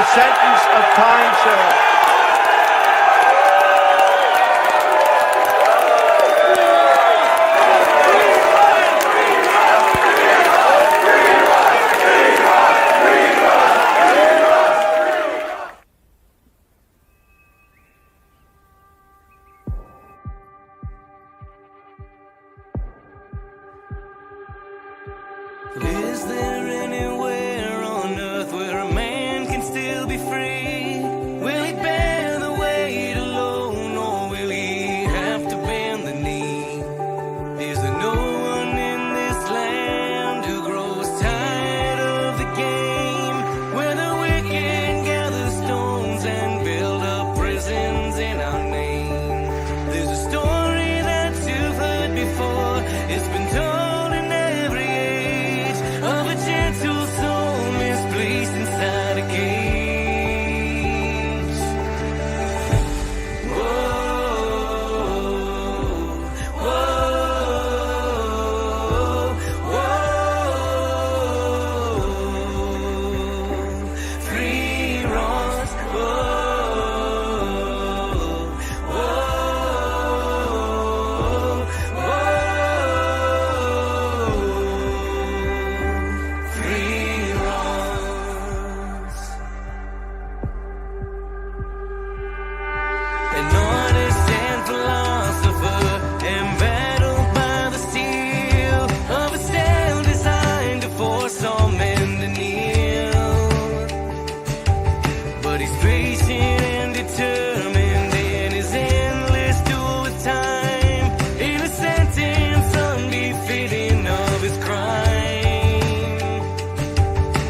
a sentence of time, sir. Is there anywhere on earth where a man can still be free? Will he bear the weight alone, or will he have to bend the knee? Is there no one in this land who grows tired of the game, where the wicked gather stones and build up prisons in our name? There's a story that you've heard before. It's been told in every age of a gentle soul misplaced inside a cage. Whoa, whoa, whoa, free Ross, whoa, whoa, whoa, free Ross. An honest and philosopher, embattled by the steel of a style designed to force all men to kneel. But he's patient and determined in his endless duel with time, in a sentence unbefitting of his crime.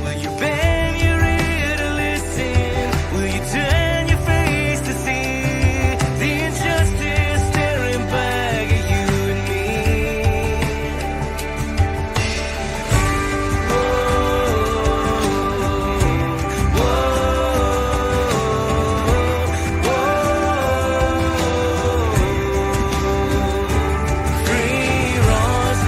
Will you bend your ear to listen? Will you turn your face to see the injustice staring back at you and me? Whoa, whoa, whoa, free Ross,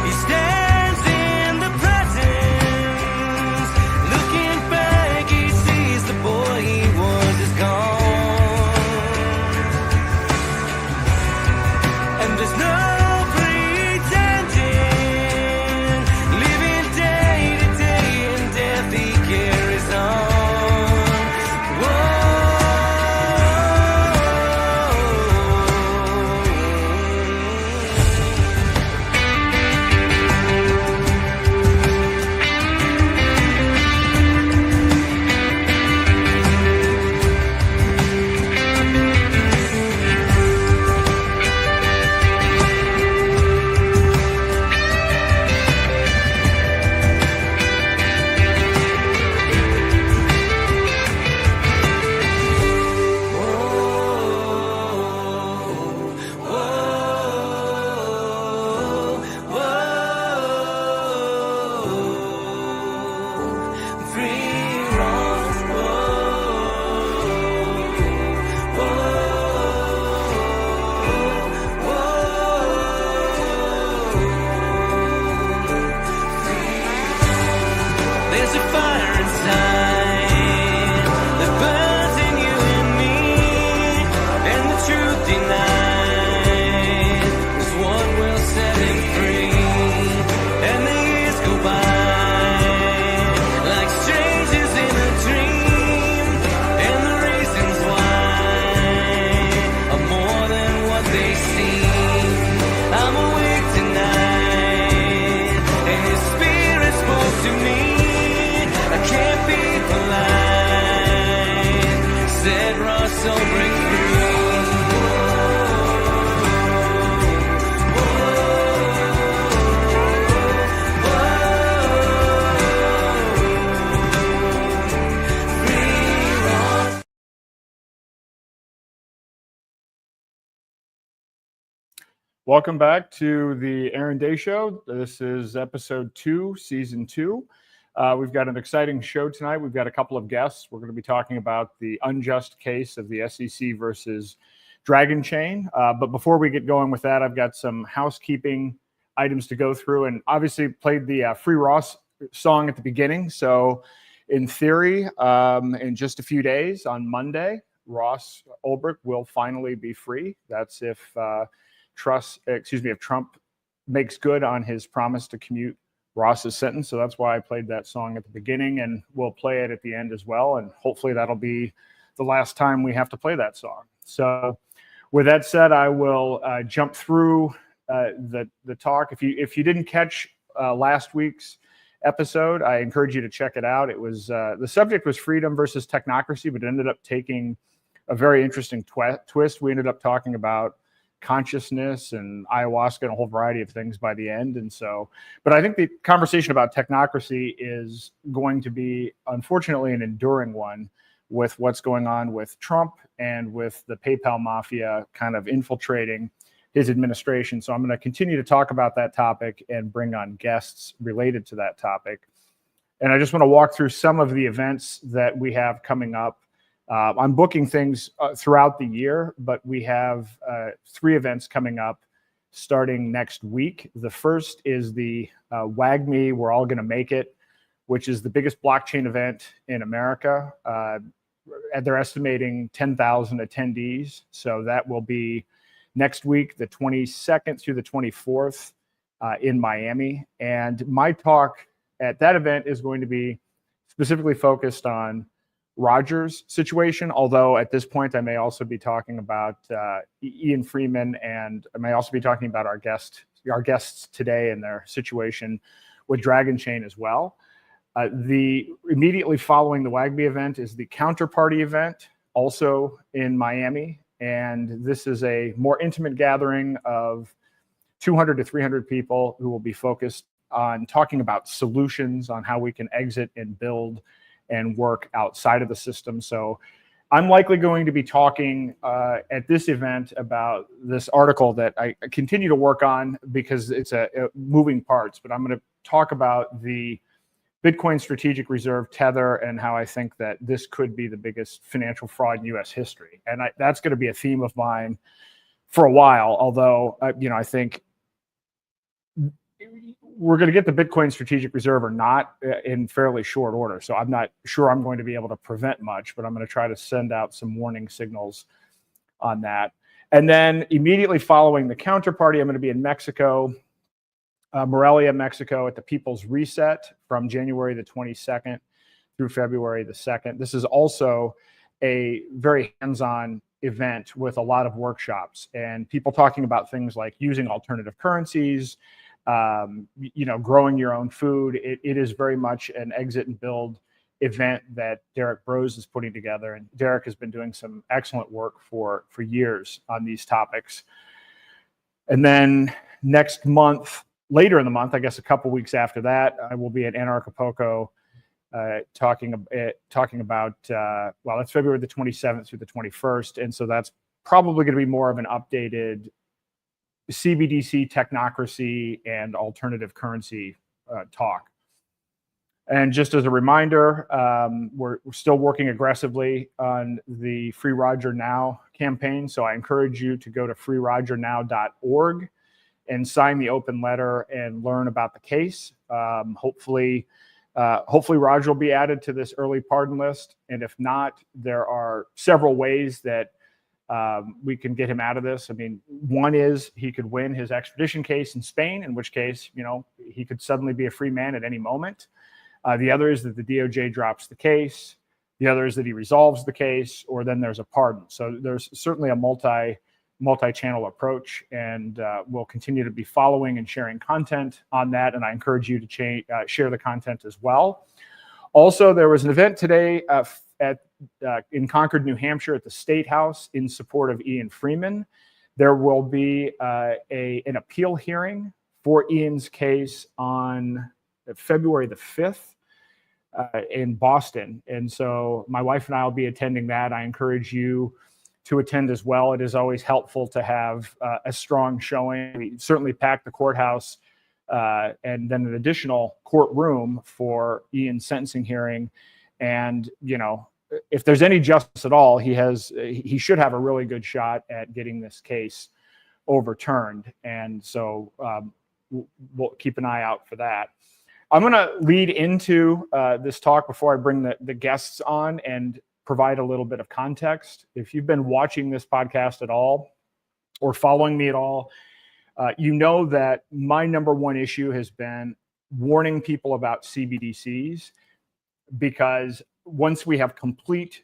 he stands in the presence, looking back, he sees the boy he was is gone, and there's no pretending, living day to day in death he carries on. There's a fire inside that burns in you and me, and the truth denied is what will set him free. And the years go by like strangers in a dream, and the reasons why are more than what they seem. I'm awake tonight, and his spirit spoke to me. I can't be polite, said Ross, so break free. Free Ross. Welcome back to the Aaron Day Show. This is episode 2, season 2. We've got an exciting show tonight. We've got a couple of guests. We're going to be talking about the Unjust case of the SEC versus Dragonchain. But before we get going with that, I've got some housekeeping items to go through, and obviously played the Free Ross song at the beginning. So in theory, in just a few days on Monday, Ross Ulbricht will finally be free. That's if Trump makes good on his promise to commute Ross's sentence. So that's why I played that song at the beginning, and we'll play it at the end as well. And hopefully that'll be the last time we have to play that song. So with that said, I will jump through the talk. If you didn't catch last week's episode, I encourage you to check it out. It was the subject was freedom versus technocracy, but it ended up taking a very interesting twist. We ended up talking about consciousness and ayahuasca and a whole variety of things by the end. And so, but I think the conversation about technocracy is going to be, unfortunately, an enduring one with what's going on with Trump and with the PayPal mafia kind of infiltrating his administration. So I'm going to continue to talk about that topic and bring on guests related to that topic. And I just want to walk through some of the events that we have coming up. I'm booking things throughout the year, but we have 3 events coming up starting next week. The first is the WAGMI, We're All Gonna Make It, which is the biggest blockchain event in America. They're estimating 10,000 attendees. So that will be next week, the 22nd through the 24th in Miami. And my talk at that event is going to be specifically focused on Roger's situation, although at this point I may also be talking about Ian Freeman, and I may also be talking about our guests today and their situation with Dragonchain as well. The immediately following the WAGMI event is the Counterparty event, also in Miami, and this is a more intimate gathering of 200 to 300 people who will be focused on talking about solutions on how we can exit and build and work outside of the system. So I'm likely going to be talking at this event about this article that I continue to work on because it's a moving parts, but I'm going to talk about the Bitcoin Strategic Reserve Tether and how I think that this could be the biggest financial fraud in U.S. history. And that's going to be a theme of mine for a while, although, I think we're going to get the Bitcoin Strategic Reserve or not in fairly short order. So I'm not sure I'm going to be able to prevent much, but I'm going to try to send out some warning signals on that. And then immediately following the Counterparty, I'm going to be in Mexico, Morelia, Mexico, at the People's Reset from January the 22nd through February the 2nd. This is also a very hands-on event with a lot of workshops and people talking about things like using alternative currencies, growing your own food. It is very much an exit and build event that Derek Brose is putting together. And Derek has been doing some excellent work for years on these topics. And then next month, later in the month, I guess a couple weeks after that, I will be at Anarchapulco talking about, it's February the 27th through the 21st. And so that's probably going to be more of an updated CBDC, technocracy, and alternative currency talk. And just as a reminder, we're still working aggressively on the Free Roger Now campaign. So I encourage you to go to freerogernow.org and sign the open letter and learn about the case. Hopefully Roger will be added to this early pardon list. And if not, there are several ways that we can get him out of this. I mean, one is he could win his extradition case in Spain, in which case, he could suddenly be a free man at any moment. The other is that the DOJ drops the case. The other is that he resolves the case, or then there's a pardon. So there's certainly a multi-channel approach, and we'll continue to be following and sharing content on that. And I encourage you to share the content as well. Also, there was an event today in Concord, New Hampshire, at the State House in support of Ian Freeman. There will be an appeal hearing for Ian's case on February the 5th in Boston. And so my wife and I will be attending that. I encourage you to attend as well. It is always helpful to have a strong showing. We certainly packed the courthouse and then an additional courtroom for Ian's sentencing hearing. And, if there's any justice at all, he should have a really good shot at getting this case overturned. And so we'll keep an eye out for that. I'm going to lead into this talk before I bring the guests on and provide a little bit of context. If you've been watching this podcast at all or following me at all, you know that my number one issue has been warning people about CBDCs, because once we have complete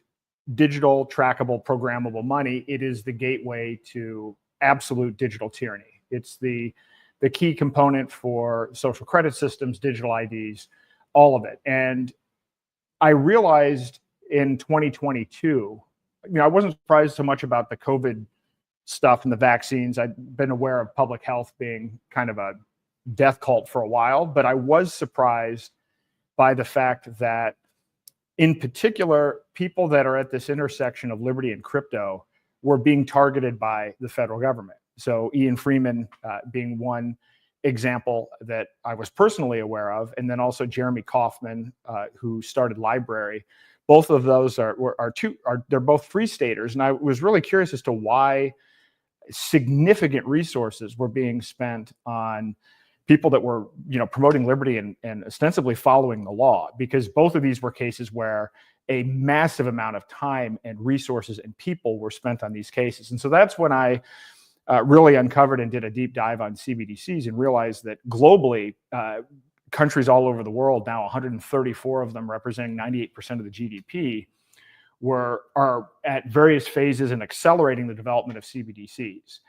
digital, trackable, programmable money, it is the gateway to absolute digital tyranny. It's the key component for social credit systems, digital IDs, all of it. And I realized in 2022, I wasn't surprised so much about the COVID stuff and the vaccines. I'd been aware of public health being kind of a death cult for a while, but I was surprised by the fact that, in particular, people that are at this intersection of liberty and crypto were being targeted by the federal government. So Ian Freeman being one example that I was personally aware of, and then also Jeremy Kauffman, who started Library. Both of those they're both free staters, and I was really curious as to why significant resources were being spent on people that were, promoting liberty and ostensibly following the law, because both of these were cases where a massive amount of time and resources and people were spent on these cases. And so that's when I really uncovered and did a deep dive on CBDCs and realized that globally, countries all over the world, now 134 of them representing 98% of the GDP, are at various phases and accelerating the development of CBDCs.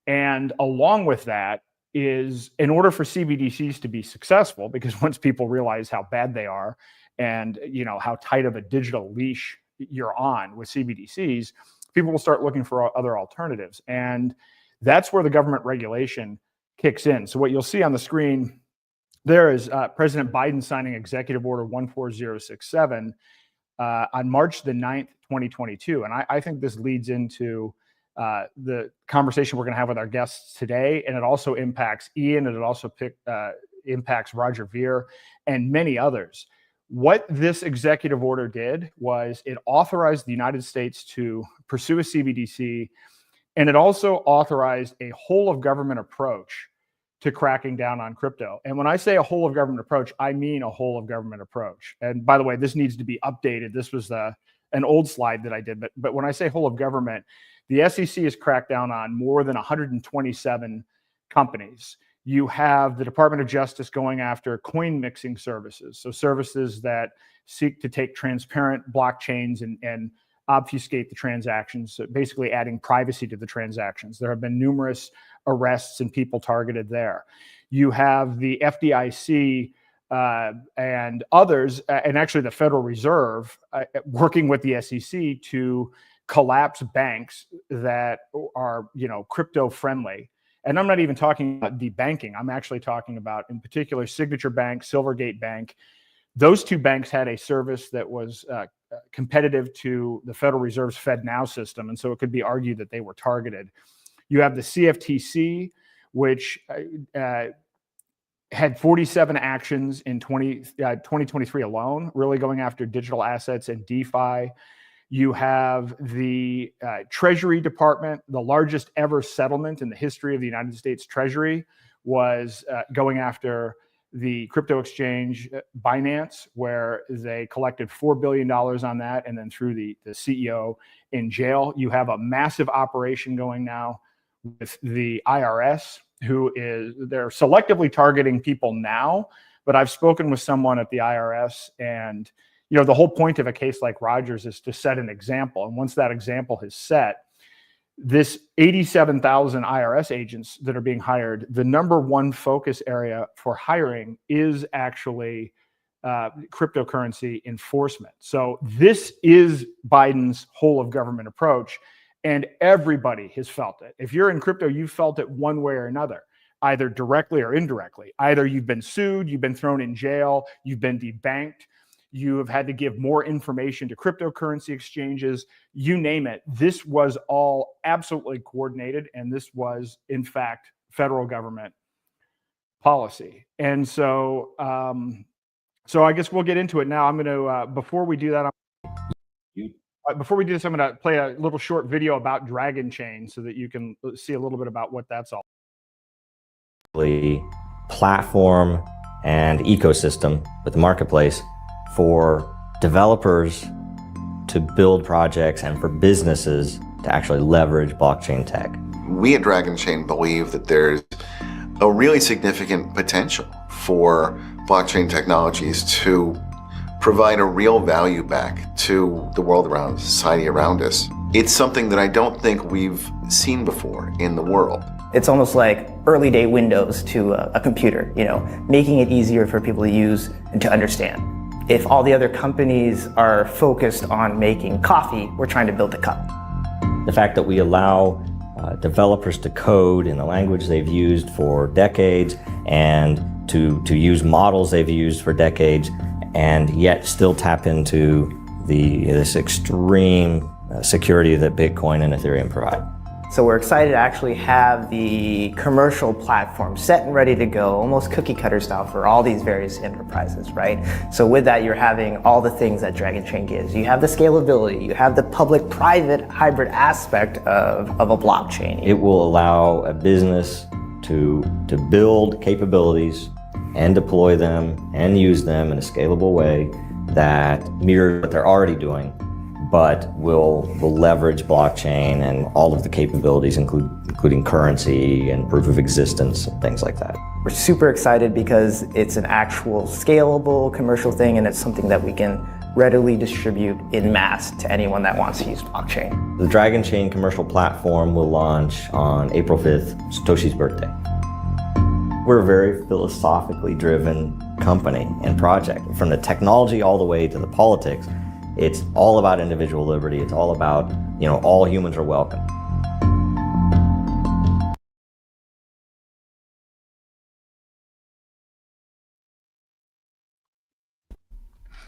And along with that is, in order for CBDCs to be successful, because once people realize how bad they are and how tight of a digital leash you're on with CBDCs, people will start looking for other alternatives. And that's where the government regulation kicks in. So what you'll see on the screen there is President Biden signing Executive Order 14067 on March the 9th, 2022. And I think this leads into the conversation we're going to have with our guests today. And it also impacts Ian, and it also impacts Roger Ver and many others. What this executive order did was it authorized the United States to pursue a CBDC, and it also authorized a whole of government approach to cracking down on crypto. And when I say a whole of government approach, I mean a whole of government approach. And by the way, this needs to be updated. This was an old slide that I did, but when I say whole of government, the SEC has cracked down on more than 127 companies. You have the Department of Justice going after coin mixing services, so services that seek to take transparent blockchains and obfuscate the transactions, so basically adding privacy to the transactions. There have been numerous arrests and people targeted there. You have the FDIC and others, and actually the Federal Reserve working with the SEC to collapse banks that are, crypto friendly. And I'm not even talking about debanking. I'm actually talking about, in particular, Signature Bank, Silvergate Bank. Those two banks had a service that was competitive to the Federal Reserve's FedNow system, and so it could be argued that they were targeted. You have the CFTC, which had 47 actions in 2023 alone, really going after digital assets and DeFi. You have the Treasury Department. The largest ever settlement in the history of the United States Treasury was going after the crypto exchange Binance, where they collected $4 billion on that and then threw the CEO in jail. You have a massive operation going now with the IRS, they're selectively targeting people now, but I've spoken with someone at the IRS, and the whole point of a case like Rogers is to set an example. And once that example is set, this 87,000 IRS agents that are being hired, the number one focus area for hiring is actually cryptocurrency enforcement. So this is Biden's whole of government approach, and everybody has felt it. If you're in crypto, you've felt it one way or another, either directly or indirectly. Either you've been sued, you've been thrown in jail, you've been debanked, you have had to give more information to cryptocurrency exchanges, you name it. This was all absolutely coordinated, and this was, in fact, federal government policy. And so, so I guess we'll get into it now. I'm going to, before we do that, I'm going to play a little short video about Dragonchain so that you can see a little bit about what that's all. Platform and ecosystem with the marketplace for developers to build projects and for businesses to actually leverage blockchain tech. We at Dragonchain believe that there's a really significant potential for blockchain technologies to provide a real value back to the world around us, society around us. It's something that I don't think we've seen before in the world. It's almost like early day Windows to a computer, making it easier for people to use and to understand. If all the other companies are focused on making coffee, we're trying to build a cup. The fact that we allow developers to code in the language they've used for decades and to use models they've used for decades, and yet still tap into this extreme security that Bitcoin and Ethereum provide. So we're excited to actually have the commercial platform set and ready to go, almost cookie cutter style for all these various enterprises, right? So with that, you're having all the things that Dragonchain gives. You have the scalability, you have the public-private hybrid aspect of a blockchain. It will allow a business to build capabilities and deploy them and use them in a scalable way that mirrors what they're already doing, but will leverage blockchain and all of the capabilities, including currency and proof of existence and things like that. We're super excited because it's an actual scalable commercial thing, and it's something that we can readily distribute in mass to anyone that wants to use blockchain. The Dragonchain commercial platform will launch on April 5th, Satoshi's birthday. We're a very philosophically driven company and project. From the technology all the way to the politics, it's all about individual liberty. It's all about, all humans are welcome.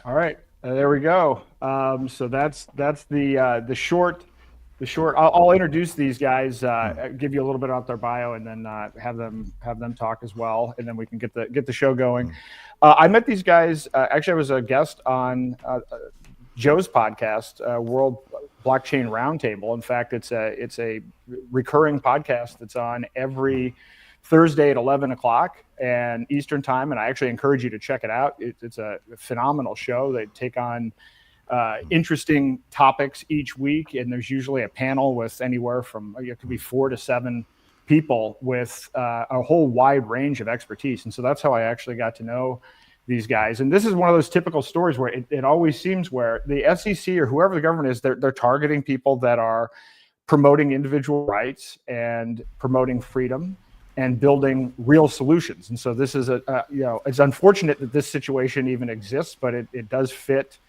All right, there we go. So that's the short. I'll introduce these guys, give you a little bit about their bio, and then have them talk as well, and then we can get the show going. I met these guys. Actually, I was a guest on Joe's podcast, World Blockchain Roundtable. In fact, it's a recurring podcast that's on every Thursday at 11 o'clock and Eastern time, and I actually encourage you to check it out. It's a phenomenal show. They take on interesting topics each week, and there's usually a panel with anywhere from, it could be 4 to 7 people with a whole wide range of expertise. And so that's how I actually got to know these guys. And this is one of those typical stories where it always seems where the SEC or whoever the government is, they're targeting people that are promoting individual rights and promoting freedom and building real solutions. And so this is it's unfortunate that this situation even exists, but it does fit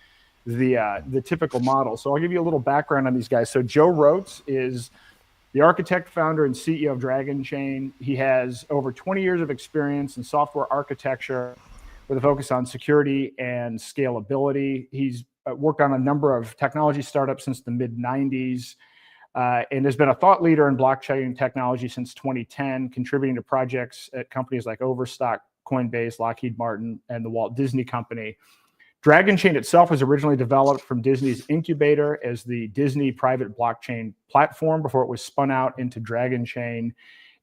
the typical model. So I'll give you a little background on these guys. So Joe Roets is the architect, founder, and CEO of Dragonchain. He has over 20 years of experience in software architecture with a focus on security and scalability. He's worked on a number of technology startups since the mid-90s and has been a thought leader in blockchain technology since 2010, contributing to projects at companies like Overstock, Coinbase, Lockheed Martin, and the Walt Disney Company. Dragonchain itself was originally developed from Disney's incubator as the Disney private blockchain platform before it was spun out into Dragonchain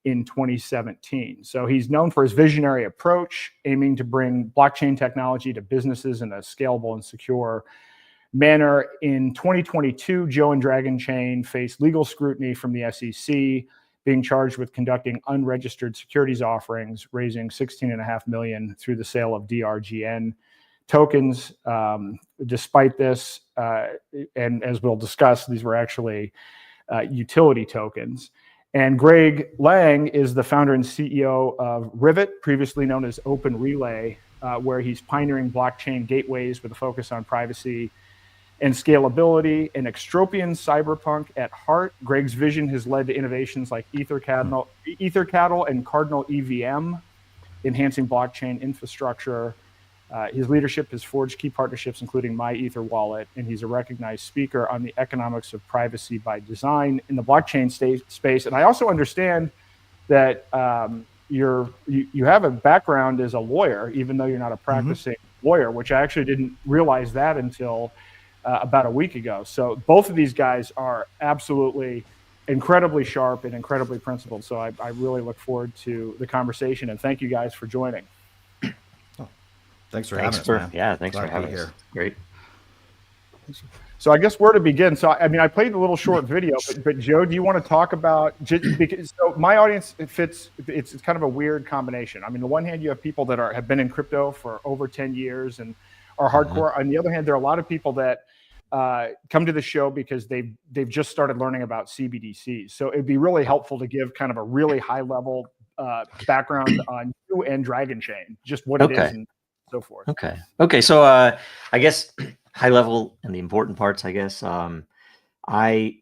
in 2017. So he's known for his visionary approach, aiming to bring blockchain technology to businesses in a scalable and secure manner. In 2022, Joe and Dragonchain faced legal scrutiny from the SEC, being charged with conducting unregistered securities offerings, raising $16.5 million through the sale of DRGN tokens. Despite this, and as we'll discuss, these were actually utility tokens. And Greg Lang is the founder and CEO of Rivet, previously known as Open Relay, where he's pioneering blockchain gateways with a focus on privacy and scalability. An extropian cyberpunk at heart, Greg's vision has led to innovations like Ethercattle and Cardinal EVM, enhancing blockchain infrastructure. His leadership has forged key partnerships, including My Ether Wallet, and he's a recognized speaker on the economics of privacy by design in the blockchain space. And I also understand that you have a background as a lawyer, even though you're not a practicing lawyer, which I actually didn't realize that until about a week ago. So both of these guys are absolutely incredibly sharp and incredibly principled. So I really look forward to the conversation, and thank you guys for joining. Thanks for having us, man. Yeah, thanks Glad for to be having us. here. Great. So I guess where to begin. So I mean, I played a little short video, but Joe, do you want to talk about? Because so my audience, it's kind of a weird combination. I mean, on the one hand, you have people that have been in crypto for over 10 years and are hardcore. On the other hand, there are a lot of people that come to the show because they've just started learning about CBDCs. So it'd be really helpful to give kind of a really high level background on you and Dragonchain, just what it is and so forth. Okay. So I guess high level and the important parts, I guess. I'm a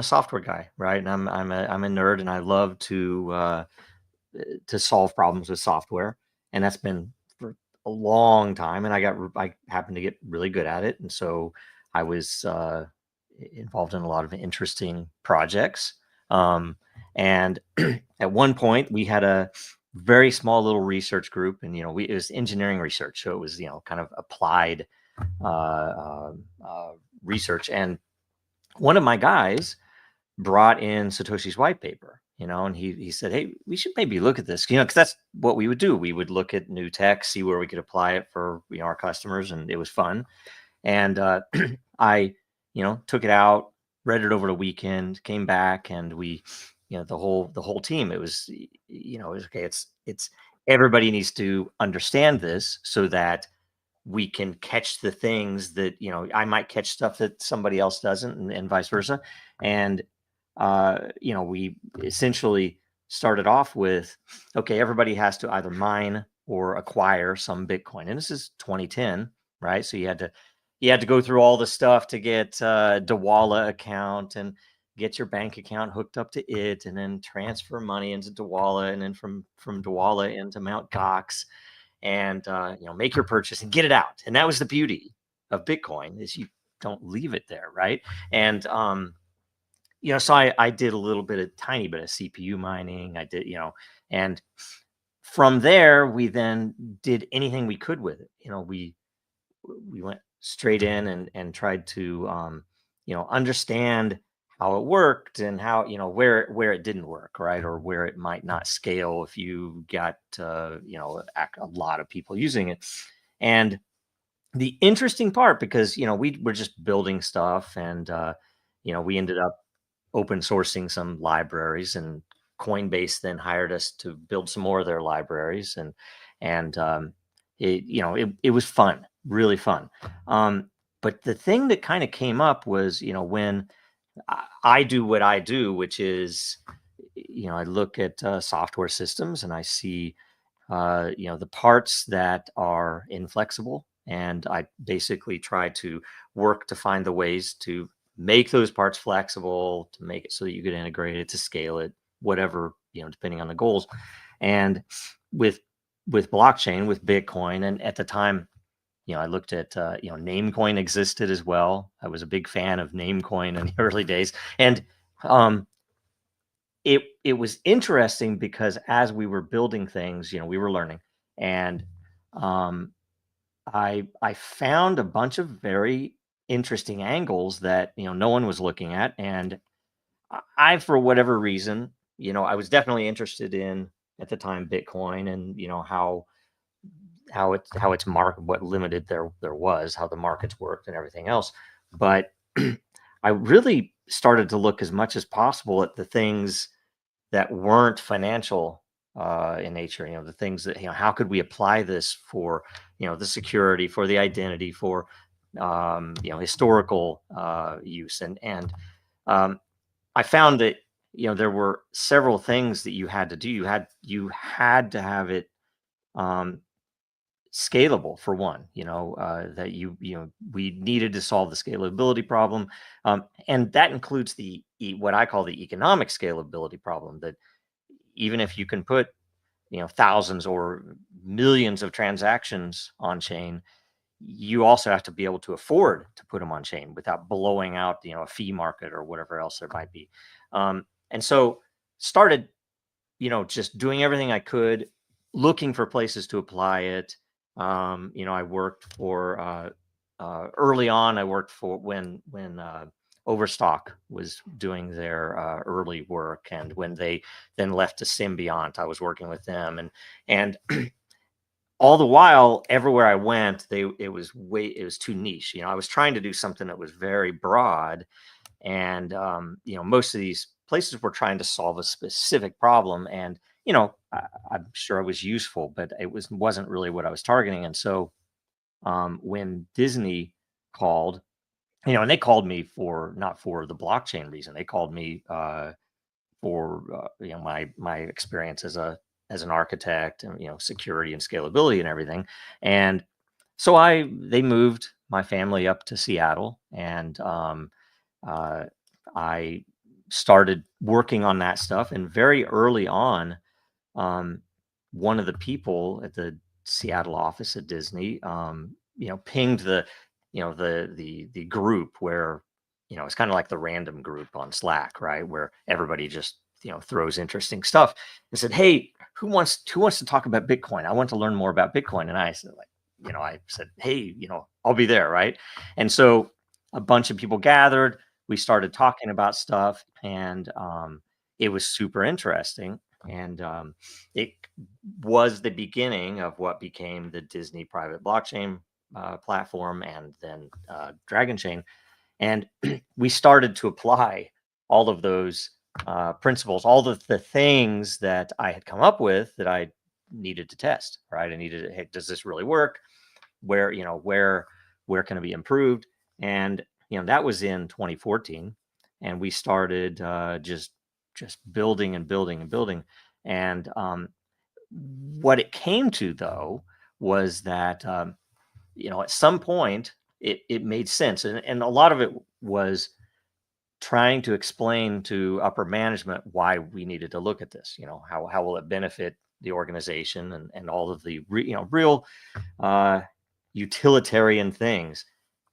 software guy, right? And I'm a nerd, and I love to solve problems with software, and that's been for a long time. And I happened to get really good at it, and so I was involved in a lot of interesting projects. And at one point, we had a very small little research group, and it was engineering research, so it was kind of applied research. And one of my guys brought in Satoshi's white paper, and he said, "Hey, we should maybe look at this," because that's what we would do. We would look at new tech, see where we could apply it for our customers, and it was fun. And I took it out, read it over the weekend, came back, and we the whole team, it was it was okay. It's everybody needs to understand this so that we can catch the things that I might catch stuff that somebody else doesn't, and vice versa. And we essentially started off with, okay, everybody has to either mine or acquire some Bitcoin, and this is 2010, right? So you had to go through all the stuff to get a Dawala account and get your bank account hooked up to it, and then transfer money into Dawala, and then from Dawala into Mt. Gox, and make your purchase and get it out. And that was the beauty of Bitcoin, is you don't leave it there, right? And so I did a tiny bit of CPU mining. I did, and from there we then did anything we could with it. We went straight in and tried to understand how it worked, and how where it didn't work, right, or where it might not scale if you got a lot of people using it. And the interesting part, because we were just building stuff, and we ended up open sourcing some libraries, and Coinbase then hired us to build some more of their libraries, and it was fun, really fun. But the thing that kind of came up was when I do what I do, which is, I look at software systems, and I see, the parts that are inflexible, and I basically try to work to find the ways to make those parts flexible, to make it so that you could integrate it, to scale it, whatever, depending on the goals. And with blockchain, with Bitcoin, and at the time, I looked at, Namecoin existed as well. I was a big fan of Namecoin in the early days. And it was interesting because as we were building things, we were learning. And I found a bunch of very interesting angles that, no one was looking at. And I, for whatever reason, I was definitely interested in, at the time, Bitcoin, and, how it's market, what limited there was, how the markets worked and everything else. But I really started to look as much as possible at the things that weren't financial in nature, the things that, how could we apply this for, the security, for the identity, for, historical use. And I found that, there were several things that you had to do. You had to have it scalable, for one, that we needed to solve the scalability problem. And that includes what I call the economic scalability problem, that even if you can put, thousands or millions of transactions on chain, you also have to be able to afford to put them on chain without blowing out, a fee market or whatever else there might be. And so started just doing everything I could, looking for places to apply it. I worked for early on. I worked for when Overstock was doing their early work, and when they then left to Symbiont, I was working with them, and all the while, everywhere I went, it was too niche. I was trying to do something that was very broad, and most of these places were trying to solve a specific problem, and I'm sure I was useful, but it wasn't really what I was targeting. And so when Disney called, and they called me not for the blockchain reason. They called me for my experience as an architect, and security and scalability and everything. And so they moved my family up to Seattle, and I started working on that stuff. And very early on, one of the people at the Seattle office at Disney, pinged the group where, it's kind of like the random group on Slack, right? Where everybody just, throws interesting stuff, and said, "Hey, who wants to talk about Bitcoin? I want to learn more about Bitcoin." And I said, I said, "Hey, I'll be there." Right. And so a bunch of people gathered, we started talking about stuff, and it was super interesting. And it was the beginning of what became the Disney private blockchain platform, and then Dragonchain. And we started to apply all of those principles, all the things that I had come up with that I needed to test, right? I needed, hey, does this really work? Where can it be improved? And, that was in 2014. And we started just building and building and building. And what it came to, though, was that, at some point it made sense. And a lot of it was trying to explain to upper management why we needed to look at this. How will it benefit the organization, and all of the real utilitarian things.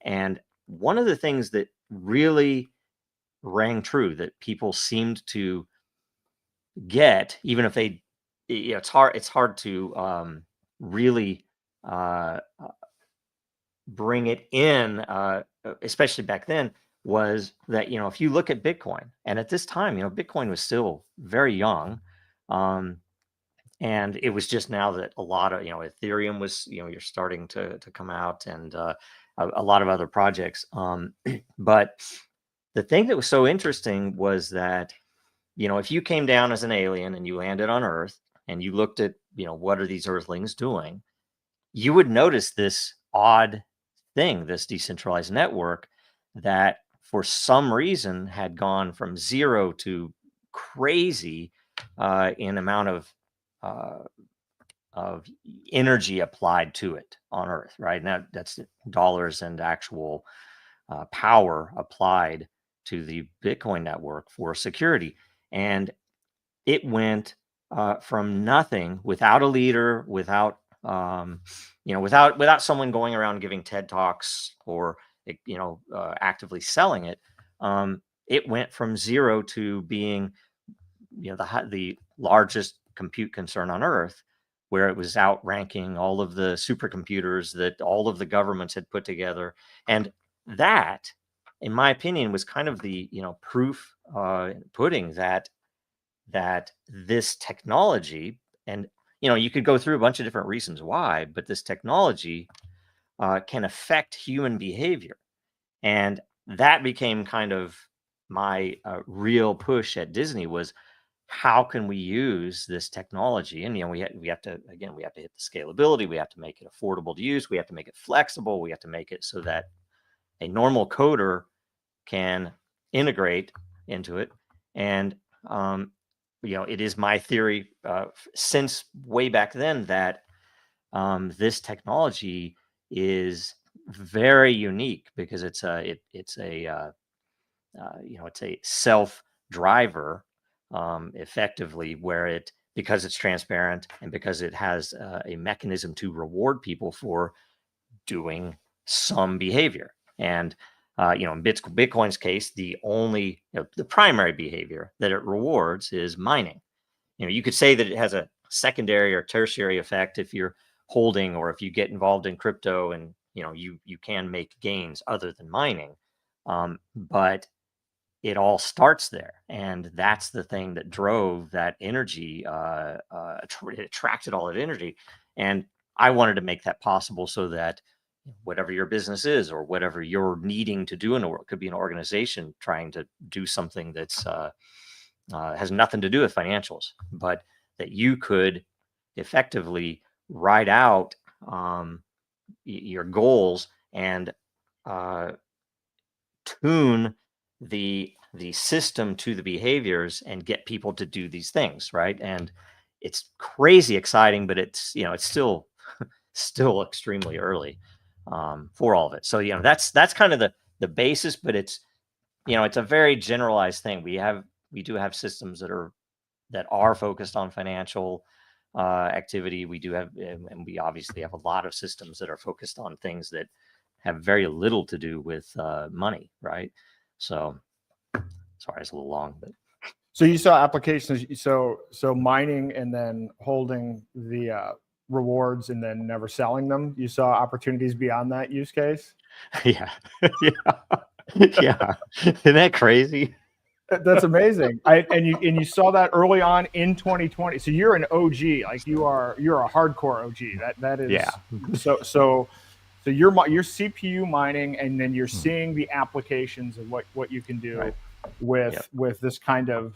And one of the things that really rang true, that people seemed to get, even if they, it's hard to really bring it in, especially back then, was that, if you look at Bitcoin, and at this time, Bitcoin was still very young. And it was just now that a lot of, Ethereum was, you're starting to come out, and a lot of other projects. But the thing that was so interesting was that, if you came down as an alien and you landed on Earth, and you looked at, what are these Earthlings doing, you would notice this odd thing, this decentralized network that for some reason had gone from zero to crazy in amount of energy applied to it on Earth, right? Now that's dollars and actual power applied to the Bitcoin network for security. And it went from nothing, without a leader, without without someone going around giving TED Talks, or actively selling it. It went from zero to being the largest compute concern on Earth, where it was outranking all of the supercomputers that all of the governments had put together. And that, in my opinion, was kind of the proof pudding that this technology, and you could go through a bunch of different reasons why, but this technology can affect human behavior. And that became kind of my real push at Disney, was how can we use this technology? And we have to hit the scalability, we have to make it affordable to use, we have to make it flexible, we have to make it so that a normal coder can integrate into it. And it is my theory since way back then that this technology is very unique, because it's a self-driver, effectively, where because it's transparent, and because it has a mechanism to reward people for doing some behavior. And in Bitcoin's case, the only the primary behavior that it rewards is mining. you could say that it has a secondary or tertiary effect if you're holding, or if you get involved in crypto, and you can make gains other than mining. But it all starts there, and that's the thing that drove that energy. It attracted all that energy, and I wanted to make that possible so that whatever your business is, or whatever you're needing to do in the world, could be an organization trying to do something that's has nothing to do with financials, but that you could effectively write out your goals and tune the system to the behaviors and get people to do these things, right? And it's crazy exciting, but it's it's still extremely early for all of it. So that's kind of the basis, but it's it's a very generalized thing. We do have systems that are focused on financial activity. We do have, and we obviously have a lot of systems that are focused on things that have very little to do with money, right? So, sorry, it's a little long, but. So you saw applications, so mining and then holding the rewards and then never selling them. You saw opportunities beyond that use case? Yeah. Yeah. Isn't that crazy? That's amazing. And you saw that early on in 2020. So you're an OG, like you're a hardcore OG. That is, yeah. So you're CPU mining, and then you're seeing the applications of what you can do with this kind of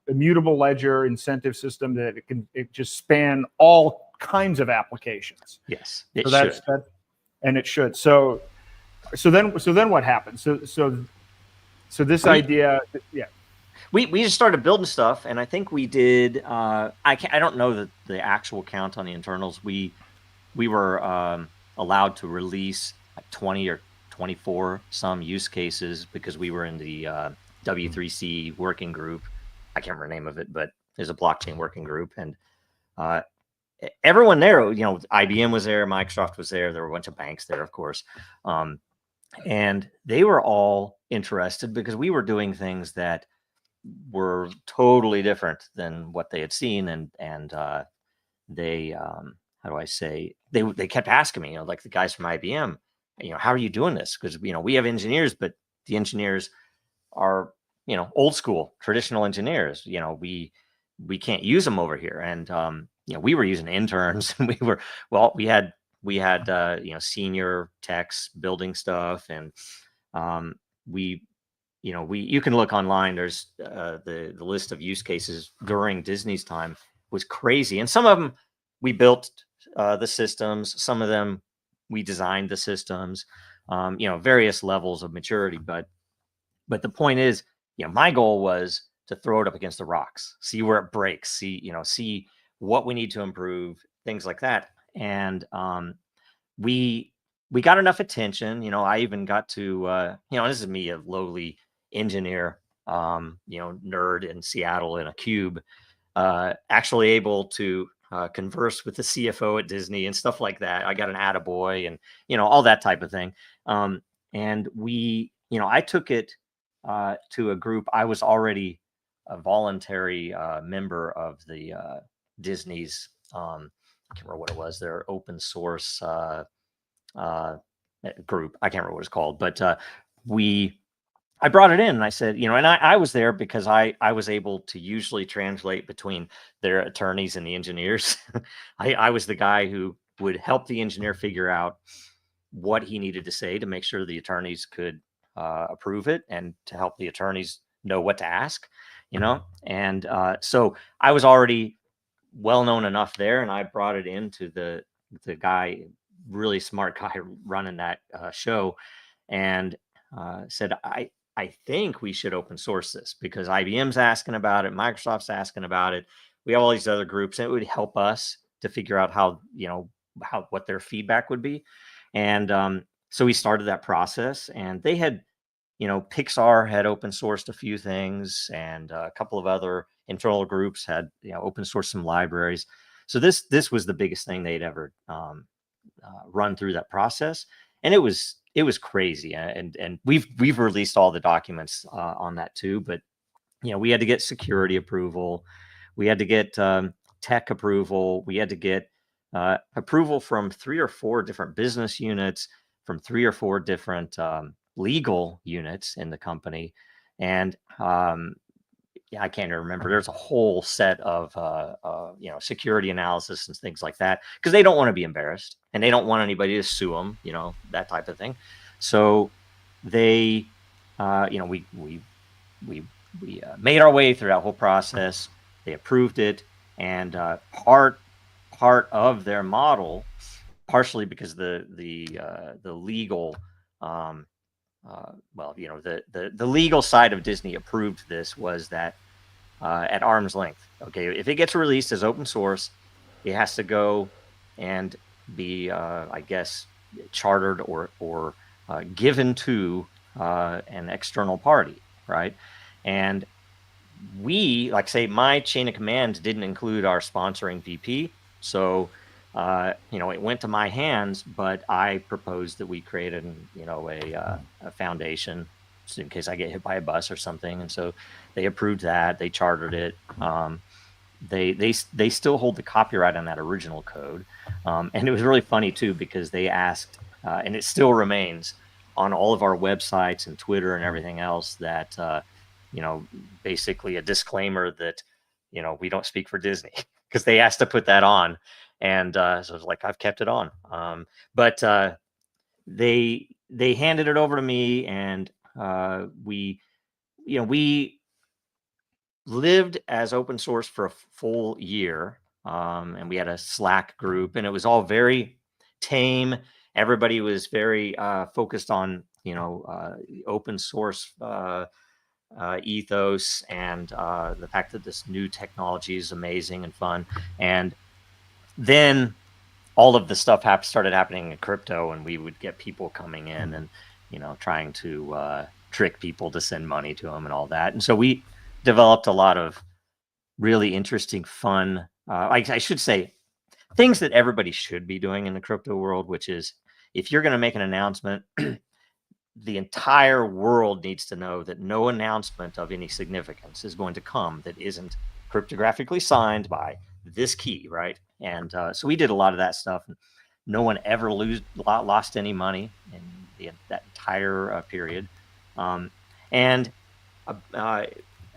immutable ledger incentive system that it just span all kinds of applications. Yes, and it should. So then what happens? So this idea, yeah. We just started building stuff, and I think we did. I don't know the actual count on the internals. We were allowed to release like 20 or 24 some use cases because we were in the W3C working group. I can't remember the name of it, but there's a blockchain working group, and everyone there, IBM was there, Microsoft was there. There were a bunch of banks there, of course. And they were all interested because we were doing things that were totally different than what they had seen. And they, how do I say, they kept asking me, like the guys from IBM, how are you doing this? Because, we have engineers, but the engineers are, old school, traditional engineers. We can't use them over here. And, we were using interns, and we had senior techs building stuff, and you can look online. There's the list of use cases during Disney's time was crazy, and some of them we built the systems, some of them we designed the systems, various levels of maturity. But the point is, my goal was to throw it up against the rocks, see where it breaks, see what we need to improve, things like that. And we got enough attention. I even got to, this is me, a lowly engineer, nerd in Seattle in a cube, actually able to converse with the CFO at Disney and stuff like that. I got an attaboy and, all that type of thing. And I took it to a group. I was already a voluntary member of the Disney's, I can't remember what it was, their open source group. I can't remember what it's called, but I brought it in, and I said, and I was there because I was able to usually translate between their attorneys and the engineers. I was the guy who would help the engineer figure out what he needed to say to make sure the attorneys could approve it, and to help the attorneys know what to ask, and so I was already well known enough there, and I brought it into the guy, really smart guy running that show, and said, I think we should open source this because IBM's asking about it, Microsoft's asking about it. We have all these other groups, and it would help us to figure out how what their feedback would be. And so we started that process, and they had, Pixar had open sourced a few things, and a couple of other internal groups had, open sourced some libraries. So this was the biggest thing they'd ever run through that process, and it was crazy. And we've released all the documents on that too, but we had to get security approval. we had to get tech approval. We had to get approval from 3 or 4 different business units, from 3 or 4 different legal units in the company. And yeah, I can't even remember. There's a whole set of security analysis and things like that, because they don't want to be embarrassed and they don't want anybody to sue them, that type of thing. So they, we made our way through that whole process. They approved it, and part of their model, partially because the legal, the legal side of Disney approved this, was that at arm's length. Okay, if it gets released as open source, it has to go and be, I guess, chartered or given to an external party, right? And we, like, say, my chain of command didn't include our sponsoring VP, so it went to my hands. But I proposed that we created, a foundation, just in case I get hit by a bus or something. And so they approved that. They chartered it. They still hold the copyright on that original code, and it was really funny too, because they asked, and it still remains on all of our websites and Twitter and everything else, that basically a disclaimer that we don't speak for Disney, because they asked to put that on. And so I was like, I've kept it on. But they handed it over to me, and we lived as open source for a full year. And we had a Slack group, and it was all very tame. Everybody was very focused on, open source ethos, and the fact that this new technology is amazing and fun. And then all of the stuff started happening in crypto, and we would get people coming in and, trying to trick people to send money to them and all that. And so we developed a lot of really interesting, fun, I should say, things that everybody should be doing in the crypto world, which is, if you're going to make an announcement, the entire world needs to know that no announcement of any significance is going to come that isn't cryptographically signed by this key, right? And so we did a lot of that stuff, and no one ever lost any money in that entire period. And a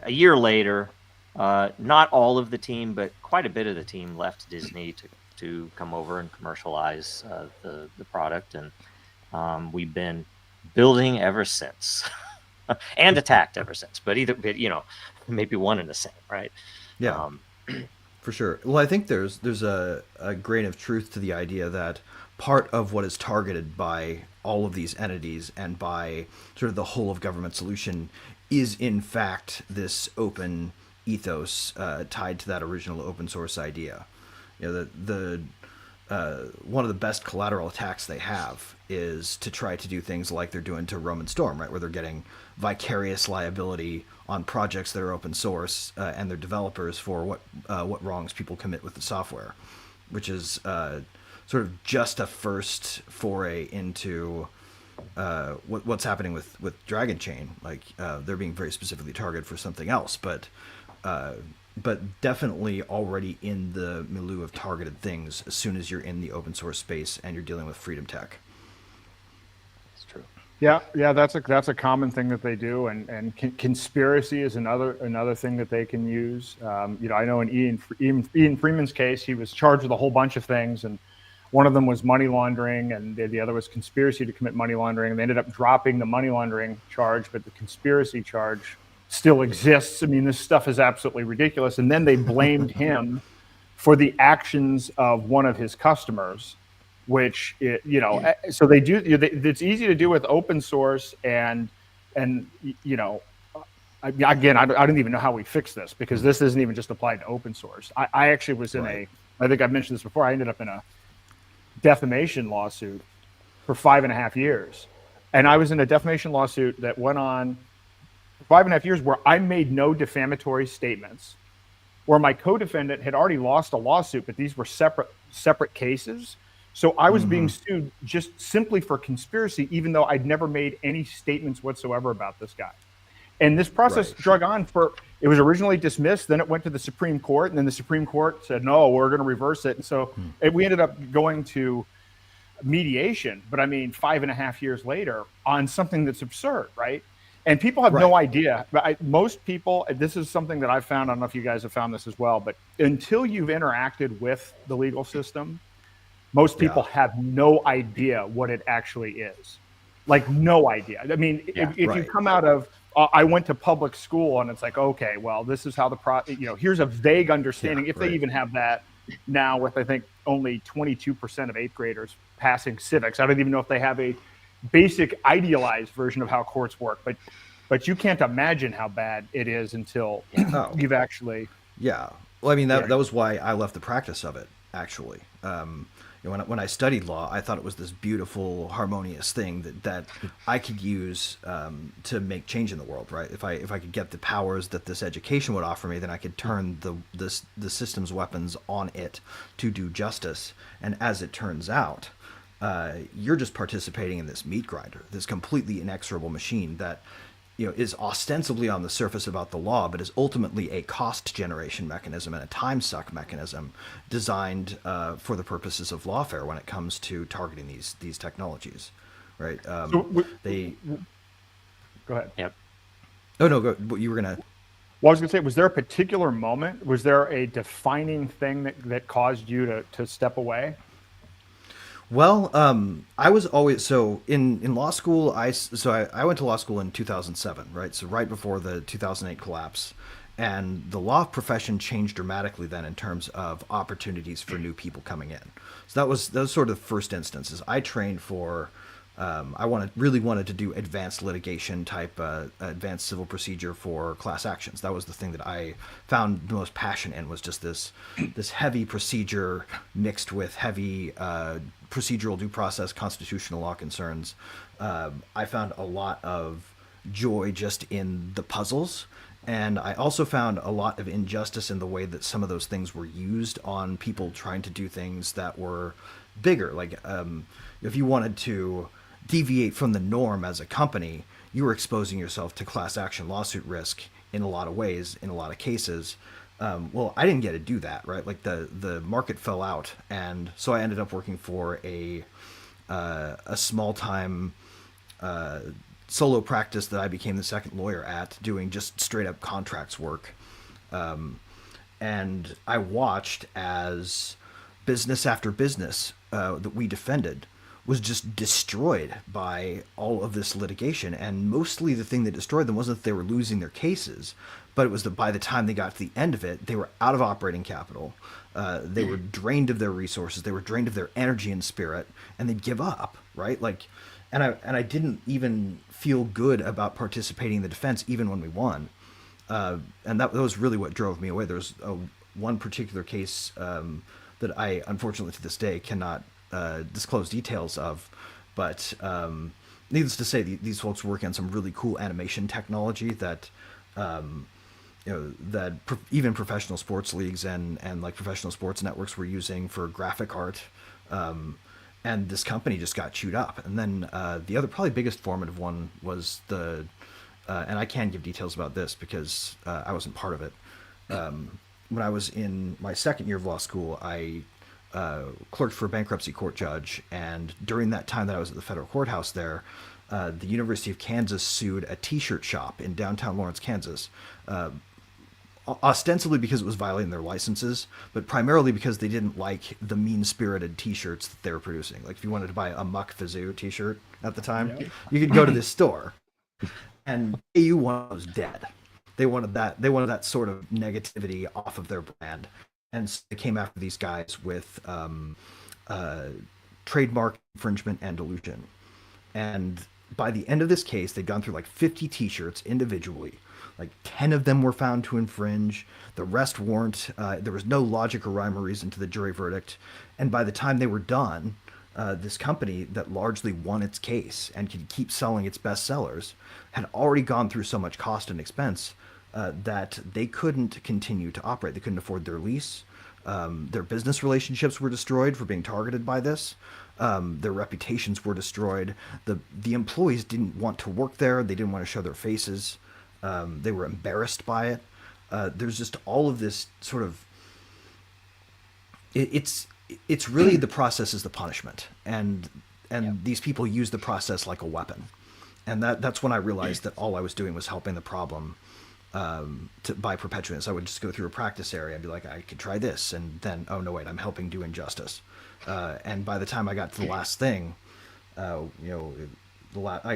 year later, not all of the team, but quite a bit of the team left Disney to come over and commercialize the product, and we've been building ever since, and attacked ever since. But maybe one and the same, right? Yeah. For sure. Well, I think there's a grain of truth to the idea that part of what is targeted by all of these entities and by sort of the whole of government solution is, in fact, this open ethos tied to that original open source idea. The one of the best collateral attacks they have is to try to do things like they're doing to Roman Storm, right, where they're getting vicarious liability on projects that are open source and their developers for what wrongs people commit with the software, which is sort of just a first foray into what's happening with Dragonchain. Like they're being very specifically targeted for something else, but definitely already in the milieu of targeted things as soon as you're in the open source space and you're dealing with freedom tech. It's true. Yeah, that's a common thing that they do, and conspiracy is another thing that they can use. I know in Ian Freeman's case, he was charged with a whole bunch of things, and one of them was money laundering, and the other was conspiracy to commit money laundering. And they ended up dropping the money laundering charge, but the conspiracy charge still exists. I mean, this stuff is absolutely ridiculous. And then they blamed him for the actions of one of his customers, which, so they do. It's easy to do with open source, and again, I don't even know how we fix this, because this isn't even just applied to open source. I actually was in I think I've mentioned this before. I ended up in a defamation lawsuit for 5.5 years, and I was in a defamation lawsuit that went on 5.5 years, where I made no defamatory statements, where my co-defendant had already lost a lawsuit, but these were separate cases. So I was being sued just simply for conspiracy, even though I'd never made any statements whatsoever about this guy. And this process Right. drug on for, it was originally dismissed, then it went to the Supreme Court, and then the Supreme Court said, no, we're going to reverse it. And so we ended up going to mediation, but I mean, 5.5 years later on something that's absurd, right? And people have no idea. But most people, this is something that I've found, I don't know if you guys have found this as well, but until you've interacted with the legal system, most people have no idea what it actually is. Like, no idea. I mean, if you come out of, I went to public school, and it's like, okay, well, this is how here's a vague understanding, if they even have that now, with, I think, only 22% of 8th graders passing civics. I don't even know if they have a basic idealized version of how courts work, but you can't imagine how bad it is until you've actually. Yeah. Well, I mean, that was why I left the practice of it, actually. When I studied law, I thought it was this beautiful, harmonious thing that I could use to make change in the world, right? If I could get the powers that this education would offer me, then I could turn the system's weapons on it to do justice. And as it turns out, you're just participating in this meat grinder, this completely inexorable machine that is ostensibly on the surface about the law, but is ultimately a cost generation mechanism and a time suck mechanism designed for the purposes of lawfare when it comes to targeting these technologies, right? Go ahead. Yep. Oh no, go. You were gonna. Well, I was gonna say, was there a particular moment? Was there a defining thing that caused you to step away? Well, I was always in law school. I went to law school in 2007, right? So right before the 2008 collapse, and the law profession changed dramatically then in terms of opportunities for new people coming in. So that was sort of the first instances. I trained for. I really wanted to do advanced litigation type, advanced civil procedure for class actions. That was the thing that I found the most passion in, was just this heavy procedure mixed with heavy procedural due process, constitutional law concerns. I found a lot of joy just in the puzzles. And I also found a lot of injustice in the way that some of those things were used on people trying to do things that were bigger. Like if you wanted to deviate from the norm as a company, you were exposing yourself to class action lawsuit risk in a lot of ways, in a lot of cases. Well, I didn't get to do that, right? Like the market fell out, and so I ended up working for a small time solo practice that I became the second lawyer at, doing just straight up contracts work. And I watched as business after business that we defended was just destroyed by all of this litigation. And mostly the thing that destroyed them wasn't that they were losing their cases, but it was that by the time they got to the end of it, they were out of operating capital. They were drained of their resources. They were drained of their energy and spirit, and they'd give up, right? Like, and I didn't even feel good about participating in the defense, even when we won. And that was really what drove me away. There's one particular case that I, unfortunately to this day, cannot disclose details of, but needless to say, these folks were working on some really cool animation technology that even professional sports leagues and like professional sports networks were using for graphic art, and this company just got chewed up. And then the other probably biggest formative one was and I can give details about this because I wasn't part of it. When I was in my second year of law school, I clerked for a bankruptcy court judge, and during that time that I was at the federal courthouse there, the University of Kansas sued a t-shirt shop in downtown Lawrence, Kansas, ostensibly because it was violating their licenses, but primarily because they didn't like the mean-spirited t-shirts that they were producing. Like if you wanted to buy a Muck Fazoo t-shirt at the time, you could go to this store, and AU1 was dead. They wanted that sort of negativity off of their brand. And so they came after these guys with trademark infringement and dilution. And by the end of this case, they'd gone through like 50 t-shirts individually. Like 10 of them were found to infringe. The rest weren't. There was no logic or rhyme or reason to the jury verdict. And by the time they were done, this company that largely won its case and could keep selling its best sellers had already gone through so much cost and expense that they couldn't continue to operate. They couldn't afford their lease. Their business relationships were destroyed for being targeted by this. Their reputations were destroyed. The employees didn't want to work there. They didn't want to show their faces. They were embarrassed by it. There's just all of this sort of. It's really the process is the punishment, and these people use the process like a weapon, and that's when I realized that all I was doing was helping the problem. By perpetuating this, I would just go through a practice area and be like, I could try this, and then, oh no, wait, I'm helping do injustice. And by the time I got to the last thing, I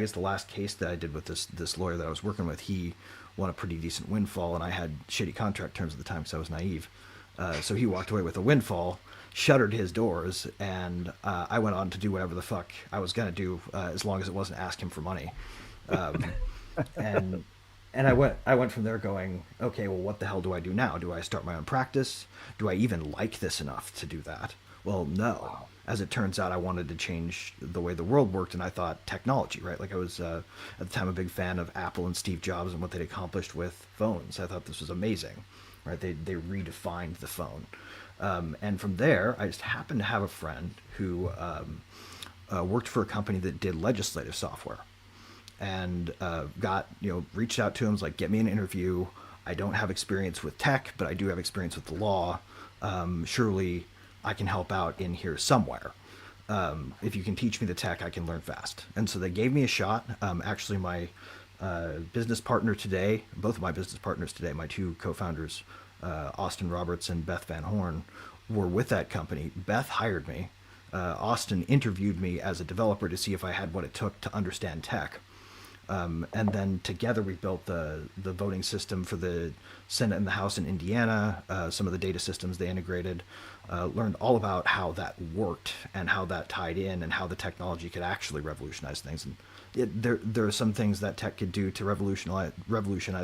guess the last case that I did with this lawyer that I was working with, he won a pretty decent windfall, and I had shitty contract terms at the time because I was naive. So he walked away with a windfall, shuttered his doors, and I went on to do whatever the fuck I was gonna do, as long as it wasn't ask him for money. And I went from there going, okay, well, what the hell do I do now? Do I start my own practice? Do I even like this enough to do that? Well, no. As it turns out, I wanted to change the way the world worked, and I thought technology, right? Like I was, at the time, a big fan of Apple and Steve Jobs and what they'd accomplished with phones. I thought this was amazing, right? They redefined the phone. And from there, I just happened to have a friend who worked for a company that did legislative software. And reached out to him, was like, get me an interview. I don't have experience with tech, but I do have experience with the law. Surely I can help out in here somewhere. If you can teach me the tech, I can learn fast. And so they gave me a shot. Actually, my business partner today, both of my business partners today, my two co-founders, Austin Roberts and Beth Van Horn, were with that company. Beth hired me. Austin interviewed me as a developer to see if I had what it took to understand tech. And then together we built the voting system for the Senate and the House in Indiana, some of the data systems they integrated, learned all about how that worked and how that tied in and how the technology could actually revolutionize things. And there are some things that tech could do to revolutionize,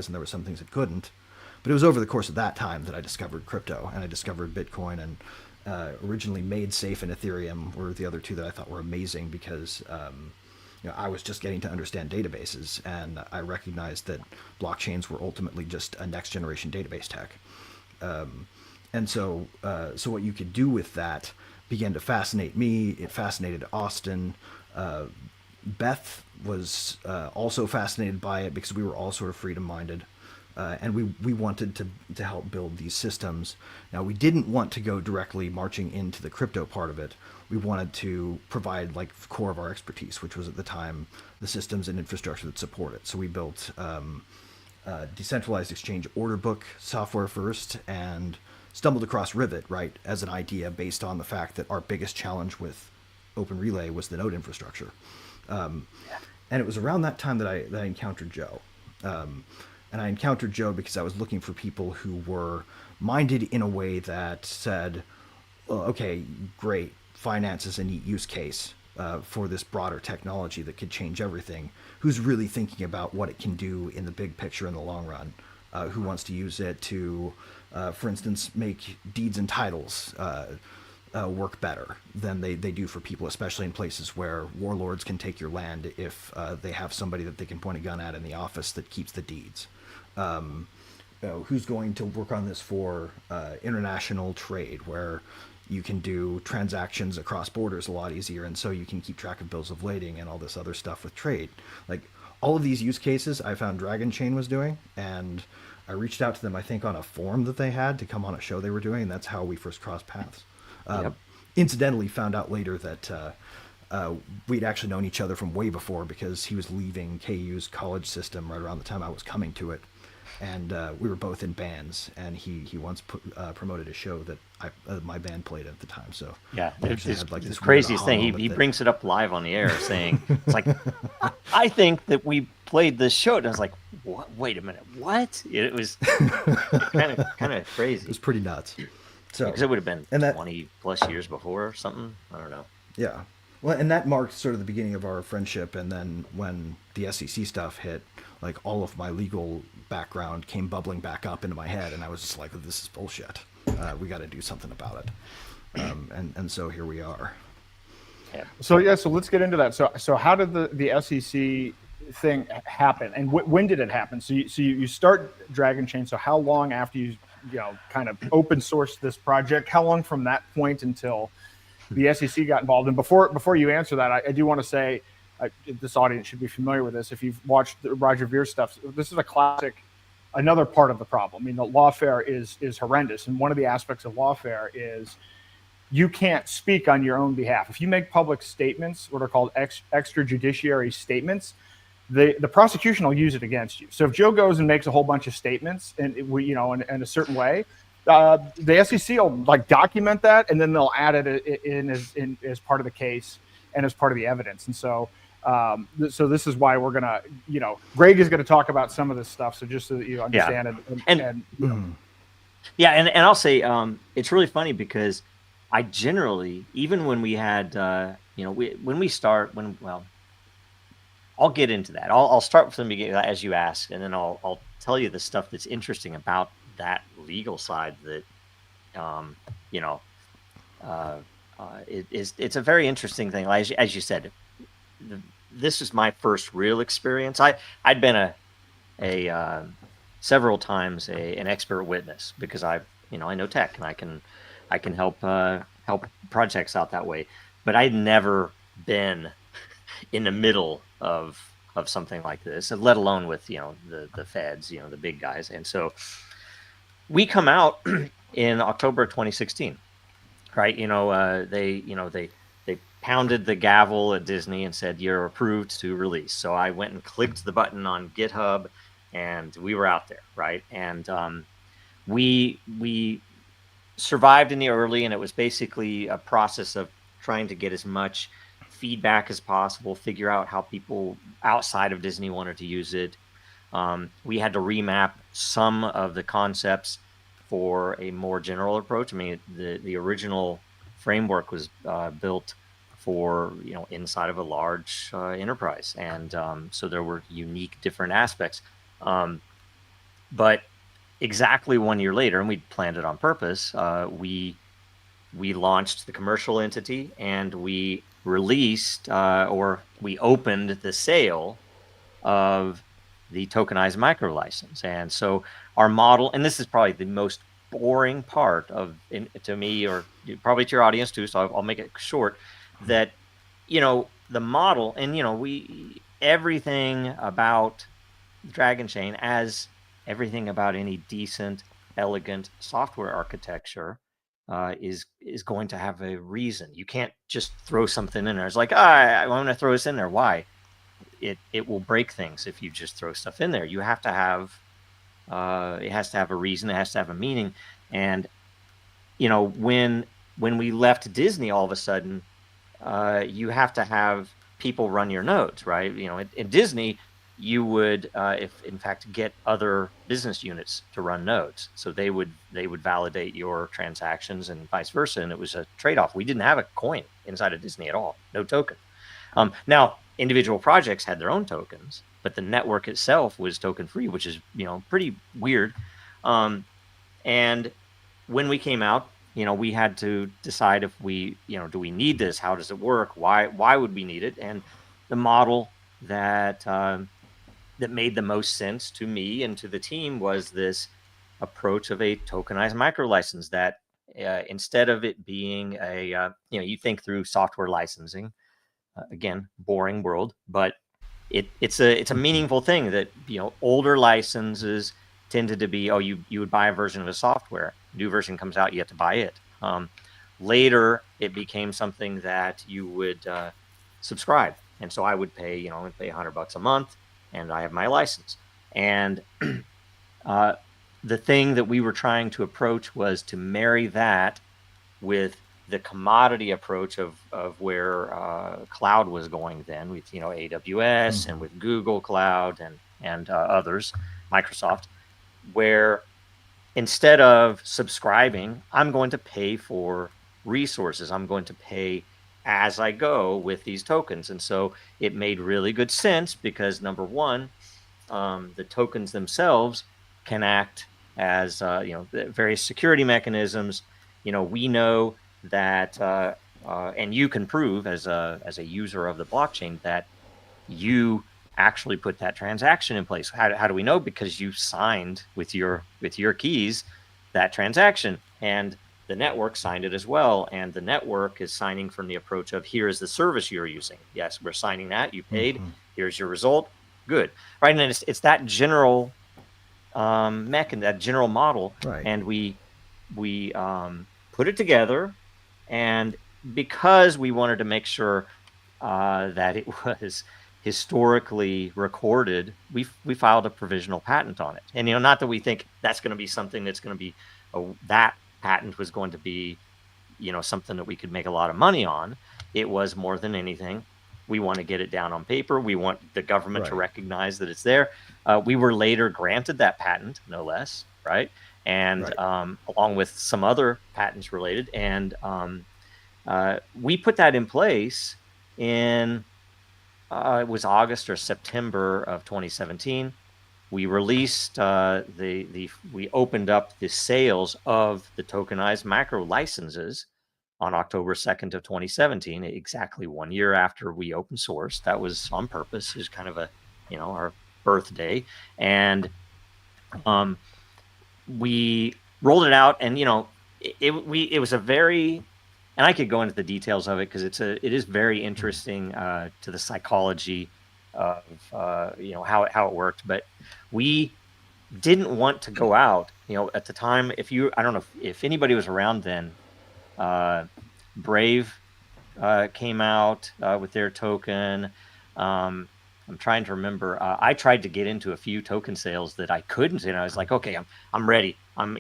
and there were some things it couldn't. But it was over the course of that time that I discovered crypto, and I discovered Bitcoin, and originally Made Safe and Ethereum were the other two that I thought were amazing because I was just getting to understand databases, and I recognized that blockchains were ultimately just a next generation database tech. And so what you could do with that began to fascinate me. It fascinated Austin. Beth was also fascinated by it because we were all sort of freedom-minded. And we wanted to help build these systems. Now, we didn't want to go directly marching into the crypto part of it. We wanted to provide like the core of our expertise, which was at the time the systems and infrastructure that support it. So we built decentralized exchange order book software first, and stumbled across Rivet, right, as an idea based on the fact that our biggest challenge with Open Relay was the node infrastructure. And it was around that time that I encountered Joe. And I encountered Joe because I was looking for people who were minded in a way that said, well, okay, great, finance is a neat use case for this broader technology that could change everything. Who's really thinking about what it can do in the big picture in the long run? Who wants to use it to, for instance, make deeds and titles work better than they do for people, especially in places where warlords can take your land if they have somebody that they can point a gun at in the office that keeps the deeds. Who's going to work on this for international trade, where you can do transactions across borders a lot easier, and so you can keep track of bills of lading and all this other stuff with trade. Like all of these use cases I found Dragonchain was doing, and I reached out to them, I think, on a forum that they had to come on a show they were doing, and that's how we first crossed paths. Incidentally, found out later that we'd actually known each other from way before, because he was leaving KU's college system right around the time I was coming to it. And we were both in bands, and he once promoted a show that my band played at the time. So yeah, it's like this craziest thing. He brings it up live on the air, saying, "It's like I think that we played this show." And I was like, "What? Wait a minute, what?" It was kind of crazy. It was pretty nuts. So because it would have been and 20 plus years before or something. I don't know. Yeah. Well, and that marked sort of the beginning of our friendship. And then when the SEC stuff hit, like all of my legal background came bubbling back up into my head, and I was just like, "This is bullshit. We got to do something about it." And so here we are. Yeah. So let's get into that. So how did the SEC thing happen, and when did it happen? So you start Dragonchain. So how long after you kind of open sourced this project? How long from that point until the SEC got involved? And before you answer that, I do want to say this audience should be familiar with this. If you've watched the Roger Ver stuff, this is a classic, another part of the problem. I mean, the lawfare is horrendous. And one of the aspects of lawfare is you can't speak on your own behalf. If you make public statements, what are called extrajudiciary statements, the prosecution will use it against you. So if Joe goes and makes a whole bunch of statements and in a certain way, the SEC will like document that, and then they'll add it in as part of the case and as part of the evidence. And so so this is why we're gonna, Greg is gonna talk about some of this stuff. So just so that you understand Yeah, and I'll say it's really funny because I generally, even when we had I'll get into that. I'll start from the beginning as you asked, and then I'll tell you the stuff that's interesting about that legal side that it's a very interesting thing. As you said, this is my first real experience. I'd been several times an expert witness because I know tech and I can help projects out that way, but I'd never been in the middle of something like this, let alone with the feds, the big guys. And so we come out in October of 2016, right? They pounded the gavel at Disney and said you're approved to release. So I went and clicked the button on GitHub, and we were out there, right? And we survived in the early, and it was basically a process of trying to get as much feedback as possible, figure out how people outside of Disney wanted to use it. We had to remap some of the concepts for a more general approach. I mean, the original framework was built for inside of a large enterprise, and so there were unique different aspects. But exactly 1 year later, and we planned it on purpose, we launched the commercial entity, and we released or we opened the sale of the tokenized micro license. And so our model, and this is probably the most boring part to me, or probably to your audience too, so I'll make it short, that the model, and everything about Dragonchain, as everything about any decent, elegant software architecture, is going to have a reason. You can't just throw something in there. It's like, I'm going to throw this in there. Why? It will break things if you just throw stuff in there. You have to have, it has to have a reason. It has to have a meaning. And, when we left Disney, all of a sudden, you have to have people run your nodes, right? At Disney, you would, if in fact, get other business units to run nodes. So they would validate your transactions and vice versa. And it was a trade-off. We didn't have a coin inside of Disney at all, no token. Now, individual projects had their own tokens, but the network itself was token free, which is, pretty weird. And when we came out, we had to decide if we, do we need this? How does it work? Why would we need it? And the model that made the most sense to me and to the team was this approach of a tokenized micro license that instead of it being you think through software licensing, again, boring world, but it's a meaningful thing that, older licenses tended to be, you would buy a version of a software, new version comes out, you have to buy it. Later, it became something that you would subscribe. And so I would pay, $100 a month, and I have my license. And the thing that we were trying to approach was to marry that with the commodity approach of where cloud was going then, with AWS and with Google Cloud and others, Microsoft, where instead of subscribing, I'm going to pay for resources. I'm going to pay as I go with these tokens. And so it made really good sense because, number one, the tokens themselves can act as various security mechanisms. We know that and you can prove as a user of the blockchain that you actually put that transaction in place. How do we know? Because you signed with your keys that transaction. And the network signed it as well, and the network is signing from the approach of, here is the service you're using. Yes, we're signing that. You paid. Here's your result. Good, right? And it's that general mechanism, that general model, Right. and we put it together, and because we wanted to make sure that it was historically recorded, we filed a provisional patent on it. And not that we think that's going to be something that's going to be that patent was going to be something that we could make a lot of money on. It was more than anything, we want to get it down on paper. We want the government to recognize that it's there. We were later granted that patent, no less, right? And along with some other patents related, and we put that in place in it was August or September of 2017. We released we opened up the sales of the tokenized macro licenses on October 2nd of 2017, exactly 1 year after we open sourced. That was on purpose. It was kind of a, our birthday. And we rolled it out, and, it was a very, and I could go into the details of it because it is very interesting to the psychology of, how it worked. But we didn't want to go out, at the time, I don't know if anybody was around then, Brave came out with their token. I'm trying to remember. I tried to get into a few token sales that I couldn't, and I was like, okay, I'm ready. I'm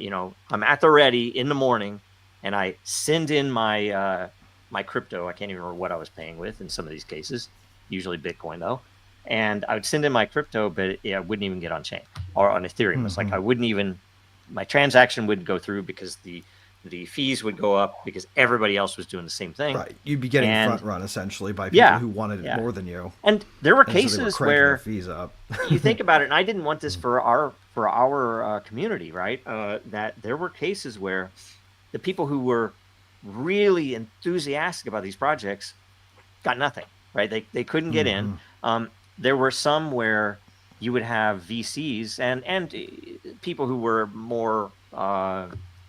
at the ready in the morning, and I send in my my crypto. I can't even remember what I was paying with in some of these cases, usually Bitcoin though. And I would send in my crypto, but I wouldn't even get on chain or on Ethereum. It's like I wouldn't even, my transaction wouldn't go through because the fees would go up because everybody else was doing the same thing. Right. You'd be getting front run essentially by people who wanted it more than you. And there were And so they cases cranking where their fees up. you think about it, and I didn't want this for our community, right? That there were cases where the people who were really enthusiastic about these projects got nothing, right? They couldn't get in. There were some where you would have VCs and people who were more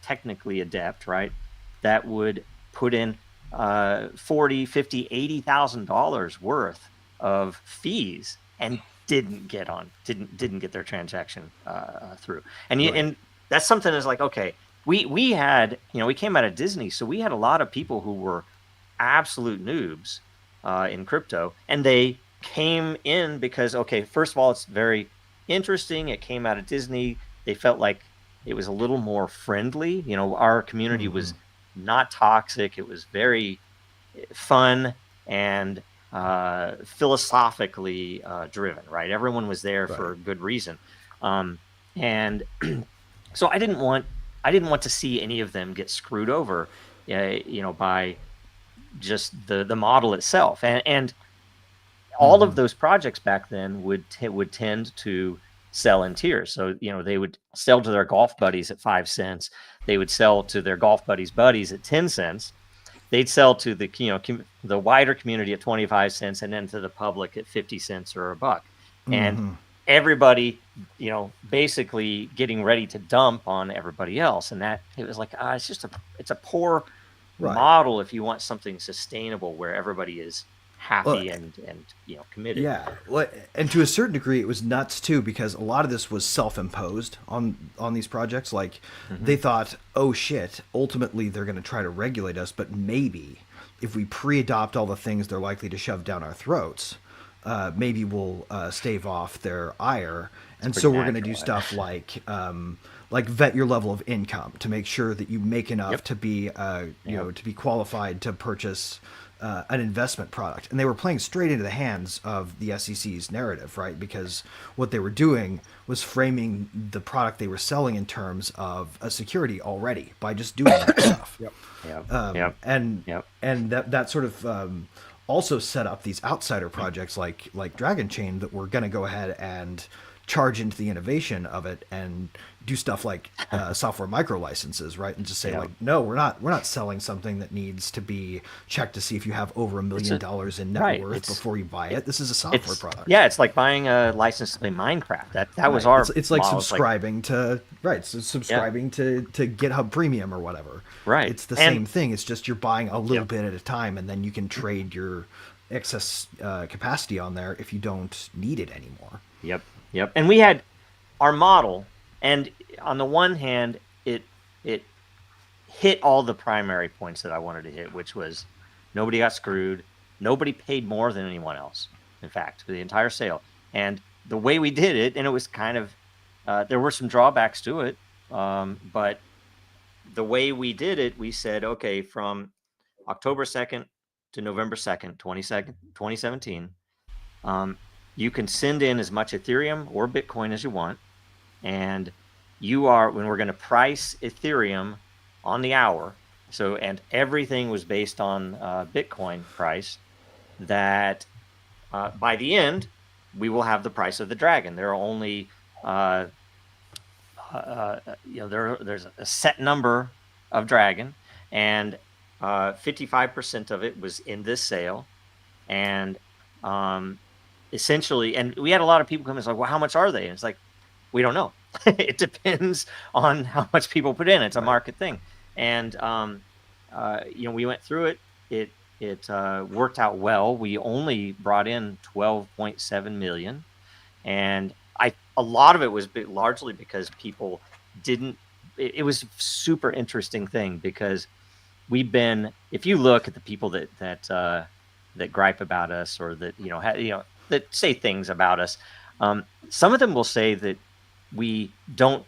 technically adept, right? That would put in $40,000, $50,000, $80,000 worth of fees and didn't get their transaction through. And and that's something that's like, okay, we had, we came out of Disney, so we had a lot of people who were absolute noobs in crypto, and they came in because, okay, first of all, it's very interesting. It came out of Disney. They felt like it was a little more friendly. Our community was not toxic. It was very fun and philosophically driven, right? Everyone was there for a good reason. And so I didn't want to see any of them get screwed over, by just the model itself. And all of those projects back then would tend to sell in tiers. So, they would sell to their golf buddies at 5 cents. They would sell to their golf buddies at 10 cents. They'd sell to the, the wider community at 25 cents, and then to the public at 50 cents or $1. And everybody, basically getting ready to dump on everybody else. And that, it was like, it's a poor model if you want something sustainable where everybody is happy and committed. Yeah, well, and to a certain degree, it was nuts too, because a lot of this was self-imposed on these projects. Like they thought, oh shit, ultimately they're going to try to regulate us, but maybe if we pre-adopt all the things they're likely to shove down our throats, maybe we'll stave off their ire. And so we're going to do stuff like vet your level of income to make sure that you make enough to be to be qualified to purchase an investment product. And they were playing straight into the hands of the SEC's narrative, right? Because what they were doing was framing the product they were selling in terms of a security already by just doing that stuff. And that sort of also set up these outsider projects like Dragonchain that were going to go ahead and charge into the innovation of it and do stuff like software micro licenses, right? And just say like, no, we're not selling something that needs to be checked to see if you have over $1 million in net worth before you buy it. This is a software product. Yeah, it's like buying a license to play Minecraft. That was our. It's like subscribing to subscribing to GitHub Premium or whatever. Right. It's the same thing. It's just you're buying a little bit at a time, and then you can trade your excess capacity on there if you don't need it anymore. Yep. And we had our model. And on the one hand, it hit all the primary points that I wanted to hit, which was nobody got screwed, nobody paid more than anyone else, in fact, for the entire sale. And the way we did it, and it was kind of, there were some drawbacks to it, but the way we did it, we said, okay, from October 2nd to November 2nd, 2017, you can send in as much Ethereum or Bitcoin as you want. And when we're going to price Ethereum on the hour, and everything was based on Bitcoin price, that by the end, we will have the price of the Dragon. There are only, there's a set number of Dragon, and 55% of it was in this sale. And essentially, and we had a lot of people come and say, well, how much are they? And it's like, we don't know. It depends on how much people put in. It's a market thing. And, we went through it. It worked out well. We only brought in 12.7 million. And a lot of it was largely because people didn't, it was a super interesting thing because if you look at the people that gripe about us or that, that say things about us, some of them will say that we don't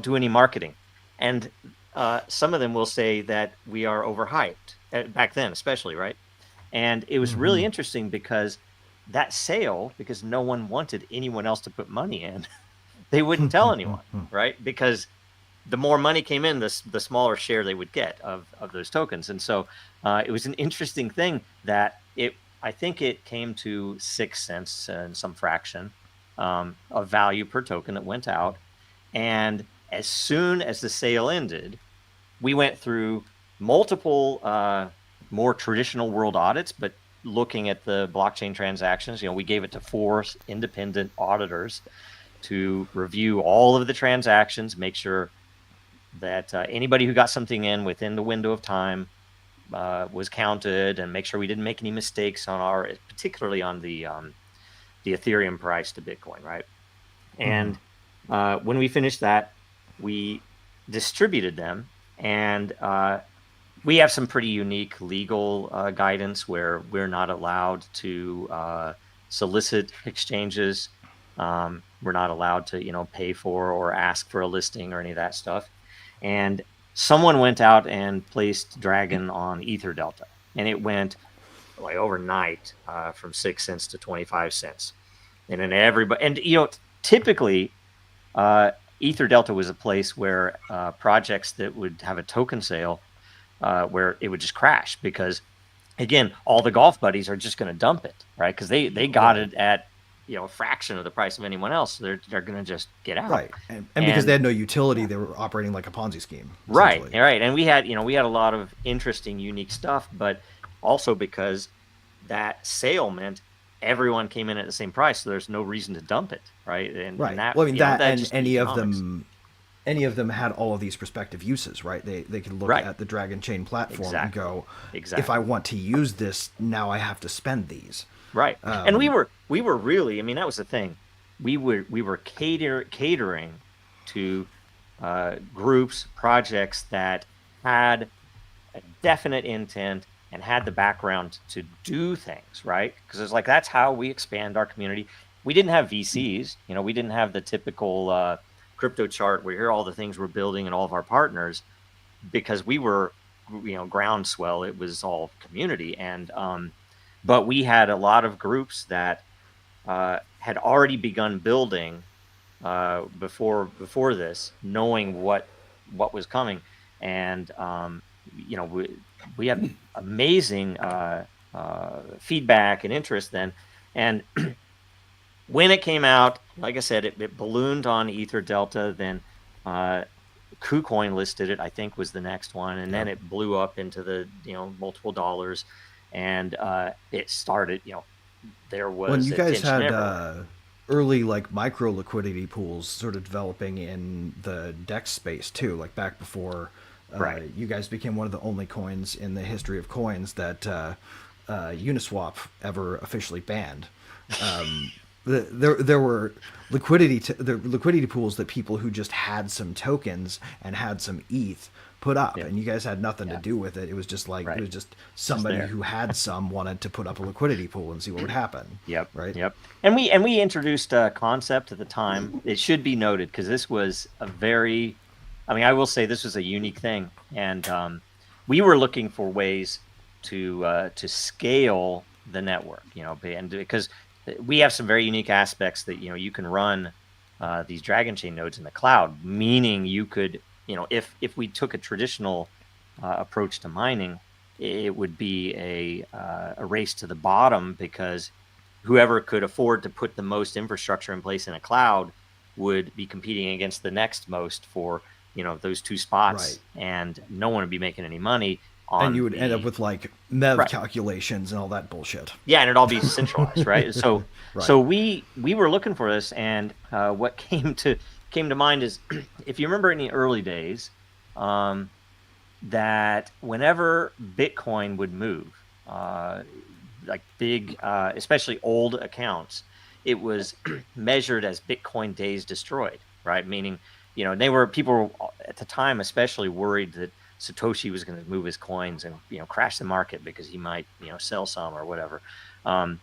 do any marketing, and some of them will say that we are overhyped back then, especially, right? And it was really interesting because that sale, because no one wanted anyone else to put money in, they wouldn't tell anyone, right? Because the more money came in, the smaller share they would get of those tokens. And so it was an interesting thing that I think it came to 6 cents and some fraction of value per token that went out. And as soon as the sale ended, we went through multiple more traditional world audits, but looking at the blockchain transactions, we gave it to 4 independent auditors to review all of the transactions, make sure that anybody who got something in within the window of time was counted, and make sure we didn't make any mistakes particularly on the Ethereum price to Bitcoin, right? And when we finished that, we distributed them, and we have some pretty unique legal guidance where we're not allowed to solicit exchanges. We're not allowed to, pay for or ask for a listing or any of that stuff. And someone went out and placed Dragon on Ether Delta, and it went like overnight from 6 cents to 25 cents. And then typically Ether Delta was a place where projects that would have a token sale where it would just crash because, again, all the golf buddies are just going to dump it, right? Because they got it at a fraction of the price of anyone else. They're going to just get out, right? And because they had no utility, they were operating like a Ponzi scheme, right? And we had a lot of interesting, unique stuff, but also because that sale meant everyone came in at the same price, so there's no reason to dump it, right? And that, well, I mean, and any of them had all of these prospective uses, right? They could look at the Dragonchain platform and go, if I want to use this, now I have to spend these. Right. And we were really, that was the thing. We were catering to groups, projects that had a definite intent and had the background to do things, right? Because it's like, that's how we expand our community. We didn't have VCs, we didn't have the typical crypto chart where here are all the things we're building and all of our partners, because we were, groundswell. It was all community. And, but we had a lot of groups that had already begun building before this, knowing what was coming. And, we have amazing feedback and interest then. And when it came out, like I said, it ballooned on Ether Delta. Then KuCoin listed it, I think, was the next one, and then it blew up into the multiple dollars, and it started. There was When you guys attention had everywhere. early like micro liquidity pools sort of developing in the DEX space too, like back before Right. you guys became one of the only coins in the history of coins that Uniswap ever officially banned. There were the liquidity pools that people who just had some tokens and had some ETH put up, Yeah. and you guys had nothing to do with it. It was just like Right. it was just somebody there. who had some wanted to put up a liquidity pool and see what would happen. Yep. Right. Yep. And we introduced a concept at the time. It should be noted because this was a very, I mean, I will say this was a unique thing, and we were looking for ways to scale the network, and because we have some very unique aspects that you can run these Dragonchain nodes in the cloud, meaning you could, if we took a traditional approach to mining, it would be a race to the bottom because whoever could afford to put the most infrastructure in place in a cloud would be competing against the next most for those two spots, and no one would be making any money. And you would end up with like MEV Right. calculations and all that bullshit. Yeah, and it'd all be centralized, right? So, so we were looking for this, and what came to mind is, if you remember in the early days, that whenever Bitcoin would move, like big, especially old accounts, it was measured as Bitcoin days destroyed, right? Meaning, people were at the time especially worried that Satoshi was going to move his coins and crash the market because he might sell some or whatever, and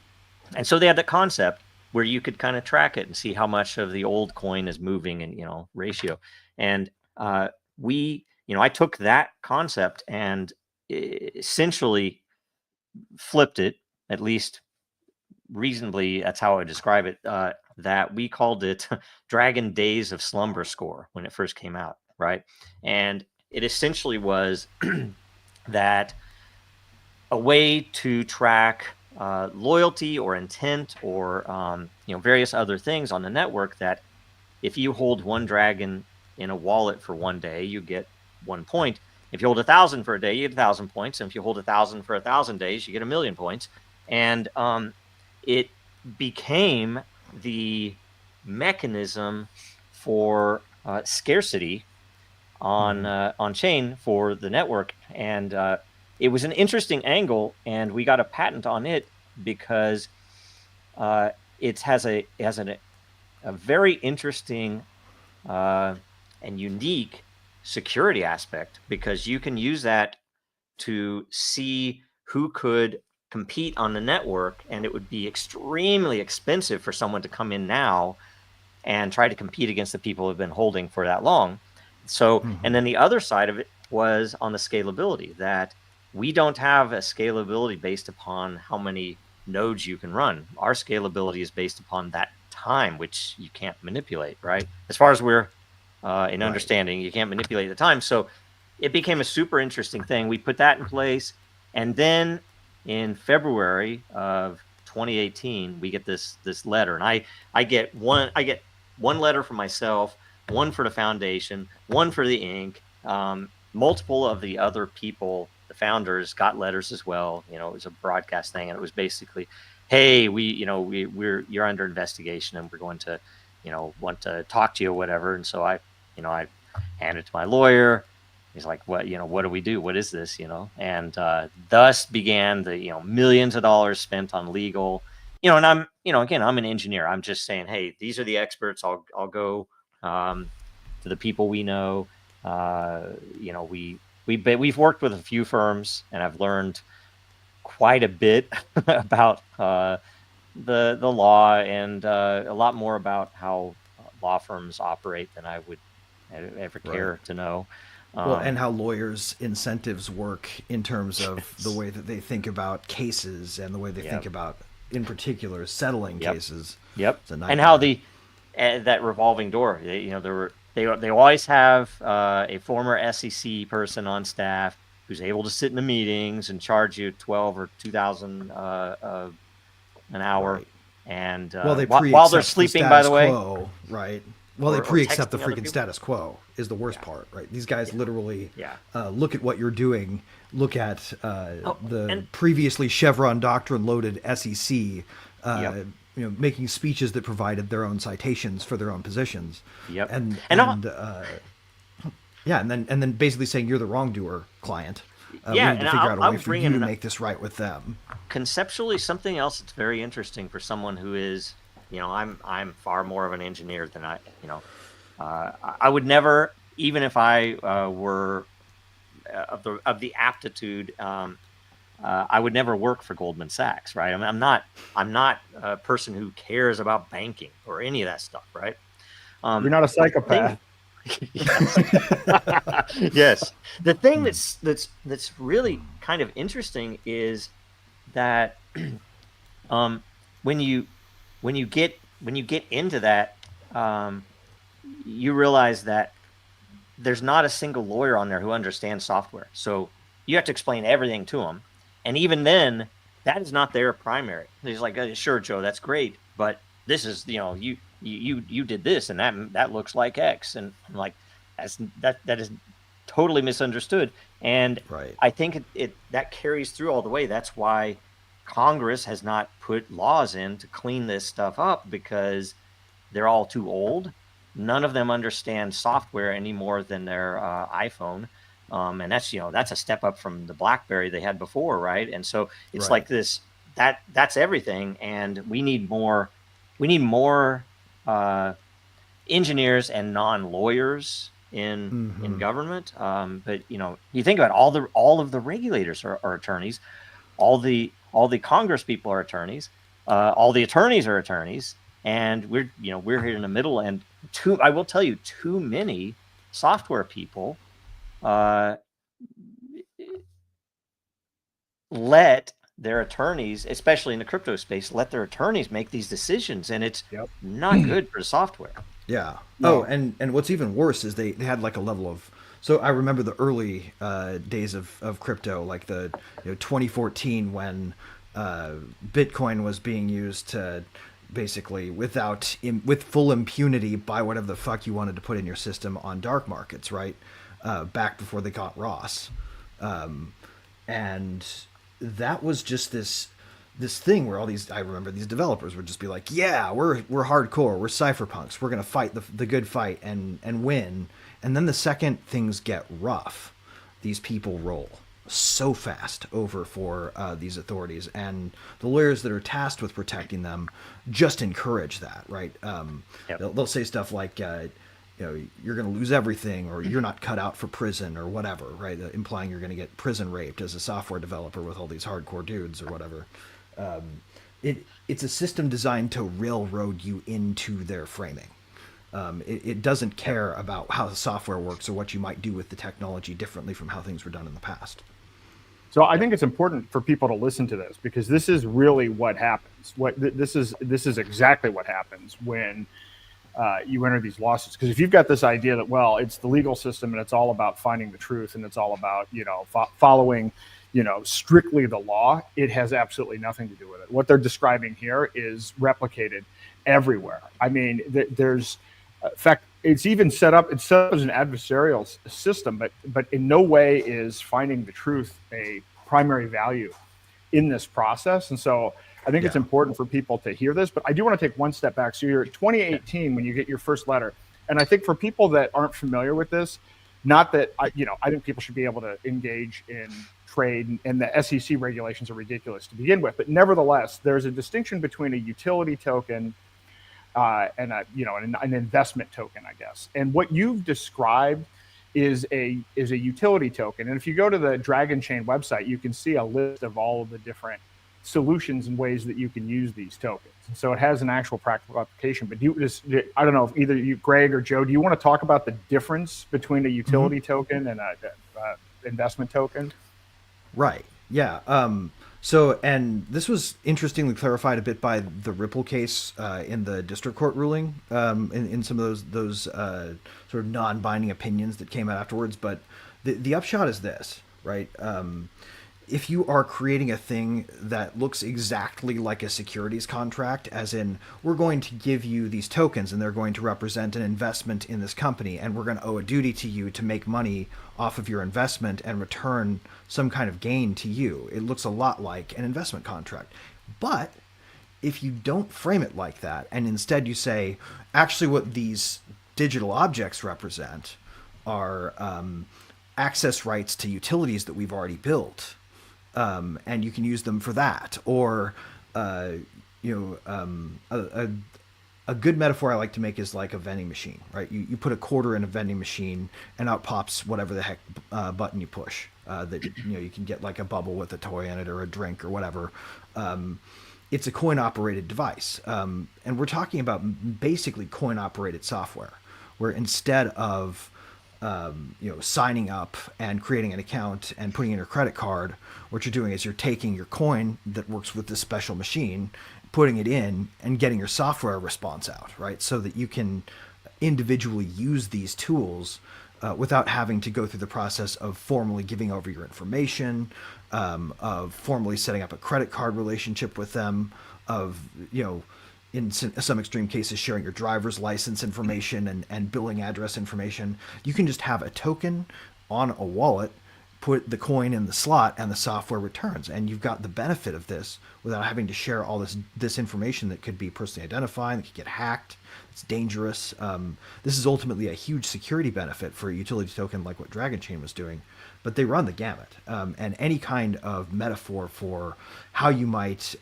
so they had the concept where you could kind of track it and see how much of the old coin is moving in ratio, and I took that concept and essentially flipped it, at least reasonably. That's how I would describe it. That we called it Dragon Days of Slumber Score when it first came out, right? And it essentially was that a way to track loyalty or intent or various other things on the network, that if you hold one dragon in a wallet for one day, you get 1 point. If you hold 1,000 for a day, you get 1,000 points. And if you hold 1,000 for 1,000 days, you get 1,000,000 points. And it became the mechanism for scarcity on chain for the network, and it was an interesting angle, and we got a patent on it because it has a very interesting and unique security aspect, because you can use that to see who could compete on the network, and it would be extremely expensive for someone to come in now and try to compete against the people who have been holding for that long. So, and then the other side of it was on the scalability, that we don't have a scalability based upon how many nodes you can run. Our scalability is based upon that time, which you can't manipulate, right? As far as we're in understanding, you can't manipulate the time. So it became a super interesting thing. We put that in place. And then in February of 2018, we get this letter, and I get one letter for myself, one for the foundation, one for the Inc. Multiple of the other people, the founders, got letters as well. It was a broadcast thing, and it was basically, hey, you're under investigation, and we're going to, want to talk to you or whatever. And so I hand it to my lawyer. He's like, what do we do? What is this? And thus began the, millions of dollars spent on legal, and I'm, again, I'm an engineer. I'm just saying, hey, these are the experts. I'll go to the people we know. We've worked with a few firms, and I've learned quite a bit about the law, and a lot more about how law firms operate than I would ever care to know. Well, and how lawyers' incentives work in terms of the way that they think about cases and the way they think about, in particular, settling cases. Yep. And how that revolving door. They always have a former SEC person on staff who's able to sit in the meetings and charge you $12 or $2,000 an hour. And Well, they while they're pre-accept sleeping, the by the status way, quo, right? Well, they or pre-accept the texting other freaking people. status quo is the worst part, right? These guys literally Yeah. look at what you're doing, look at the and- previously Chevron doctrine loaded SEC, Yep. making speeches that provided their own citations for their own positions. Yep. And And then basically saying you're the wrongdoer, client. We Yeah, need to and figure out a I'll way for bring you in to an- make this right with them. conceptually, something else that's very interesting for someone who is, I'm far more of an engineer than I would never, even if I were of the aptitude, I would never work for Goldman Sachs, right? I mean, I'm not a person who cares about banking or any of that stuff, right? You're not a psychopath. Yes. Yes. The thing that's really kind of interesting is that when you get into that, you realize that there's not a single lawyer on there who understands software. So you have to explain everything to them, and even then, that is not their primary. They're just like, sure, Joe, that's great, but this is you did this, and that looks like X, and I'm like, that is totally misunderstood. And Right. I think that carries through all the way. That's why Congress has not put laws in to clean this stuff up, because they're all too old. None of them understand software any more than their iPhone. And that's a step up from the BlackBerry they had before, right? And so it's Right. like this, that's everything. And we need more engineers and non-lawyers in government. But you think about all of the regulators are attorneys, all the Congress people are attorneys, all the attorneys are attorneys, and we're here in the middle. And I will tell you, too many software people let their attorneys, especially in the crypto space, let their attorneys make these decisions, and it's not good for the software. Yeah. No. Oh, and what's even worse is they had like a level of. So I remember the early days of crypto, like the 2014 when Bitcoin was being used to basically with full impunity buy whatever the fuck you wanted to put in your system on dark markets, right? Back before they caught Ross, and that was just this thing where I remember these developers would just be like, yeah, we're hardcore, we're cypherpunks, we're gonna fight the good fight and win. And then the second things get rough, these people roll so fast over for these authorities, and the lawyers that are tasked with protecting them just encourage that, right? They'll say stuff like, you're going to lose everything, or you're not cut out for prison, or whatever, right? Implying you're going to get prison raped as a software developer with all these hardcore dudes or whatever. It's a system designed to railroad you into their framing. It doesn't care about how the software works or what you might do with the technology differently from how things were done in the past. So I think it's important for people to listen to this, because this is really what happens. This is exactly what happens when you enter these lawsuits. Because if you've got this idea that, well, it's the legal system and it's all about finding the truth and it's all about following strictly the law, it has absolutely nothing to do with it. What they're describing here is replicated everywhere. I mean, there's, in fact, it's set up as an adversarial system, but in no way is finding the truth a primary value in this process. And so I think it's important for people to hear this, but I do want to take one step back. So you're 2018 when you get your first letter. And I think for people that aren't familiar with this, not that I think people should be able to engage in trade, and the SEC regulations are ridiculous to begin with. But nevertheless, there's a distinction between a utility token and an investment token, I guess. And what you've described is a utility token. And if you go to the Dragonchain website, you can see a list of all of the different solutions and ways that you can use these tokens. And so it has an actual practical application. But I don't know if either you, Greg or Joe, do you want to talk about the difference between a utility token and a investment token? Right. Yeah. And this was interestingly clarified a bit by the Ripple case in the district court ruling, in some of those sort of non-binding opinions that came out afterwards. But the upshot is this, right? if you are creating a thing that looks exactly like a securities contract, as in we're going to give you these tokens and they're going to represent an investment in this company, and we're going to owe a duty to you to make money off of your investment and return some kind of gain to you, it looks a lot like an investment contract. But if you don't frame it like that, and instead you say, actually what these digital objects represent are access rights to utilities that we've already built, and you can use them for that. Or, a good metaphor I like to make is like a vending machine, right? You put a quarter in a vending machine, and out pops whatever the heck button you push. That you can get like a bubble with a toy in it or a drink or whatever. It's a coin-operated device, and we're talking about basically coin-operated software, where instead of signing up and creating an account and putting in your credit card, what you're doing is you're taking your coin that works with this special machine, putting it in, and getting your software response out, right? So that you can individually use these tools without having to go through the process of formally giving over your information, of formally setting up a credit card relationship with them, of, in some extreme cases, sharing your driver's license information and billing address information. You can just have a token on a wallet, put the coin in the slot, and the software returns. And you've got the benefit of this without having to share all this information that could be personally identified, that could get hacked. It's dangerous. This is ultimately a huge security benefit for a utility token like what Dragonchain was doing, but they run the gamut. And any kind of metaphor for how you might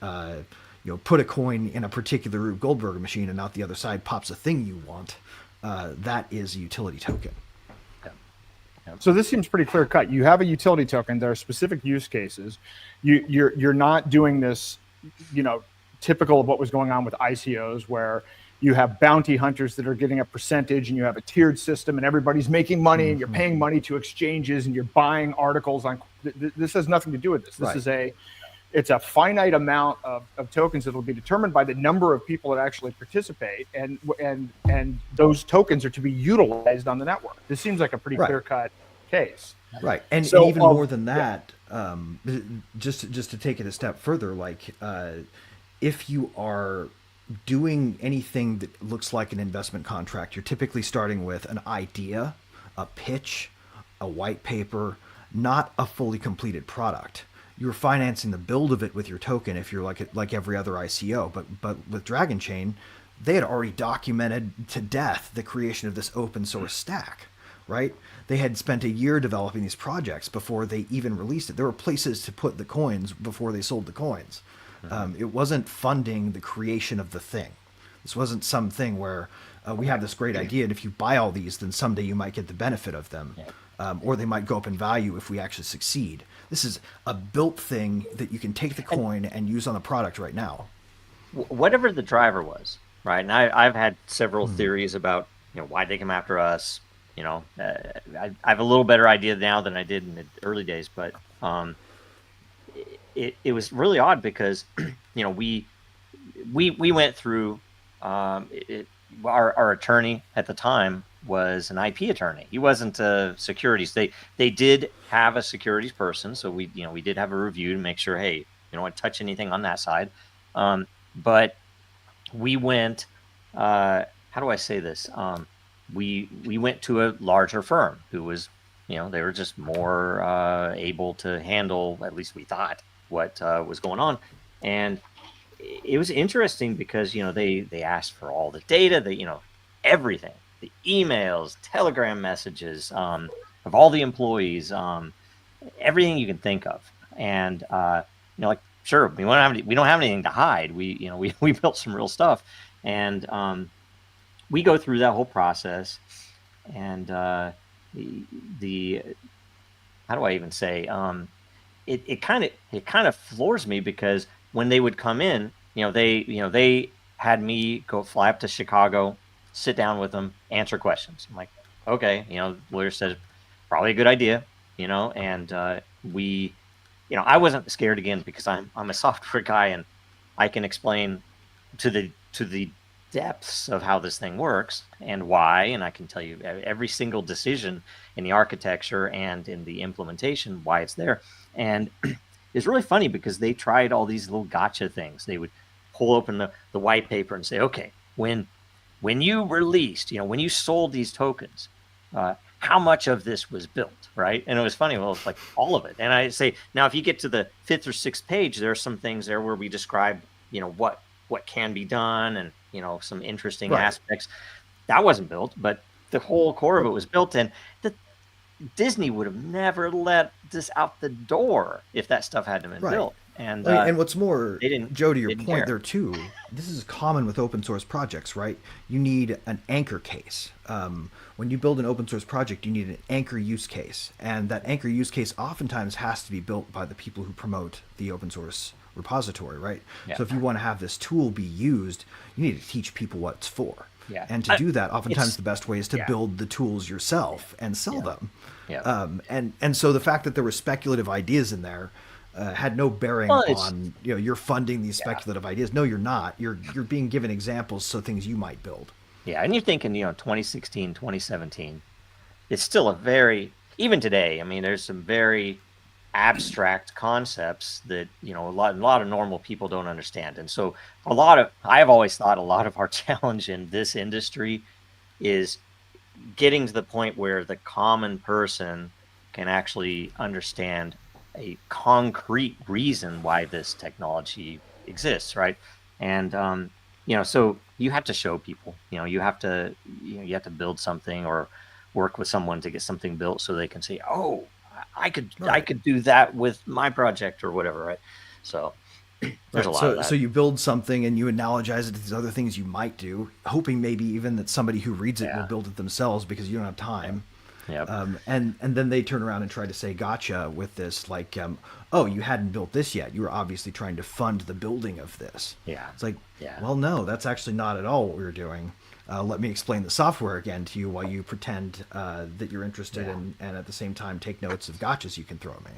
put a coin in a particular Rube Goldberger machine and out the other side pops a thing you want, that is a utility token. So this seems pretty clear cut. You have a utility token. There are specific use cases. You're not doing this, typical of what was going on with ICOs, where you have bounty hunters that are getting a percentage, and you have a tiered system, and everybody's making money, and you're paying money to exchanges, and you're buying articles on. This has nothing to do with this. This is it's a finite amount of tokens that will be determined by the number of people that actually participate, and those tokens are to be utilized on the network. This seems like a pretty clear-cut case. Right. And even more than that, just to take it a step further, like if you are doing anything that looks like an investment contract, you're typically starting with an idea, a pitch, a white paper, not a fully completed product. You're financing the build of it with your token if you're like every other ICO. But with Dragonchain, they had already documented to death the creation of this open source stack, right? They had spent a year developing these projects before they even released it. There were places to put the coins before they sold the coins. It wasn't funding the creation of the thing. This wasn't something where we have this great idea, and if you buy all these, then someday you might get the benefit of them. Or they might go up in value if we actually succeed. This is a built thing that you can take the coin and use on the product right now. Whatever the driver was, right? And I've had several theories about why they come after us. I have a little better idea now than I did in the early days, but it was really odd because we went through our attorney at the time was an IP attorney. He wasn't a securities. They did have a securities person, so we did have a review to make sure, hey, you don't want to touch anything on that side. But we went. How do I say this? We went to a larger firm who was, they were just more able to handle, at least we thought, what was going on. And it was interesting because they asked for all the data, everything. The emails, Telegram messages of all the employees, everything you can think of, and sure, we don't have anything to hide. We built some real stuff, and we go through that whole process, and the how do I even say it kind of floors me because when they would come in, they had me go fly up to Chicago, sit down with them, answer questions. I'm like, okay, lawyer says probably a good idea, and I wasn't scared again because I'm a software guy and I can explain to the depths of how this thing works and why, and I can tell you every single decision in the architecture and in the implementation why it's there. And it's really funny because they tried all these little gotcha things. They would pull open the white paper and say, okay, when you released, when you sold these tokens, how much of this was built, right? And it was funny. Well, it's like all of it. And I say, now, if you get to the 5th or 6th page, there are some things there where we describe, what can be done and, some interesting aspects. That wasn't built, but the whole core of it was built. And Disney would have never let this out the door if that stuff hadn't been built. And what's more, they didn't, Joe, to your didn't point care. there too, this is common with open source projects, right? You need an anchor case. When you build an open source project, you need an anchor use case. And that anchor use case oftentimes has to be built by the people who promote the open source repository, right? Yeah. So if you want to have this tool be used, you need to teach people what it's for. Yeah. And to do that, oftentimes it's- the best way is to build the tools yourself and sell them. Yeah. And so the fact that there were speculative ideas in there had no bearing on you're funding these speculative ideas. No, you're not. You're being given examples so things you might build. Yeah, and you're thinking, 2016, 2017, it's still even today, I mean, there's some very abstract concepts that, a lot of normal people don't understand. And so I've always thought a lot of our challenge in this industry is getting to the point where the common person can actually understand a concrete reason why this technology exists, right? And so you have to show people, you have to build something or work with someone to get something built so they can say, oh, I could do that with my project or whatever, right? So there's a lot of that. So you build something and you analogize it to these other things you might do, hoping maybe even that somebody who reads it will build it themselves because you don't have time. Yep. And then they turn around and try to say gotcha with this, like, oh, you hadn't built this yet. You were obviously trying to fund the building of this. Yeah. It's like, Yeah. well, no, that's actually not at all what we were doing. Let me explain the software again to you while you pretend that you're interested and at the same time take notes of gotchas you can throw at me.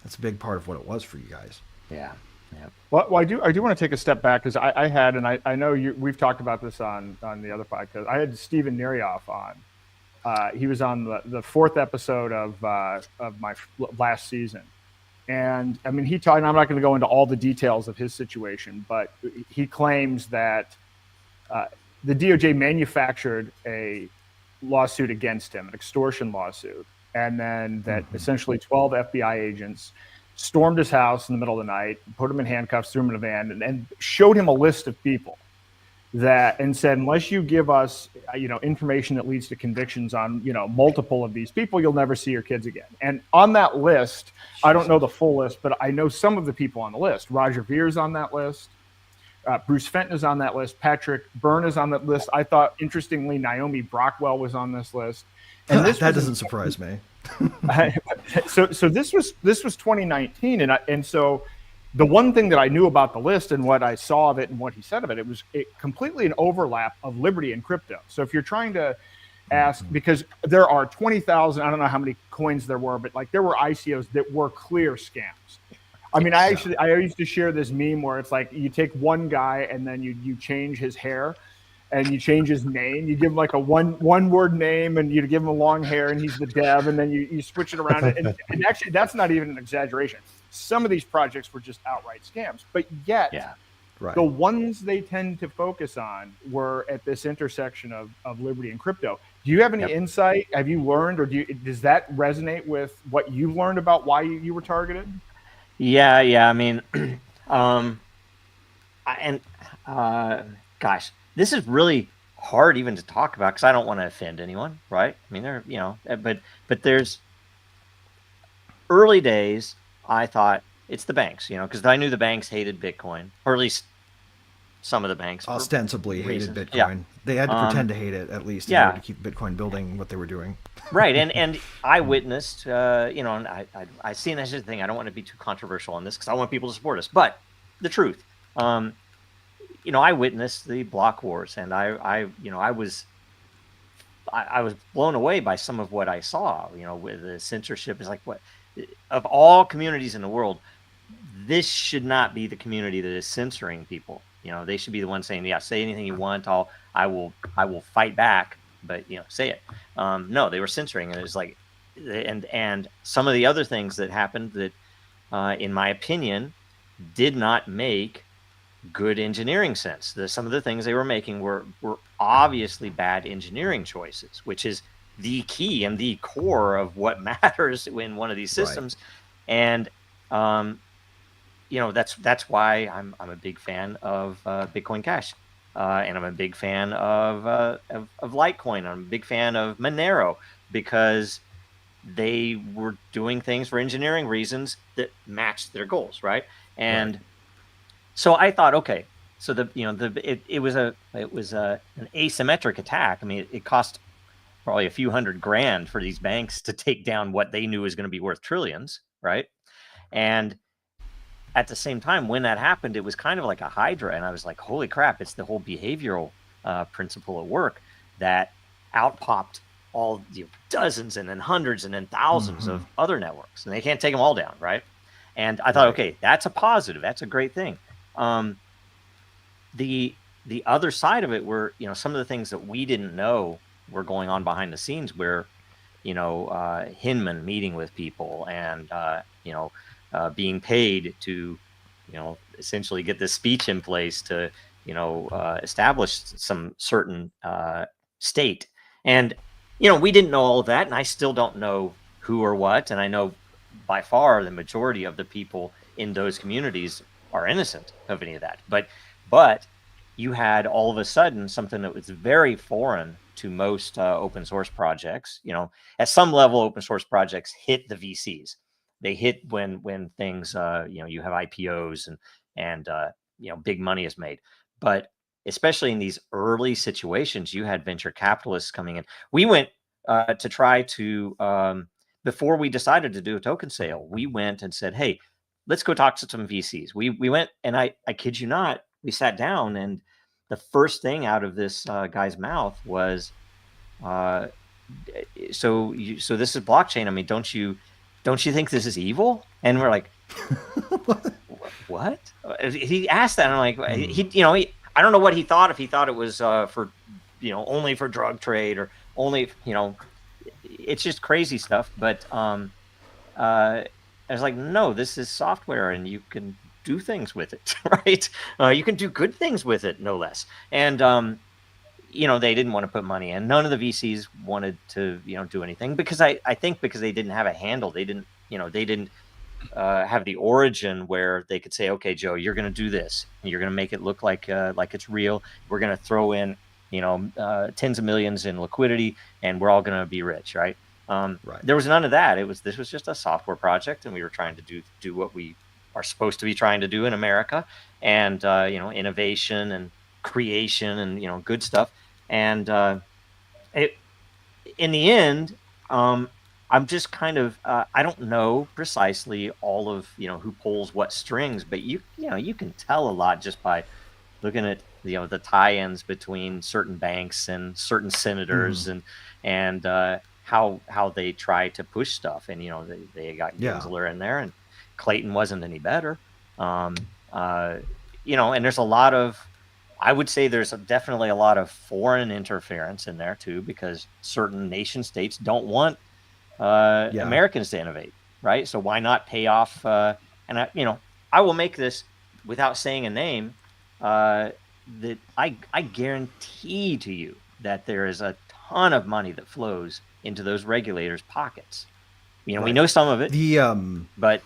That's a big part of what it was for you guys. Yeah. Yeah. Well, I do want to take a step back because I had, and I know we've talked about this on the other podcast. I had Stephen Nerioff on. He was on the 4th episode of my last season. And I mean, and I'm not going to go into all the details of his situation, but he claims that the DOJ manufactured a lawsuit against him, an extortion lawsuit, and then that essentially 12 FBI agents stormed his house in the middle of the night, put him in handcuffs, threw him in a van, and showed him a list of people and said, unless you give us, information that leads to convictions on, multiple of these people, you'll never see your kids again. And on that list, I don't know the full list, but I know some of the people on the list. Roger Vere's on that list. Bruce Fenton is on that list. Patrick Byrne is on that list. I thought, interestingly, Naomi Brockwell was on this list. And that doesn't surprise me. So this was 2019, and so the one thing that I knew about the list and what I saw of it and what he said of it, it was completely an overlap of Liberty and crypto. So if you're trying to ask, because there are 20,000, I don't know how many coins there were, but there were ICOs that were clear scams. I mean, I used to share this meme where it's like you take one guy and then you change his hair and you change his name. You give him a one word name and you give him a long hair and he's the dev, and then you switch it around. And actually, that's not even an exaggeration. Some of these projects were just outright scams, but yet the ones they tend to focus on were at this intersection of Liberty and crypto. Do you have any insight? Have you learned, or does that resonate with what you've learned about why you were targeted? Yeah. I mean, gosh, this is really hard even to talk about because I don't want to offend anyone, right? I mean, but there's early days. I thought it's the banks, because I knew the banks hated Bitcoin, or at least some of the banks ostensibly hated Bitcoin. Yeah. They had to pretend to hate it at least in order to keep Bitcoin building what they were doing. Right, and I witnessed, and I seen this thing. I don't want to be too controversial on this because I want people to support us, but the truth, I witnessed the block wars, and I was blown away by some of what I saw. With the censorship is what. Of all communities in the world, this should not be the community that is censoring people. They should be the ones saying, say anything you want. I will fight back, but say it. No, they were censoring, and it was and some of the other things that happened that in my opinion, did not make good engineering sense. Some of the things they were making were obviously bad engineering choices, which is the key and the core of what matters in one of these systems. And that's why I'm a big fan of Bitcoin Cash, and I'm a big fan of Litecoin. I'm a big fan of Monero, because they were doing things for engineering reasons that matched their goals, right? And so I thought, okay, so it was an asymmetric attack. I mean, it cost probably a few $100,000 for these banks to take down what they knew was going to be worth trillions, right? And at the same time, when that happened, it was kind of like a hydra, and I was like, holy crap, it's the whole behavioral principle at work that outpopped all dozens and then hundreds and then thousands of other networks, and they can't take them all down, right? And I thought, okay, that's a positive, that's a great thing. The other side of it were, some of the things that we didn't know were going on behind the scenes, where Hinman meeting with people and being paid to essentially get this speech in place to establish some certain state. And we didn't know all of that, and I still don't know who or what, and I know by far the majority of the people in those communities are innocent of any of that. But you had all of a sudden something that was very foreign to most open source projects. At some level, open source projects hit the VCs. They hit when things you have IPOs and big money is made. But especially in these early situations, you had venture capitalists coming in. We went to try to before we decided to do a token sale, we went and said, hey, let's go talk to some VCs. We went, and I kid you not, we sat down, and the first thing out of this guy's mouth was, so this is blockchain. I mean, don't you think this is evil? And we're like, what? He asked that, and I'm like, I don't know what he thought. If he thought it was for, only for drug trade, or only, it's just crazy stuff. But I was like, no, this is software, and you can do things with it, right? You can do good things with it, no less. And they didn't want to put money in. None of the VCs wanted to, do anything, because I think because they didn't have a handle. They didn't have the origin where they could say, okay, Joe, you're going to do this. You're going to make it look like it's real. We're going to throw in, tens of millions in liquidity, and we're all going to be rich, right? There was none of that. This was just a software project, and we were trying to do what we are supposed to be trying to do in America, and innovation and creation and good stuff. And in the end, I'm just kind of I don't know precisely all of who pulls what strings, but you can tell a lot just by looking at the tie-ins between certain banks and certain senators and how they try to push stuff. And they got Gensler in there, and Clayton wasn't any better. And there's a lot of, I would say there's definitely a lot of foreign interference in there too, because certain nation states don't want Americans to innovate, right? So why not pay off? And I will make this without saying a name. That I guarantee to you that there is a ton of money that flows into those regulators' pockets. We know some of it. But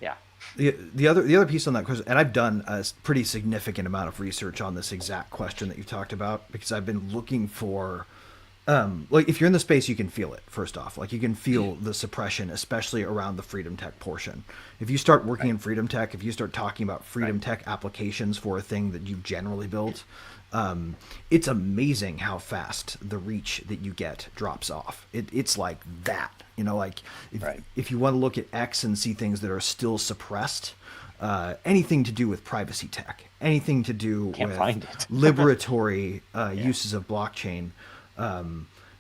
yeah. The other piece on that question, and I've done a pretty significant amount of research on this exact question that you talked about, because I've been looking for, if you're in the space, you can feel it. First off, you can feel the suppression, especially around the freedom tech portion. If you start working in freedom tech, if you start talking about freedom tech applications for a thing that you generally built, it's amazing how fast the reach that you get drops off. It's like that, if you want to look at X and see things that are still suppressed, anything to do with privacy tech, anything to do with liberatory uses of blockchain,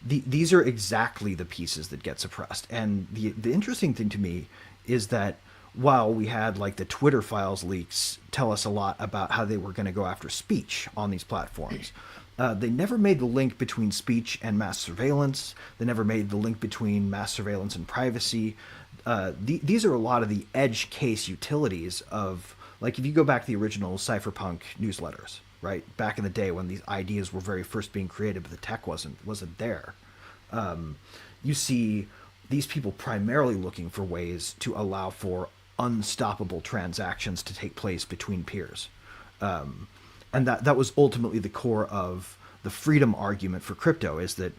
these are exactly the pieces that get suppressed. And the interesting thing to me is that while we had the Twitter files leaks tell us a lot about how they were going to go after speech on these platforms, They never made the link between speech and mass surveillance. They never made the link between mass surveillance and privacy. These are a lot of the edge case utilities of, like, if you go back to the original cypherpunk newsletters, right, back in the day when these ideas were very first being created, but the tech wasn't there. You see these people primarily looking for ways to allow for unstoppable transactions to take place between peers. And that was ultimately the core of the freedom argument for crypto, is that,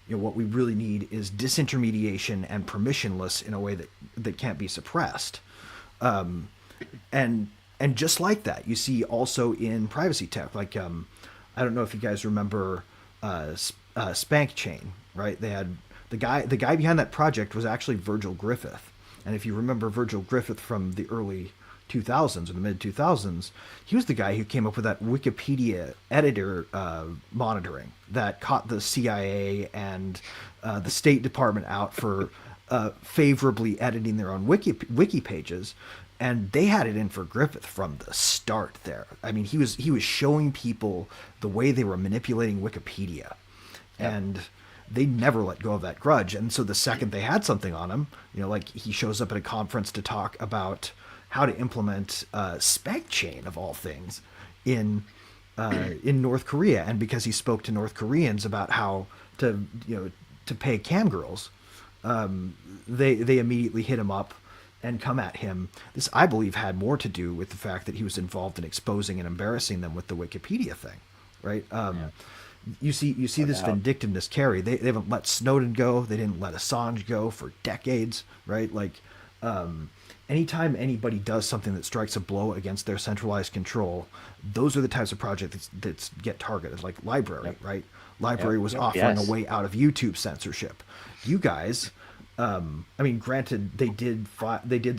you know, what we really need is disintermediation and permissionless in a way that can't be suppressed. And just like that, you see also in privacy tech, like, I don't know if you guys remember Spank Chain, right? They had the guy behind that project was actually Virgil Griffith. And if you remember Virgil Griffith from the early 2000s or the mid 2000s, he was the guy who came up with that Wikipedia editor monitoring that caught the CIA and the State Department out for favorably editing their own wiki pages. And they had it in for Griffith from the start there. I mean, he was showing people the way they were manipulating Wikipedia. Yep. And they never let go of that grudge. And so the second they had something on him, you know, like he shows up at a conference to talk about how to implement Spank Chain of all things in North Korea. And because he spoke to North Koreans about how to pay cam girls, they immediately hit him up and come at him. This, I believe, had more to do with the fact that he was involved in exposing and embarrassing them with the Wikipedia thing, right? You see this vindictiveness carry. They haven't let Snowden go. They didn't let Assange go for decades, right? Like, anytime anybody does something that strikes a blow against their centralized control, those are the types of projects that get targeted, like Library, right? Library was offering a way out of YouTube censorship. You guys, I mean, granted, they did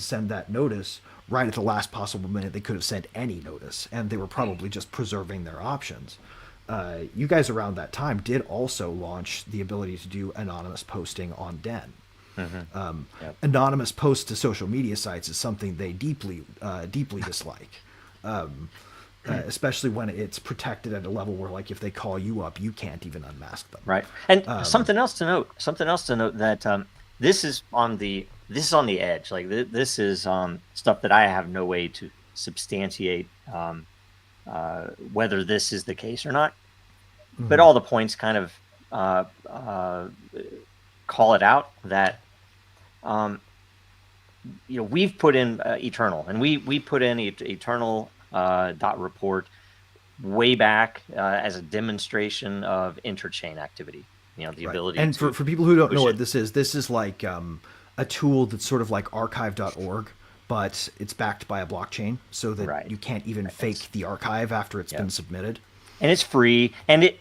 send that notice right at the last possible minute. They could have sent any notice, and they were probably just preserving their options. You guys around that time did also launch the ability to do anonymous posting on Den. Anonymous posts to social media sites is something they deeply dislike, especially when it's protected at a level where, like, if they call you up, you can't even unmask them. Right. And something else to note that this is on the edge. Like, this is stuff that I have no way to substantiate whether this is the case or not. Mm-hmm. But all the points kind of call it out that we've put in Eternal, and we put in Eternal .report way back as a demonstration of interchain activity. The ability. And for people who don't know what this is like a tool that's sort of like archive.org, but it's backed by a blockchain, so that you can't even fake the archive after it's been submitted. And it's free. And it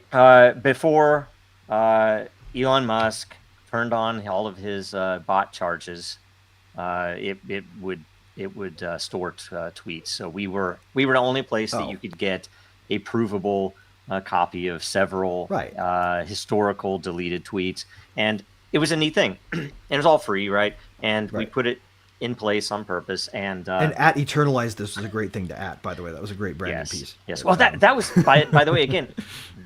before Elon Musk turned on all of his bot charges, it would store tweets. So we were the only place that you could get a provable copy of several historical deleted tweets, and it was a neat thing. And it was all free, right? And we put it in place on purpose. And at Eternalize, this was a great thing to at. By the way, that was a great branding piece. Yes. Well, that was by the way, again,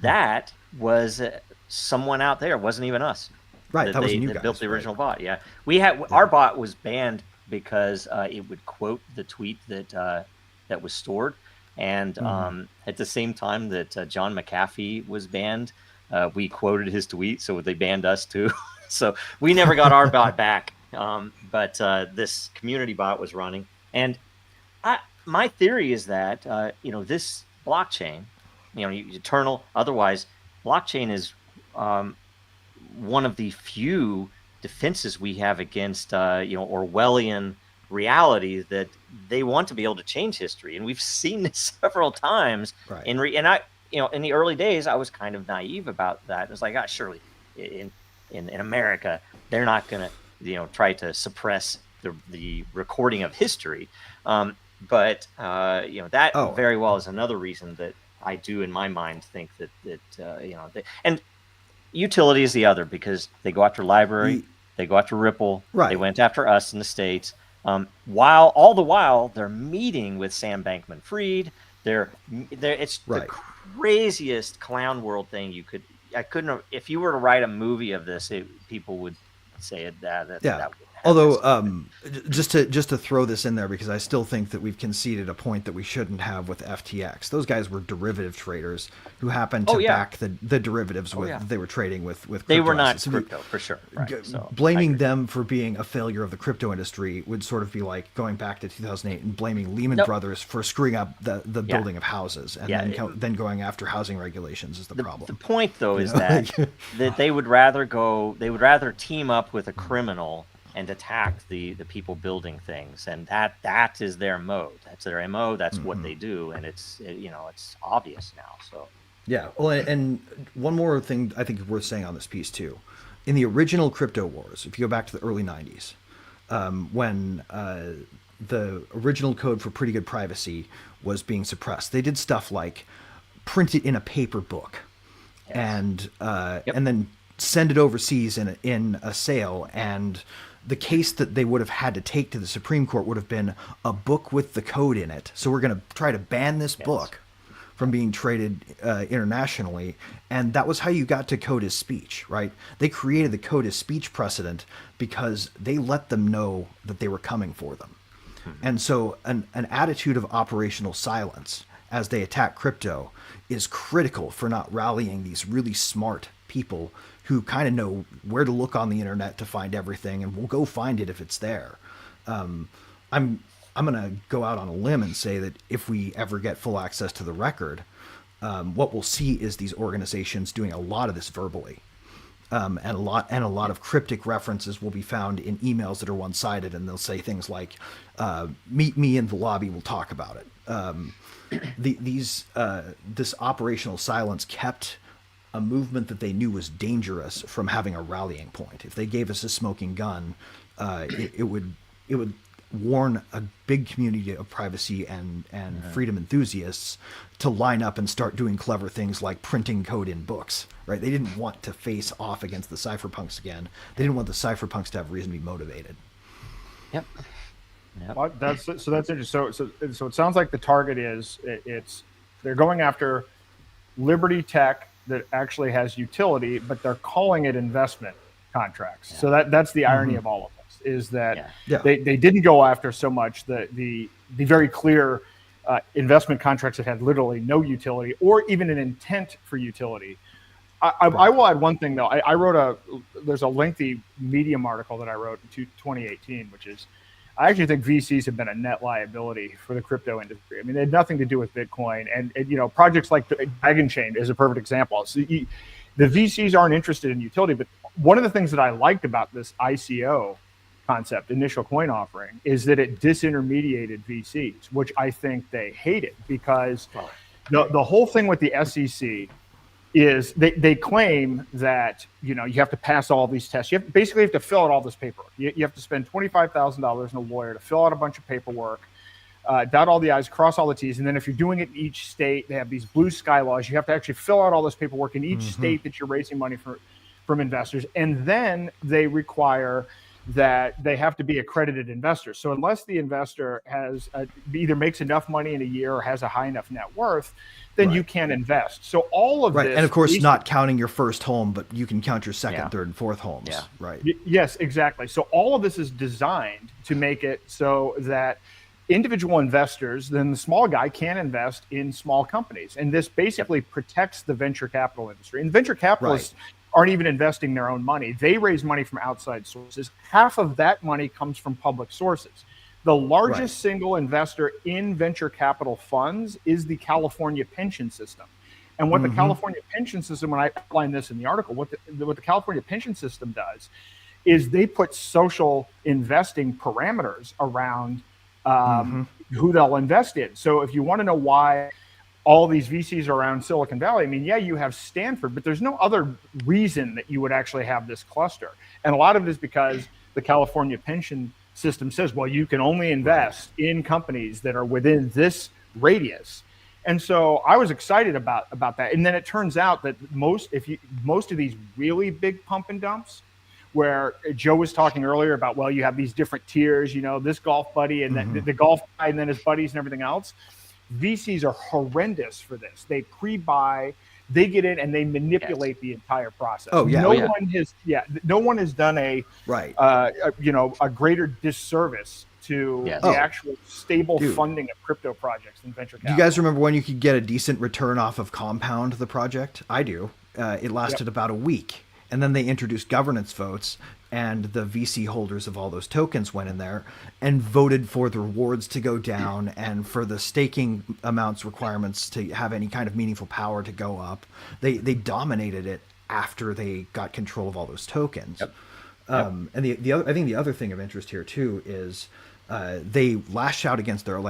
that was someone out there. It wasn't even us. Right. That was you guys. That built the original bot. Yeah. We had our bot was banned because it would quote the tweet that was stored. And at the same time that John McAfee was banned, we quoted his tweet, so they banned us too. So we never got our bot back. But this community bot was running, and my theory is that this blockchain, Eternal. Otherwise, blockchain is one of the few defenses we have against Orwellian reality, that they want to be able to change history, and we've seen this several times. Right. In the early days, I was kind of naive about that. It was like, surely in America, they're not going to try to suppress the recording of history. But that very well is another reason that I do, in my mind, think that and utility is the other, because they go after Library, they go after Ripple, they went after us in the States. All the while they're meeting with Sam Bankman-Fried, It's Right. the craziest clown world thing you could. I couldn't have, if you were to write a movie of this, people would say it that Yeah. that would happen. Although, just to throw this in there, because I still think that we've conceded a point that we shouldn't have with FTX. Those guys were derivative traders who happened to back the derivatives they were trading with crypto they were not assets. crypto for sure. Right. So, Blaming them for being a failure of the crypto industry would sort of be like going back to 2008 and blaming Lehman Brothers for screwing up the building of houses, and then going after housing regulations is the problem. The point, though, is that they would rather team up with a criminal and attack the people building things, and that is their mode. That's their MO. That's what they do, and it's obvious now. So yeah. Well, and one more thing I think is worth saying on this piece too. In the original crypto wars, if you go back to the early 90s, when the original code for pretty good privacy was being suppressed, they did stuff like print it in a paper book, and then send it overseas in a sale, and the case that they would have had to take to the Supreme Court would have been a book with the code in it. So we're going to try to ban this book from being traded internationally. And that was how you got to code as speech, right? They created the code as speech precedent because they let them know that they were coming for them. And so an attitude of operational silence as they attack crypto is critical for not rallying these really smart people who kind of know where to look on the internet to find everything, and will go find it if it's there. I'm going to go out on a limb and say that if we ever get full access to the record, what we'll see is these organizations doing a lot of this verbally, and a lot of cryptic references will be found in emails that are one-sided, and they'll say things like, "Meet me in the lobby, we'll talk about it." This operational silence kept a movement that they knew was dangerous from having a rallying point. If they gave us a smoking gun, it would warn a big community of privacy and freedom enthusiasts to line up and start doing clever things like printing code in books, right? They didn't want to face off against the cypherpunks again. They didn't want the cypherpunks to have reason to be motivated. Yep. Well, that's interesting. So it sounds like the target is they're going after Liberty Tech that actually has utility, but they're calling it investment contracts. So that's the irony of all of this, is that they didn't go after so much the very clear investment contracts that had literally no utility or even an intent for utility. I will add one thing though. I wrote there's a lengthy Medium article that I wrote in 2018, which is, I actually think VCs have been a net liability for the crypto industry. I mean, they had nothing to do with Bitcoin, and projects like Dragonchain is a perfect example. So the VCs aren't interested in utility, but one of the things that I liked about this ICO concept, initial coin offering, is that it disintermediated VCs, which I think they hated, because the whole thing with the SEC is they claim that you have to pass all these tests. You basically have to fill out all this paperwork. You have to spend $25,000 on a lawyer to fill out a bunch of paperwork, dot all the I's, cross all the T's, and then if you're doing it in each state, they have these blue sky laws. You have to actually fill out all this paperwork in each state that you're raising money from investors, and then they require that they have to be accredited investors. So unless the investor has either makes enough money in a year or has a high enough net worth, then you can't invest. So all of this, and of course, not counting your first home, but you can count your second, third, and fourth homes. Right. Yes, exactly. So all of this is designed to make it so that individual investors, then the small guy, can invest in small companies, and this basically protects the venture capital industry. And venture capitalists aren't even investing their own money. They raise money from outside sources. Half of that money comes from public sources. The largest single investor in venture capital funds is the California pension system. And what the California pension system, when I outline this in the article, what the California pension system does is they put social investing parameters around who they'll invest in. So if you want to know why all these VCs are around Silicon Valley, I mean, you have Stanford, but there's no other reason that you would actually have this cluster. And a lot of it is because the California pension system says, well, you can only invest in companies that are within this radius. And so I was excited about that. And then it turns out that most of these really big pump and dumps, where Joe was talking earlier about, well, you have these different tiers, this golf buddy and then the golf guy and then his buddies and everything else. VCs are horrendous for this. They pre-buy, they get in and they manipulate the entire process. Oh, yeah. No one has done a greater disservice to Yes. the Oh. actual stable Dude. funding of crypto projects than venture Do capital. you guys remember when you could get a decent return off of Compound, the project? I do. It lasted about a week. And then they introduced governance votes, and the VC holders of all those tokens went in there and voted for the rewards to go down and for the staking amounts requirements to have any kind of meaningful power to go up. They dominated it after they got control of all those tokens. And I think the other thing of interest here too is they lash out against their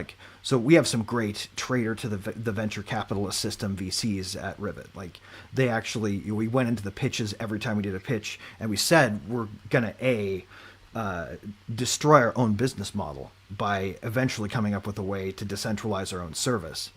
so we have some great traitor to the venture capitalist system VCs at Rivet. Like they actually, we went into the pitches every time we did a pitch and we said we're gonna destroy our own business model by eventually coming up with a way to decentralize our own service,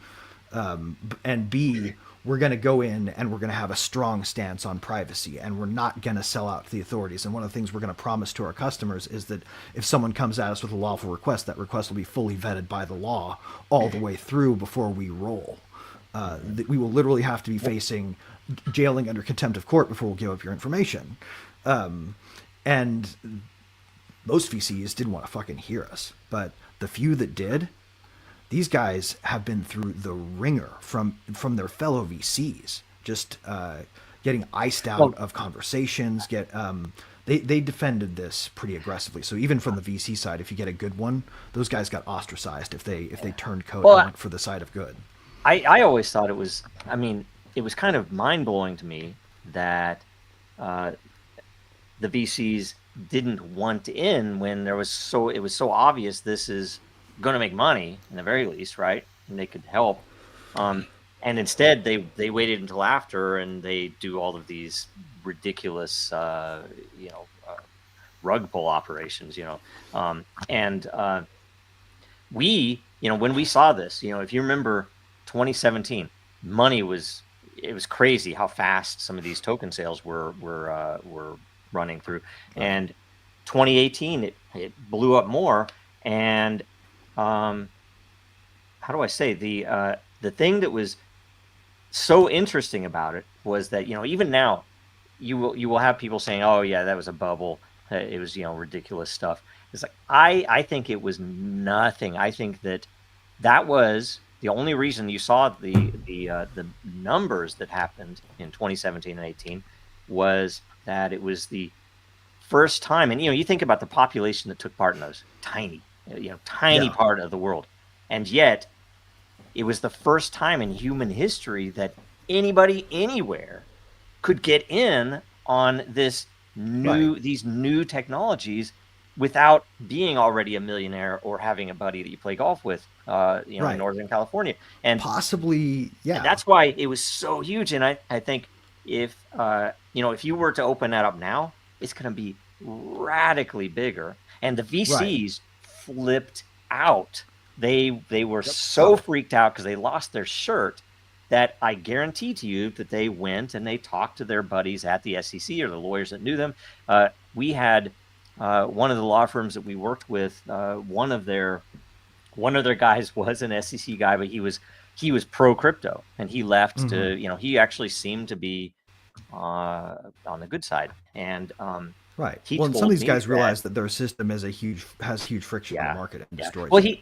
and B, we're going to go in and we're going to have a strong stance on privacy, and we're not going to sell out to the authorities. And one of the things we're going to promise to our customers is that if someone comes at us with a lawful request, that request will be fully vetted by the law all the way through before we roll. We will literally have to be facing jailing under contempt of court before we'll give up your information. And most VCs didn't want to fucking hear us, but the few that did, these guys have been through the ringer from their fellow VCs, just getting iced out of conversations. They defended this pretty aggressively. So even from the VC side, if you get a good one, those guys got ostracized if they turned code and went for the side of good. I always thought it was, it was kind of mind blowing to me that the VCs didn't want in when it was so obvious this is going to make money in the very least, right? And they could help. And instead they waited until after, and they do all of these ridiculous, rug pull operations, we, when we saw this, if you remember 2017, it was crazy how fast some of these token sales were running through. And 2018, it blew up more. And how do I say, the thing that was so interesting about it was that, even now you will have people saying, oh yeah, that was a bubble. It was, ridiculous stuff. It's like, I think it was nothing. I think that was the only reason you saw the numbers that happened in 2017 and 18 was that it was the first time. And, you think about the population that took part in those, tiny part of the world. And yet it was the first time in human history that anybody anywhere could get in on these new technologies without being already a millionaire or having a buddy that you play golf with, in Northern California. And possibly, and that's why it was so huge. And I think if you were to open that up now, it's going to be radically bigger. And the VCs flipped out. They were so freaked out because they lost their shirt that I guarantee to you that they went and they talked to their buddies at the SEC or the lawyers that knew them. We had one of the law firms that we worked with. One of their guys was an SEC guy, but he was pro crypto, and he left to he actually seemed to be on the good side. And well, and some of these guys realize that their system has huge friction in the market and destroys it.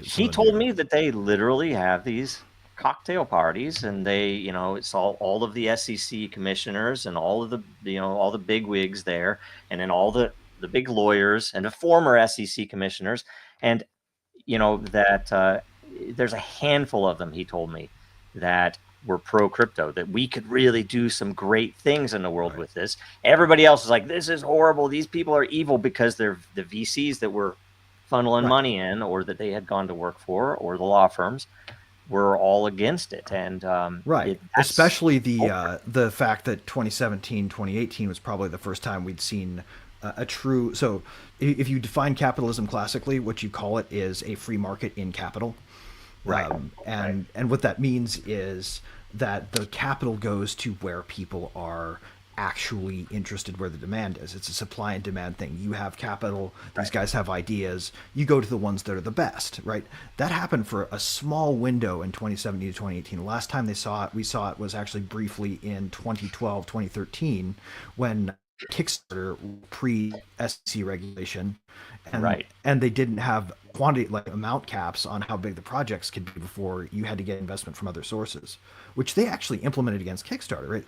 So he told me that they literally have these cocktail parties, and they, it's all of the SEC commissioners and all of the, all the big wigs there, and then all the big lawyers and the former SEC commissioners, and that there's a handful of them, he told me, that were pro crypto, that we could really do some great things in the world with this. Everybody else is like, this is horrible, these people are evil, because they're the VCs that were funneling money in, or that they had gone to work for, or the law firms were all against it. And especially the fact that 2017 2018 was probably the first time we'd seen a true, so if you define capitalism classically, what you call it is a free market in capital. And what that means is that the capital goes to where people are actually interested where the demand is. It's a supply and demand thing. You have capital, these guys have ideas, you go to the ones that are the best, right? That happened for a small window in 2017 to 2018. The last time we saw it was actually briefly in 2012, 2013, when Kickstarter pre-SEC regulation, and they didn't have quantity, like amount caps on how big the projects could be before you had to get investment from other sources, which they actually implemented against Kickstarter. Right?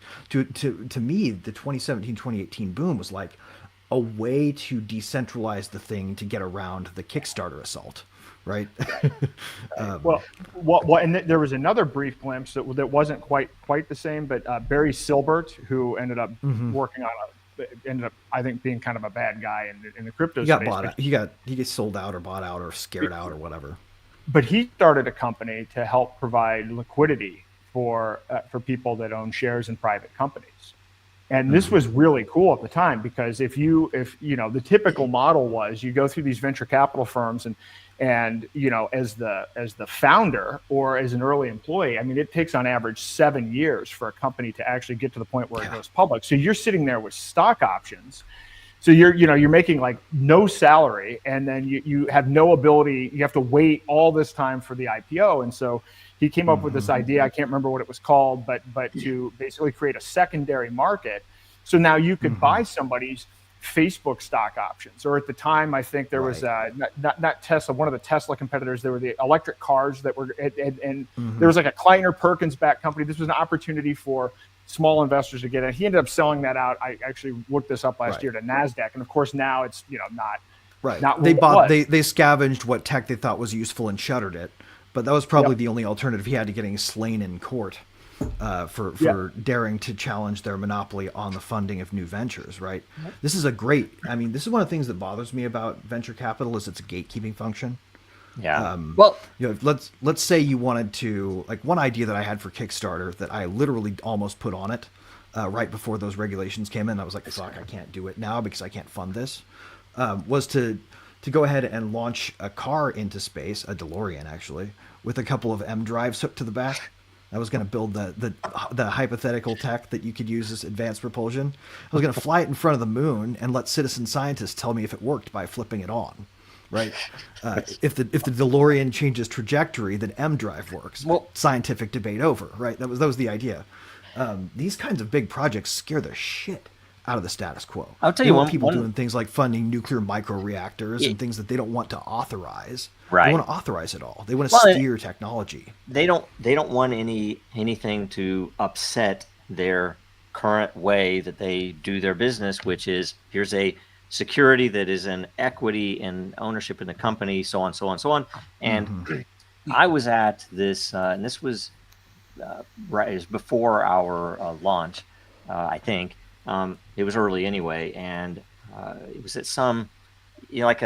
To me, the 2017-2018 boom was like a way to decentralize the thing to get around the Kickstarter assault. Right. And there was another brief glimpse that wasn't quite the same, but Barry Silbert, who ended up working on ended up, I think, being kind of a bad guy in the crypto space. He gets sold out or bought out or scared out or whatever. But he started a company to help provide liquidity for people that own shares in private companies. And this was really cool at the time, because if you know, the typical model was you go through these venture capital firms and you know, as the founder or as an early employee, I mean, it takes on average 7 years for a company to actually get to the point where it goes public. So you're sitting there with stock options. So you're making like no salary, and then you have no ability. You have to wait all this time for the IPO. And so he came up with this idea. I can't remember what it was called, but to basically create a secondary market. So now you could buy somebody's Facebook stock options, or at the time, I think there was not Tesla, one of the Tesla competitors. There were the electric cars that were, and there was like a Kleiner Perkins backed company. This was an opportunity for small investors to get in. He ended up selling that out. I actually looked this up last year to NASDAQ, and of course now it's not they scavenged what tech they thought was useful and shuttered it, but that was probably the only alternative he had to getting slain in court. For daring to challenge their monopoly on the funding of new ventures, right? This is this is one of the things that bothers me about venture capital is it's a gatekeeping function. Let's say you wanted to, like, one idea that I had for Kickstarter that I literally almost put on it right before those regulations came in. I was like, fuck, I can't do it now because I can't fund this. Was to go ahead and launch a car into space, a DeLorean actually, with a couple of M drives hooked to the back. I was going to build the hypothetical tech that you could use as advanced propulsion. I was going to fly it in front of the moon and let citizen scientists tell me if it worked by flipping it on. Right? If the DeLorean changes trajectory, then M drive works. Scientific debate over. Right? That was the idea. These kinds of big projects scare the shit out of the status quo. I'll tell you, people doing things like funding nuclear microreactors and things that they don't want to authorize. Right. They want to authorize it all. They want to steer technology. They don't want anything to upset their current way that they do their business, which is here's a security that is an equity and ownership in the company, so on, so on, so on. And I was at this, and this was it was before our launch, I think. It was early anyway, and it was at some, like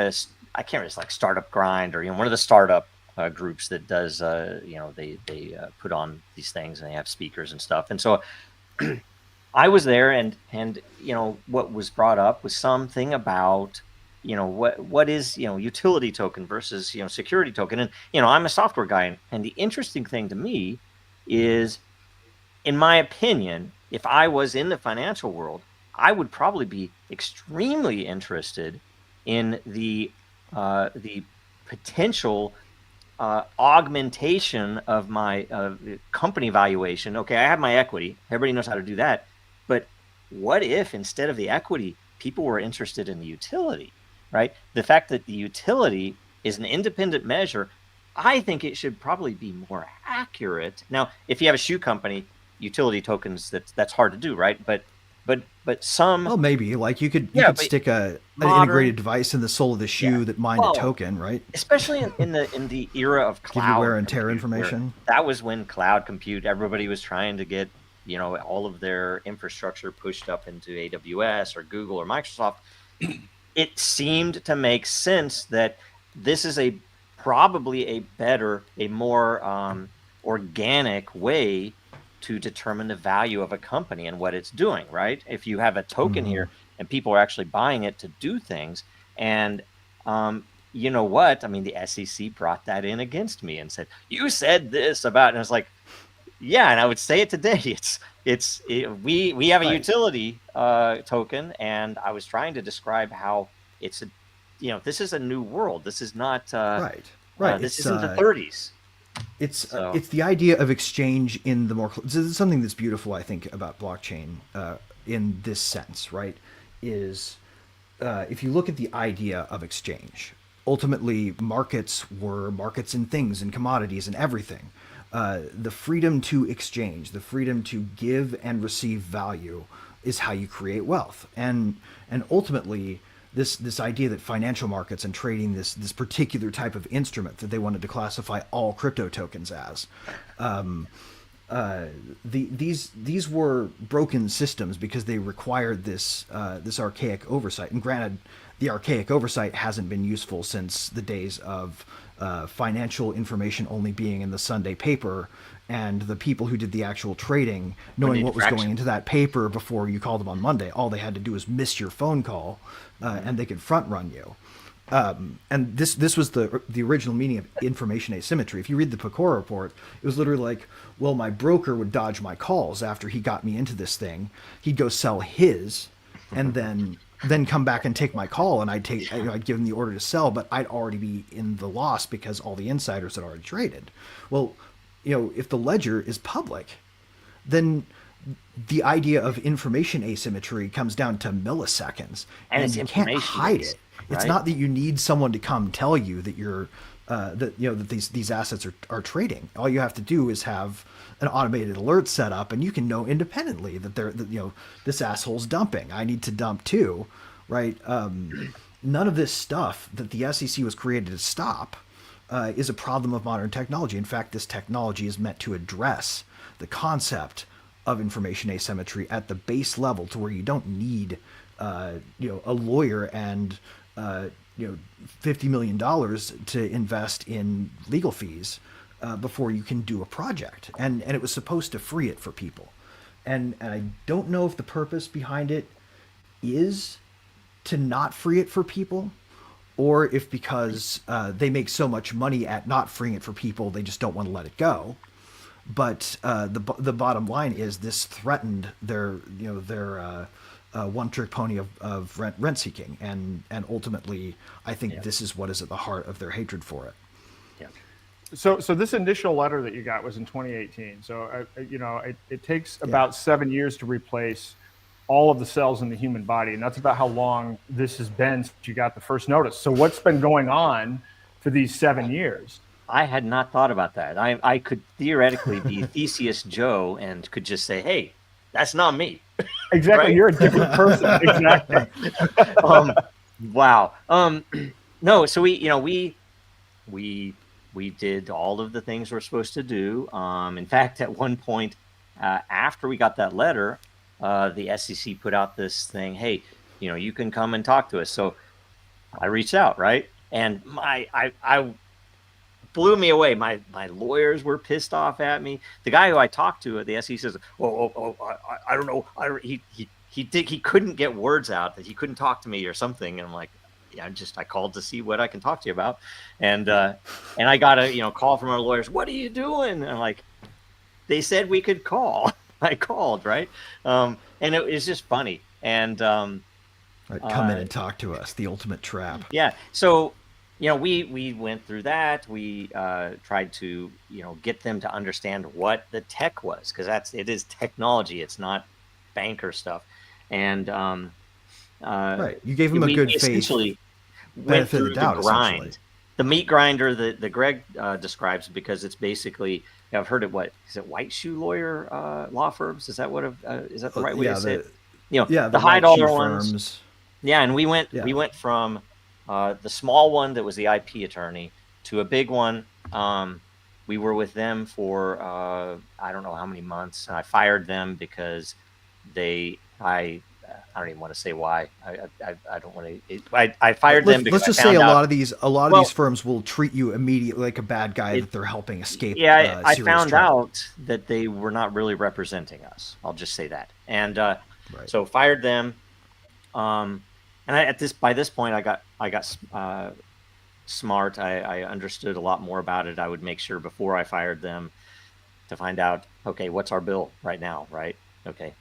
I can't remember, it's like Startup Grind or one of the startup groups that does they put on these things and they have speakers and stuff. And so I was there, and what was brought up was something about what is utility token versus security token. And I'm a software guy, and the interesting thing to me is, in my opinion, if I was in the financial world, I would probably be extremely interested in the potential augmentation of my company valuation. Okay, I have my equity. Everybody knows how to do that. But what if instead of the equity, people were interested in the utility, right? The fact that the utility is an independent measure, I think it should probably be more accurate. Now, if you have a shoe company, utility tokens, that's hard to do, right? But some, well, maybe like you could stick an integrated device in the sole of the shoe that mined a token, right? Especially in the era of cloud, give you wear and tear information. That was when cloud compute, everybody was trying to get all of their infrastructure pushed up into AWS or Google or Microsoft. It seemed to make sense that this is probably a better, a more organic way to determine the value of a company and what it's doing, right? If you have a token here and people are actually buying it to do things, and you know what? I mean, the SEC brought that in against me and said, you said this about, and it's like, Yeah, and I would say it today. We have a Right. utility token, and I was trying to describe how it's a, this is a new world. This is not Right. this isn't the 30s. It's So- it's the idea of exchange in the more. This is something that's beautiful, I think, about blockchain in this sense, right? Is if you look at the idea of exchange, ultimately markets were markets in things and commodities and everything. The freedom to exchange, the freedom to give and receive value, is how you create wealth, and ultimately. This idea that financial markets and trading this particular type of instrument that they wanted to classify all crypto tokens as, these were broken systems because they required this archaic oversight. And granted, the archaic oversight hasn't been useful since the days of financial information only being in the Sunday paper, and the people who did the actual trading knowing what was going into that paper before you called them on Monday. All they had to do was miss your phone call, and they could front run you. And this was the original meaning of information asymmetry. If you read the Pecora report, it was literally like, well, my broker would dodge my calls after he got me into this thing. He'd go sell his, and then come back and take my call, and I'd give him the order to sell, but I'd already be in the loss because all the insiders had already traded. Well, if the ledger is public, then the idea of information asymmetry comes down to milliseconds, and you can't hide it. It's right? not that you need someone to come tell you that you're that these assets are trading. All you have to do is have an automated alert set up, and you can know independently that this asshole's dumping. I need to dump too, right? None of this stuff that the SEC was created to stop is a problem of modern technology. In fact, this technology is meant to address the concept of information asymmetry at the base level, to where you don't need a lawyer and $50 million to invest in legal fees before you can do a project. And it was supposed to free it for people. And I don't know if the purpose behind it is to not free it for people, or if because they make so much money at not freeing it for people, they just don't want to let it go. But the bottom line is, this threatened their one-trick pony of rent seeking, and ultimately, I think this is what is at the heart of their hatred for it. Yeah. So this initial letter that you got was in 2018. So it takes about 7 years to replace all of the cells in the human body, and that's about how long this has been since you got the first notice. So what's been going on for these 7 years? I had not thought about that. I could theoretically be Theseus Joe and could just say, "Hey, that's not me." Exactly, Right? You're a different person. Exactly. Wow. No. So we did all of the things we're supposed to do. In fact, at one point, after we got that letter, the SEC put out this thing. Hey, you can come and talk to us. So I reached out, right? And I blew me away. My lawyers were pissed off at me. The guy who I talked to at the SEC says, I don't know. He couldn't get words out, that he couldn't talk to me or something. And I'm like, yeah, I called to see what I can talk to you about. And I got a call from our lawyers. What are you doing? And I'm like, they said we could call. I called, right? And it was just funny. And Come in and talk to us. The ultimate trap. yeah. So we went through that. We tried to get them to understand what the tech was, because it is technology. It's not banker stuff. And Right. You gave them a good faith essentially went benefit of through the doubt, the grind, essentially. the meat grinder that Greg describes, because it's basically, I've heard it. What is it? White shoe lawyer law firms? Is that is that the right way to say it? The high dollar ones. Yeah, and we went from the small one that was the IP attorney to a big one. We were with them for I don't know how many months, and I fired them because I don't even want to say why. I don't want to. I fired them because let's just say a lot of these firms will treat you immediately like a bad guy that they're helping escape. Yeah, I serious found trouble. out that they were not really representing us. I'll just say that, and so fired them. And by this point, I got smart. I understood a lot more about it. I would make sure before I fired them to find out, okay, what's our bill right now, right? Okay,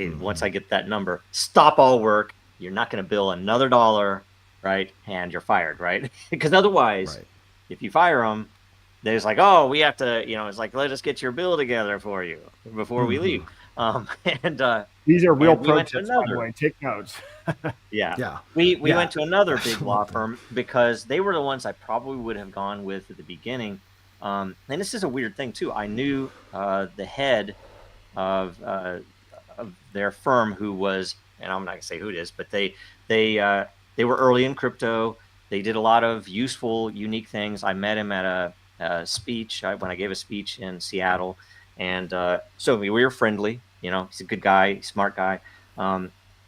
once I get that number, stop all work. You're not going to bill another dollar, right? And you're fired, right? Because otherwise, if you fire them, there's like, oh, we have to, it's like, let us get your bill together for you before we leave. And these are real we pro went to tips, by the way. Take notes. Yeah. We went to another big law firm because they were the ones I probably would have gone with at the beginning. And this is a weird thing too. I knew the head of their firm, who was, and I'm not gonna say who it is, but they were early in crypto. They did a lot of useful, unique things. I met him at a speech when I gave a speech in Seattle, and so we were friendly. He's a good guy, smart guy,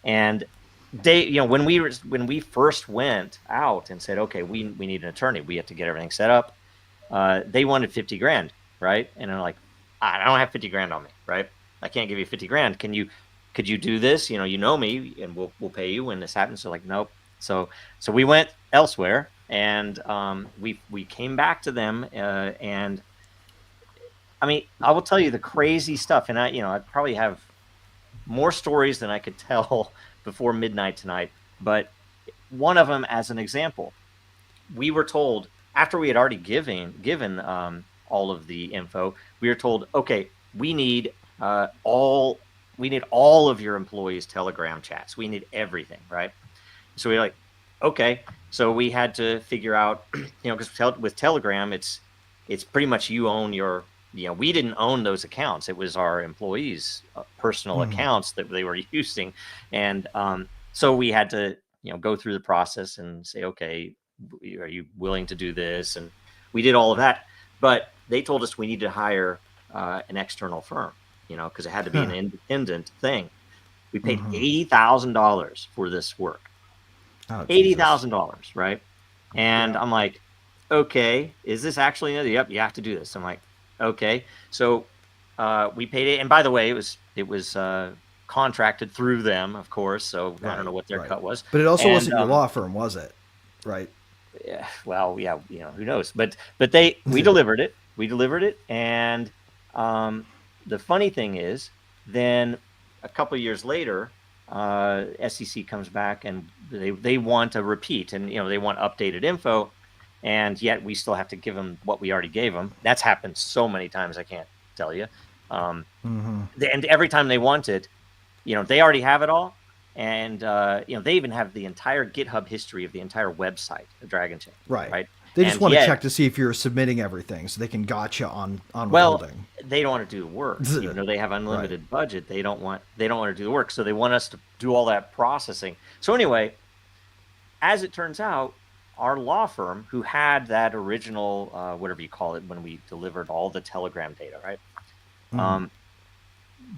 and they, when we first went out and said, okay, we need an attorney, we have to get everything set up. They wanted 50 grand, right? And I'm like, I don't have 50 grand on me, right? I can't give you 50 grand. Could you do this? You know me, and we'll pay you when this happens. So like, nope. So we went elsewhere, and we came back to them, and I mean, I will tell you the crazy stuff, and I probably have more stories than I could tell before midnight tonight. But one of them, as an example, we were told after we had already given all of the info, we were told, okay, we need all of your employees' Telegram chats. We need everything, right? So we're like, okay. So we had to figure out, because with Telegram, it's pretty much you own your, we didn't own those accounts. It was our employees' personal accounts that they were using. And so we had to, go through the process and say, okay, are you willing to do this? And we did all of that. But they told us we needed to hire an external firm, because it had to be an independent thing. We paid $80,000 for this work. $80,000, right? And I'm like, okay, is this actually? Yep, you have to do this. I'm like, okay. So we paid it, and by the way, it was contracted through them, of course. So I don't know what their cut was. But it also wasn't your law firm, was it? Right. Yeah. Well, yeah. Who knows? But we delivered it. We delivered it, and the funny thing is, then a couple of years later, SEC comes back and they want a repeat, and they want updated info, and yet we still have to give them what we already gave them. That's happened so many times I can't tell you. And every time they want it, they already have it all, and they even have the entire GitHub history of the entire website of Dragonchain. Right. They just want to check to see if you're submitting everything, so they can gotcha on welding. They don't want to do the work. They have unlimited budget. They don't want to do the work, so they want us to do all that processing. So anyway, as it turns out, our law firm, who had that original whatever you call it when we delivered all the Telegram data, right?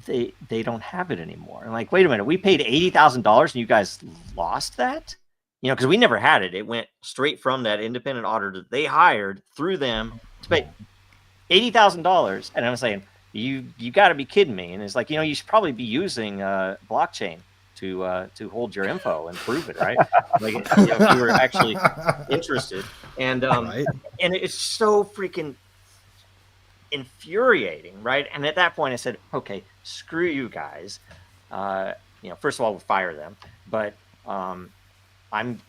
They don't have it anymore. I'm like, wait a minute, we paid $80,000 and you guys lost that? Because we never had it. It went straight from that independent auditor that they hired through them to pay $80,000. And I'm saying, you got to be kidding me. And it's like, you should probably be using blockchain to hold your info and prove it, right? Like, if you were actually interested. And and it's so freaking infuriating, right? And at that point, I said, okay, screw you guys. First of all, we'll fire them, but I'm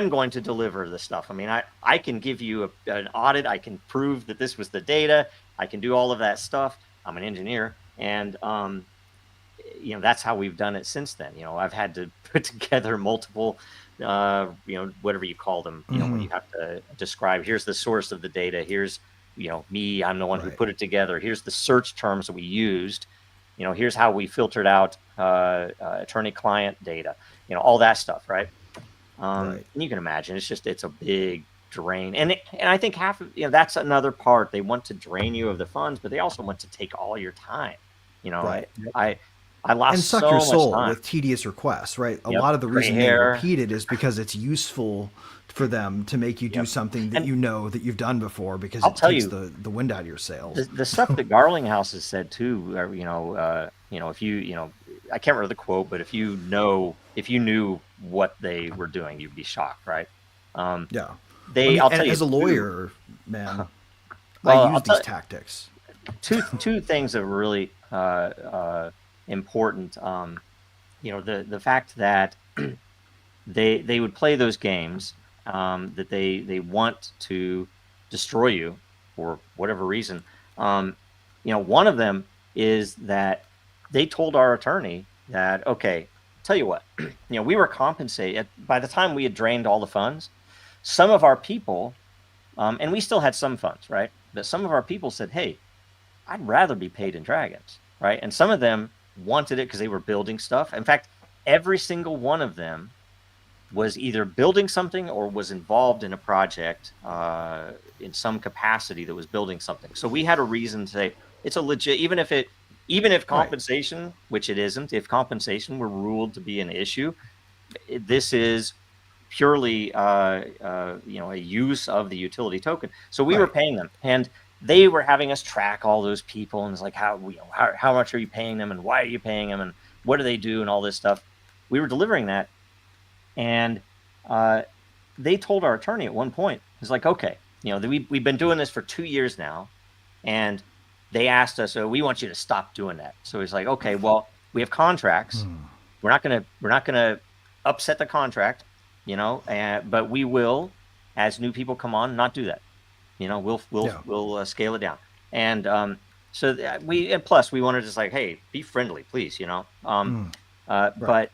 going to deliver the stuff. I mean, I can give you an audit. I can prove that this was the data. I can do all of that stuff. I'm an engineer, and that's how we've done it since then. I've had to put together multiple, whatever you call them. When you have to describe, here's the source of the data. Here's me. I'm the one who put it together. Here's the search terms that we used. Here's how we filtered out attorney-client data. All that stuff, right? And you can imagine it's a big drain, and I think half of that's another part. They want to drain you of the funds, but they also want to take all your time. I lost and suck so your much soul time. with tedious requests, right? A lot of the reason they repeat it is because it's useful for them to make you do something that that you've done before, because it takes the wind out of your sails. The stuff that Garlinghouse has said too, if you I can't remember the quote, but if you knew what they were doing, you'd be shocked, right? I'll tell you, as a lawyer, man, well, I use these tactics. two things that were really important. The fact that they would play those games, that they want to destroy you for whatever reason. One of them is that they told our attorney that, okay, tell you what, we were compensated by the time we had drained all the funds. Some of our people, and we still had some funds, right? But some of our people said, hey, I'd rather be paid in dragons, right? And some of them wanted it because they were building stuff. In fact, every single one of them was either building something or was involved in a project in some capacity that was building something. So we had a reason to say it's a legit, even if compensation, right, which it isn't, if compensation were ruled to be an issue, this is purely a use of the utility token. So we were paying them, and they were having us track all those people, and it's like, how much are you paying them, and why are you paying them, and what do they do, and all this stuff. We were delivering that, and they told our attorney at one point, it's like, okay, we've been doing this for 2 years now, and they asked us, we want you to stop doing that. So he's like, okay, well, we have contracts. We're not gonna upset the contract, but we will, as new people come on, not do that. We'll scale it down. And plus we wanted to just like, hey, be friendly, please, but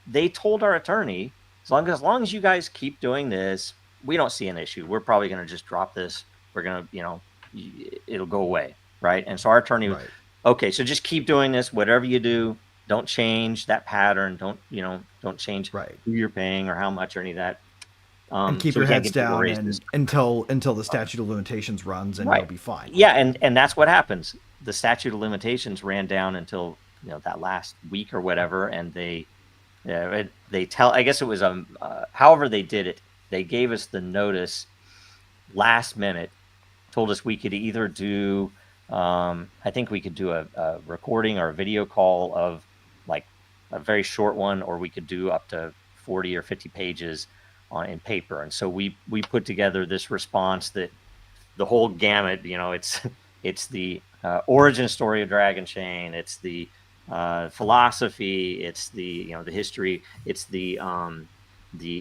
they told our attorney, as long as you guys keep doing this, we don't see an issue. We're probably going to just drop this. We're going to, it'll go away. Right. And so our attorney was, okay, so just keep doing this. Whatever you do, don't change that pattern. Don't change who you're paying or how much or any of that. And keep your heads down until the statute of limitations runs, and you'll be fine. Yeah. And that's what happens. The statute of limitations ran down until, that last week or whatever. And they I guess it was, however they did it, they gave us the notice last minute, told us we could either do, I think we could do a recording or a video call of like a very short one, or we could do up to 40 or 50 pages in paper. And so we put together this response that the whole gamut, it's the origin story of Dragonchain, it's the philosophy, it's the history, it's the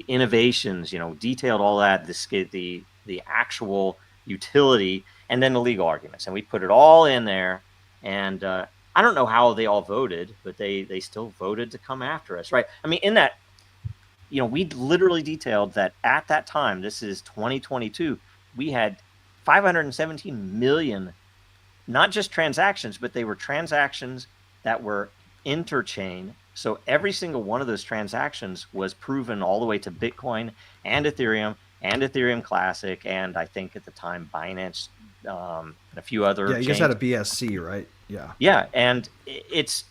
innovations, detailed all that, the actual utility, and then the legal arguments, and we put it all in there. And I don't know how they all voted, but they still voted to come after us, right? I mean, in that, we literally detailed that at that time, this is 2022, we had 517 million, not just transactions, but they were transactions that were interchain. So every single one of those transactions was proven all the way to Bitcoin and Ethereum and Ethereum Classic, and I think at the time Binance, and a few other. Yeah, you guys had a BSC, right? Yeah. Yeah, and it's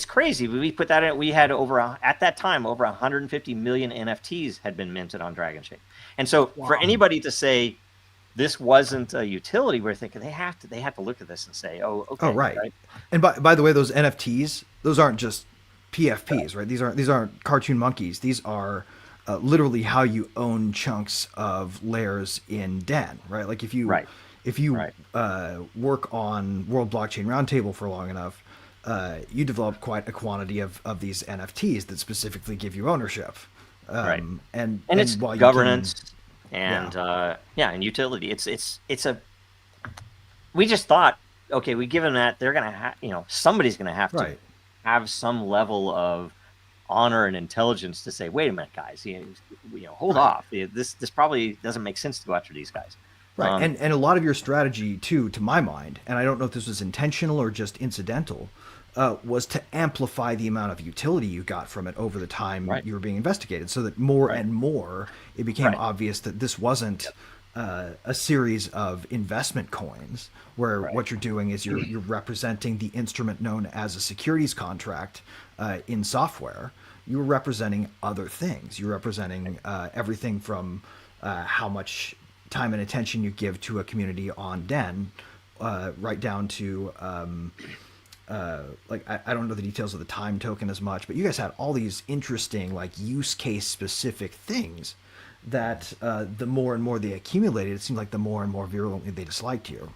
crazy. We put that in. We had at that time over 150 million NFTs had been minted on Dragonchain, and so for anybody to say this wasn't a utility, we're thinking they have to look at this and say, oh, okay. Oh, right. And by the way, those NFTs, those aren't just PFPs, right? These aren't cartoon monkeys. These are literally how you own chunks of layers in Den, right? Like if you work on World Blockchain Roundtable for long enough, you develop quite a quantity of these NFTs that specifically give you ownership. And it's governance. And utility. We just thought, okay, we give them that, they're gonna have, somebody's gonna have to have some level of honor and intelligence to say, wait a minute, guys, hold off. This probably doesn't make sense to go after these guys. Right. And a lot of your strategy too, to my mind, and I don't know if this was intentional or just incidental, was to amplify the amount of utility you got from it over the time you were being investigated, so that more and more it became obvious that this wasn't a series of investment coins where what you're doing is you're representing the instrument known as a securities contract in software. You're representing other things. You're representing everything from how much time and attention you give to a community on Den, right down to I don't know the details of the time token as much, but you guys had all these interesting use case specific things that the more and more they accumulated, it seemed like the more and more virulently they disliked you.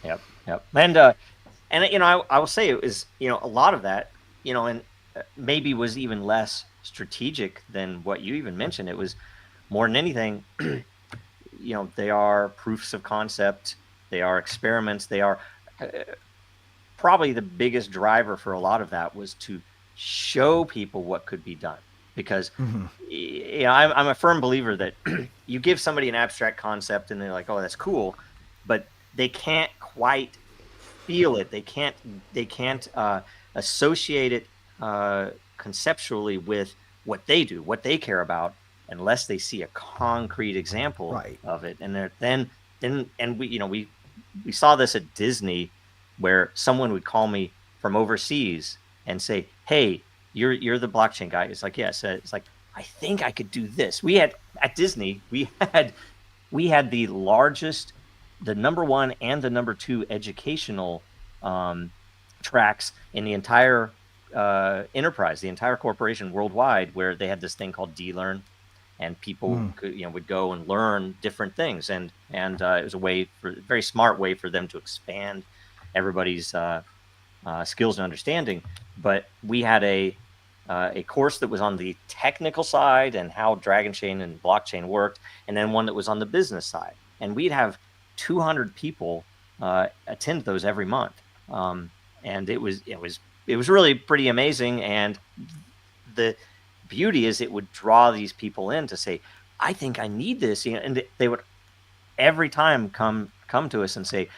Yep. Yep. And I will say it was, a lot of that, and maybe was even less strategic than what you even mentioned. It was more than anything, they are proofs of concept, they are experiments, they are probably the biggest driver for a lot of that was to show people what could be done. Because I'm a firm believer that you give somebody an abstract concept and they're like, oh, that's cool, but they can't quite feel it. They can't associate it conceptually with what they do, what they care about, unless they see a concrete example of it. And then we saw this at Disney, where someone would call me from overseas and say, "Hey, you're the blockchain guy." It's like, yes. It's like, I think I could do this. We had at Disney, we had the largest, the number one and the number two educational tracks in the entire enterprise, the entire corporation worldwide, where they had this thing called D-Learn, and people would go and learn different things, and it was a very smart way for them to expand everybody's skills and understanding. But we had a course that was on the technical side and how Dragonchain and blockchain worked, and then one that was on the business side. And we'd have 200 people attend those every month, and it was really pretty amazing. And the beauty is it would draw these people in to say, I think I need this, and they would every time come to us and say,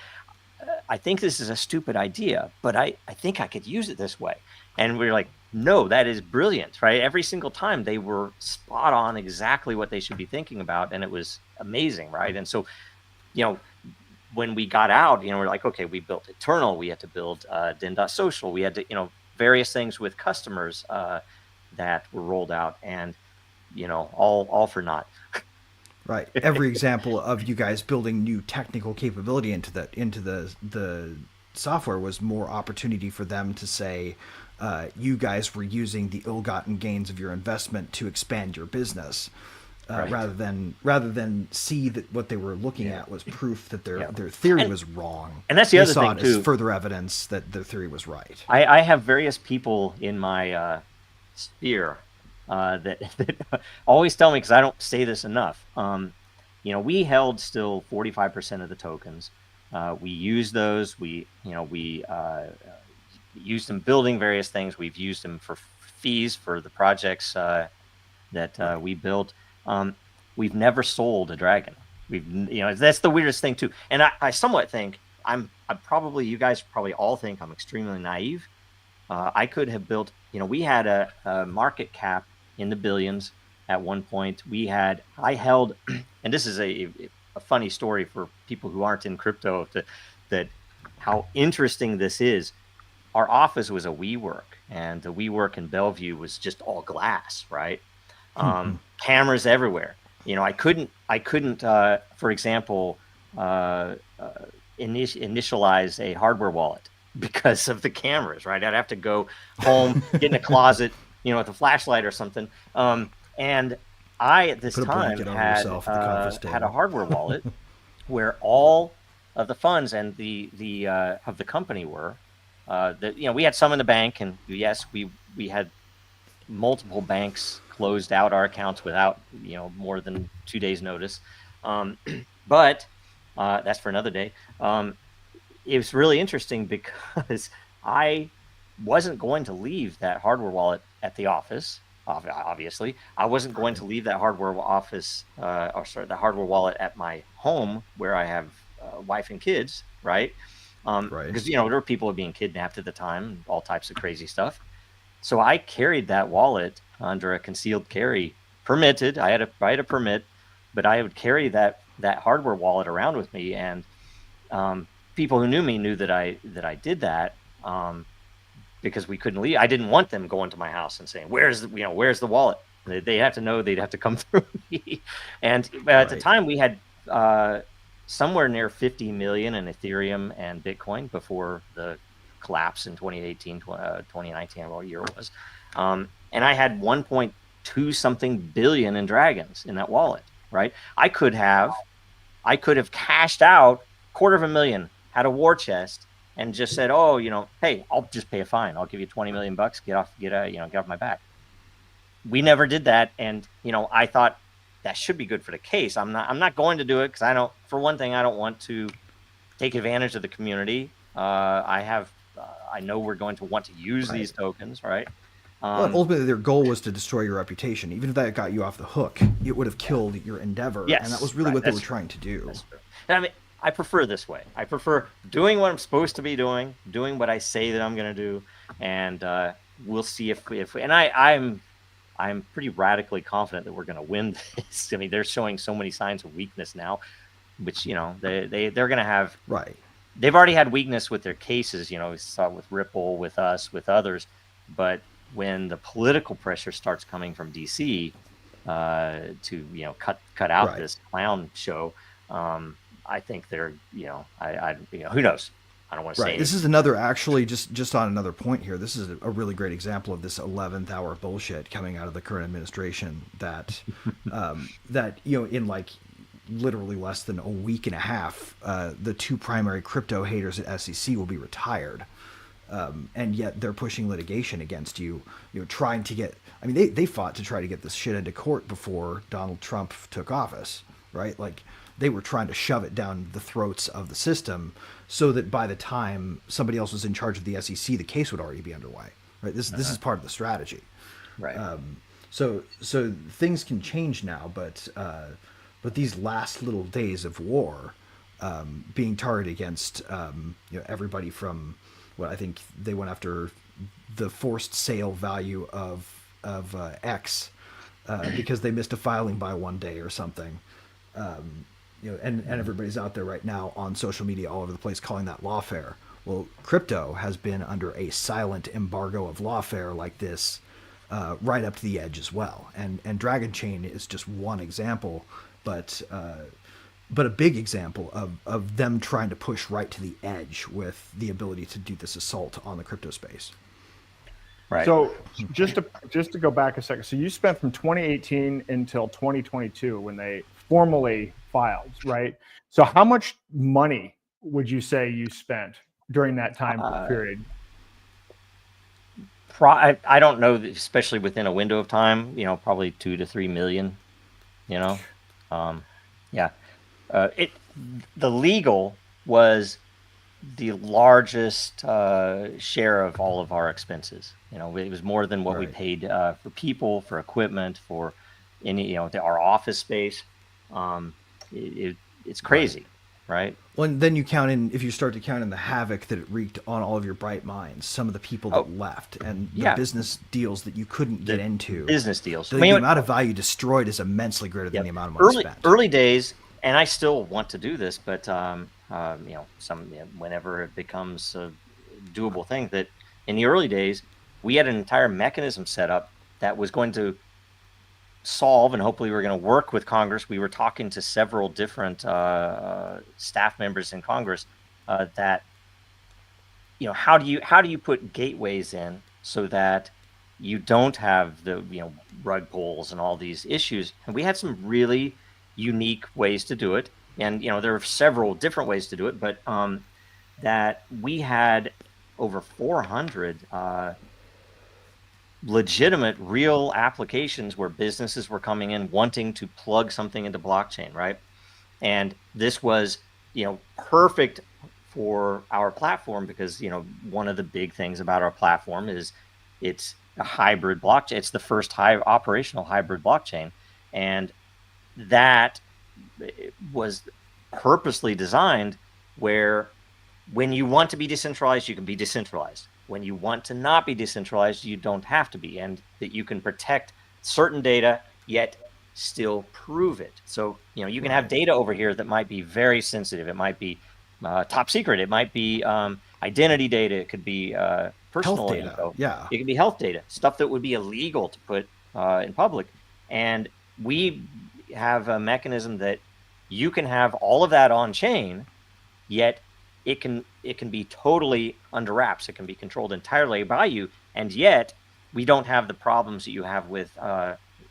I think this is a stupid idea, but I think I could use it this way. And we were like, no, that is brilliant, right? Every single time they were spot on exactly what they should be thinking about, and it was amazing, right? And so, when we got out, we're like, okay, we built Eternal, we had to build Den.social, we had to, various things with customers that were rolled out, and all for naught. Right. Every example of you guys building new technical capability into the software was more opportunity for them to say, you guys were using the ill-gotten gains of your investment to expand your business, rather than see that what they were looking at was proof that their theory was wrong. And that's the other thing too. As further evidence that their theory was right. I have various people in my sphere that always tell me, because I don't say this enough. We held still 45% of the tokens. We used those. We used them building various things. We've used them for fees for the projects that we built. We've never sold a dragon. That's the weirdest thing too. And I somewhat think I'm probably, you guys probably all think I'm extremely naive. I could have built, we had a market cap in the billions at one point. I held, and this is a funny story for people who aren't in crypto, that how interesting this is. Our office was a WeWork, and the WeWork in Bellevue was just all glass, right? Cameras everywhere. I couldn't, for example, initialize a hardware wallet because of the cameras, right? I'd have to go home, get in a closet, with a flashlight or something. And I, at this time, had a hardware wallet where all of the funds and the of the company were, we had some in the bank, and yes, we had multiple banks closed out our accounts without, more than 2 days notice. But that's for another day. It was really interesting because I wasn't going to leave that hardware wallet at the office. Obviously, I wasn't going to leave that hardware hardware wallet at my home where I have wife and kids, right? Because there were people being kidnapped at the time, all types of crazy stuff. So I carried that wallet under a concealed carry, permitted. I had a permit, but I would carry that hardware wallet around with me, and people who knew me knew that I did that. Because we couldn't leave. I didn't want them going to my house and saying, where's the wallet? They have to know, they'd have to come through me. And at the time we had somewhere near 50 million in Ethereum and Bitcoin before the collapse in 2018, 2019, what year it was. And I had 1.2 something billion in dragons in that wallet, right? I could have cashed out $250,000 had a war chest and just said, oh, hey, I'll just pay a fine. I'll give you 20 million bucks. Get off my back. We never did that. And, I thought that should be good for the case. I'm not going to do it because for one thing, I don't want to take advantage of the community. I know we're going to want to use these tokens, right? Well, ultimately, their goal was to destroy your reputation. Even if that got you off the hook, it would have killed your endeavor. Yes, and that was really what they were trying to do. That's true. And I mean, I prefer this way. I prefer doing what I'm supposed to be doing what I say that I'm going to do, and we'll see if and I'm pretty radically confident that we're going to win this. I mean, they're showing so many signs of weakness now, which they're going to have. Right. They've already had weakness with their cases. We saw it with Ripple, with us, with others, but when the political pressure starts coming from DC to cut out this clown show, I think they're who knows. I don't want to say anything. This is another, actually, just on another point here. This is a really great example of this 11th hour bullshit coming out of the current administration. That in like literally less than a week and a half, the two primary crypto haters at SEC will be retired. And yet they're pushing litigation against you, trying to get, I mean, they fought to try to get this shit into court before Donald Trump took office, right? Like, they were trying to shove it down the throats of the system so that by the time somebody else was in charge of the SEC, the case would already be underway, right? This is part of the strategy. Right. So things can change now, but these last little days of war, being targeted against, everybody from, well, I think they went after the forced sale value of X because they missed a filing by one day or something. And everybody's out there right now on social media all over the place calling that lawfare. Well, crypto has been under a silent embargo of lawfare like this right up to the edge as well. And Dragonchain is just one example, but a big example of them trying to push right to the edge with the ability to do this assault on the crypto space. Right. So just to go back a second, so you spent from 2018 until 2022 when they formally filed, right? So how much money would you say you spent during that time period? I don't know, especially within a window of time, probably 2 to 3 million, yeah. The legal was the largest share of all of our expenses. It was more than what we paid for people, for equipment, for any, our office space. It's crazy, right? Well, and then you count in, if you start to count in the havoc that it wreaked on all of your bright minds, some of the people that left, and the business deals that you couldn't get into. Business deals. The amount of value destroyed is immensely greater than the amount of money spent. Early days, and I still want to do this, but whenever it becomes a doable thing, that in the early days, we had an entire mechanism set up that was going to solve, and hopefully we're going to work with Congress. We were talking to several different staff members in Congress that, how do you put gateways in so that you don't have the rug pulls and all these issues? And we had some really unique ways to do it, and there are several different ways to do it, but that we had over 400 legitimate, real applications where businesses were coming in wanting to plug something into blockchain, right? And this was, perfect for our platform because, one of the big things about our platform is it's a hybrid blockchain. It's the first operational hybrid blockchain. And that was purposely designed where when you want to be decentralized, you can be decentralized. When you want to not be decentralized, you don't have to be, and that you can protect certain data, yet still prove it. So, you can have data over here that might be very sensitive. It might be top secret. It might be identity data. It could be personal health data. Info. Yeah. It could be health data, stuff that would be illegal to put in public. And we have a mechanism that you can have all of that on chain, yet it can be totally under wraps. It can be controlled entirely by you, and yet we don't have the problems that you have with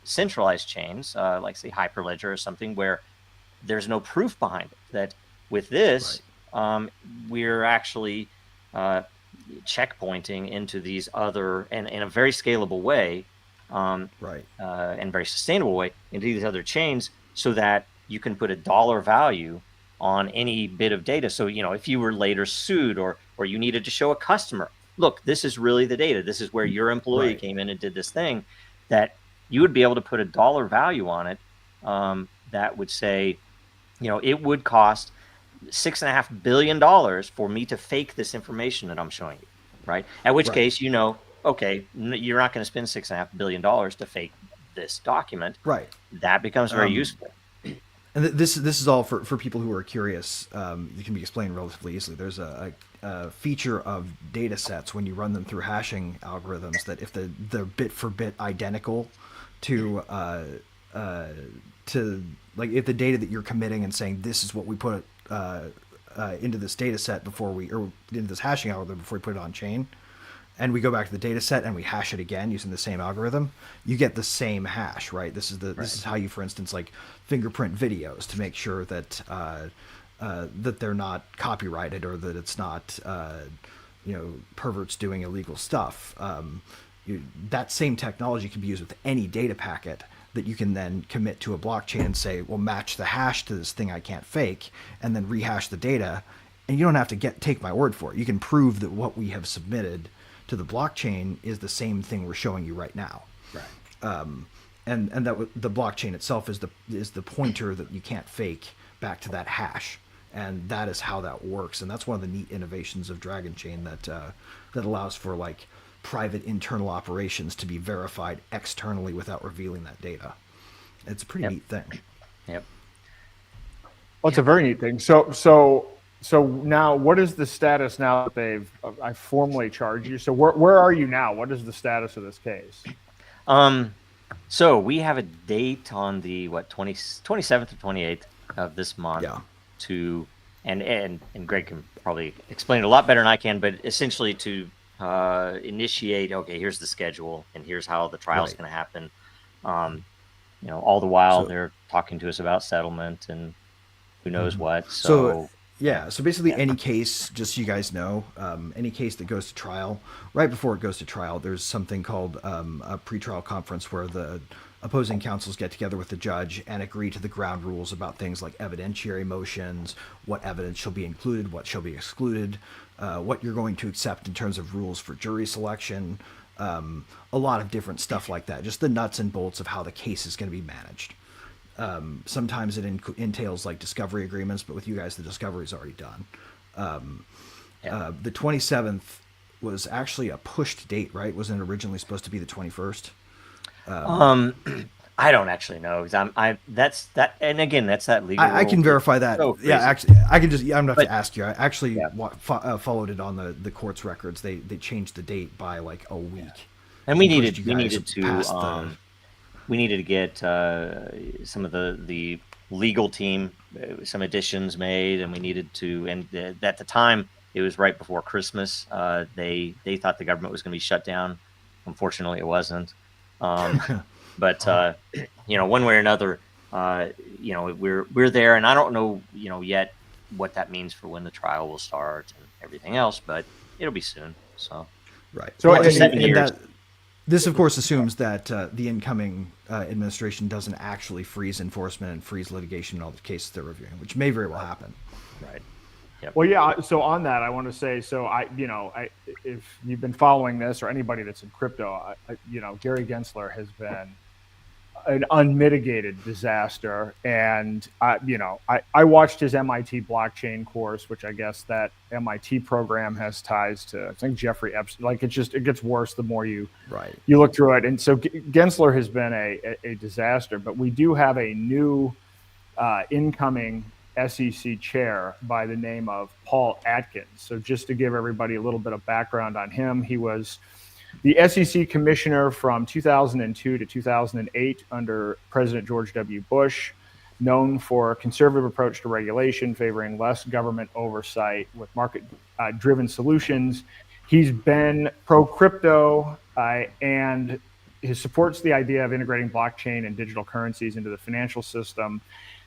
centralized chains, like say Hyperledger or something, where there's no proof behind it. That with this, we're actually checkpointing into these other, and in a very scalable way, and very sustainable way, into these other chains, so that you can put a dollar value on any bit of data. So, if you were later sued, or you needed to show a customer, look, this is really the data. This is where your employee came in and did this thing, that you would be able to put a dollar value on it. That would say, it would cost $6.5 billion for me to fake this information that I'm showing you, right? At which case, okay, you're not going to spend $6.5 billion to fake this document. Right. That becomes very useful. And this is all for people who are curious. It can be explained relatively easily. There's a feature of data sets when you run them through hashing algorithms that if they're bit for bit identical to like if the data that you're committing and saying this is what we put into this data set or into this hashing algorithm before we put it on chain, and we go back to the data set and we hash it again using the same algorithm, you get the same hash, right? This is how you, for instance, like fingerprint videos to make sure that that they're not copyrighted or that it's not perverts doing illegal stuff. That same technology can be used with any data packet that you can then commit to a blockchain and say, well, match the hash to this thing I can't fake, and then rehash the data. And you don't have to take my word for it. You can prove that what we have submitted to the blockchain is the same thing we're showing you right now. Right. And that the blockchain itself is the pointer that you can't fake back to that hash. And that is how that works. And that's one of the neat innovations of Dragonchain that allows for like private internal operations to be verified externally without revealing that data. It's a pretty neat thing. Yep. Well, it's a very neat thing. So now, what is the status now that I formally charged you? So where are you now? What is the status of this case? So we have a date on the 27th or 28th of this month to, and Greg can probably explain it a lot better than I can, but essentially to initiate, okay, here's the schedule and here's how the trial is going to happen. All the while they're talking to us about settlement and who knows what. So basically any case, just so you guys know, any case that goes to trial, right before it goes to trial, there's something called a pretrial conference where the opposing counsels get together with the judge and agree to the ground rules about things like evidentiary motions, what evidence shall be included, what shall be excluded, what you're going to accept in terms of rules for jury selection, a lot of different stuff like that, just the nuts and bolts of how the case is going to be managed. Sometimes it entails like discovery agreements, but with you guys, the discovery is already done. The 27th was actually a pushed date, right? Wasn't it originally supposed to be the 21st? I don't actually know. That's that. And again, that's that legal. I can verify that. So actually, I can just, I'm going to have to ask you. I actually followed it on the court's records. They changed the date by like a week. And we needed to get some of the legal team, some additions made, and we needed to, and at the time, it was right before Christmas. They thought the government was going to be shut down. Unfortunately, it wasn't. But one way or another, we're there, and I don't know, yet what that means for when the trial will start and everything else, but it'll be soon. So right. So this, of course, assumes that the incoming administration doesn't actually freeze enforcement and freeze litigation in all the cases they're reviewing, which may very well happen. Right. Yep. Well, yeah. So on that, I want to say, if you've been following this or anybody that's in crypto, Gary Gensler has been an unmitigated disaster. And I watched his MIT blockchain course, which I guess that MIT program has ties to, I think, Jeffrey Epstein. Like it gets worse the more you look through it. And so Gensler has been a disaster. But we do have a new incoming SEC chair by the name of Paul Atkins. So just to give everybody a little bit of background on him, he was the SEC commissioner from 2002 to 2008 under President George W. Bush, known for a conservative approach to regulation, favoring less government oversight with market-driven solutions. He's been pro-crypto and he supports the idea of integrating blockchain and digital currencies into the financial system.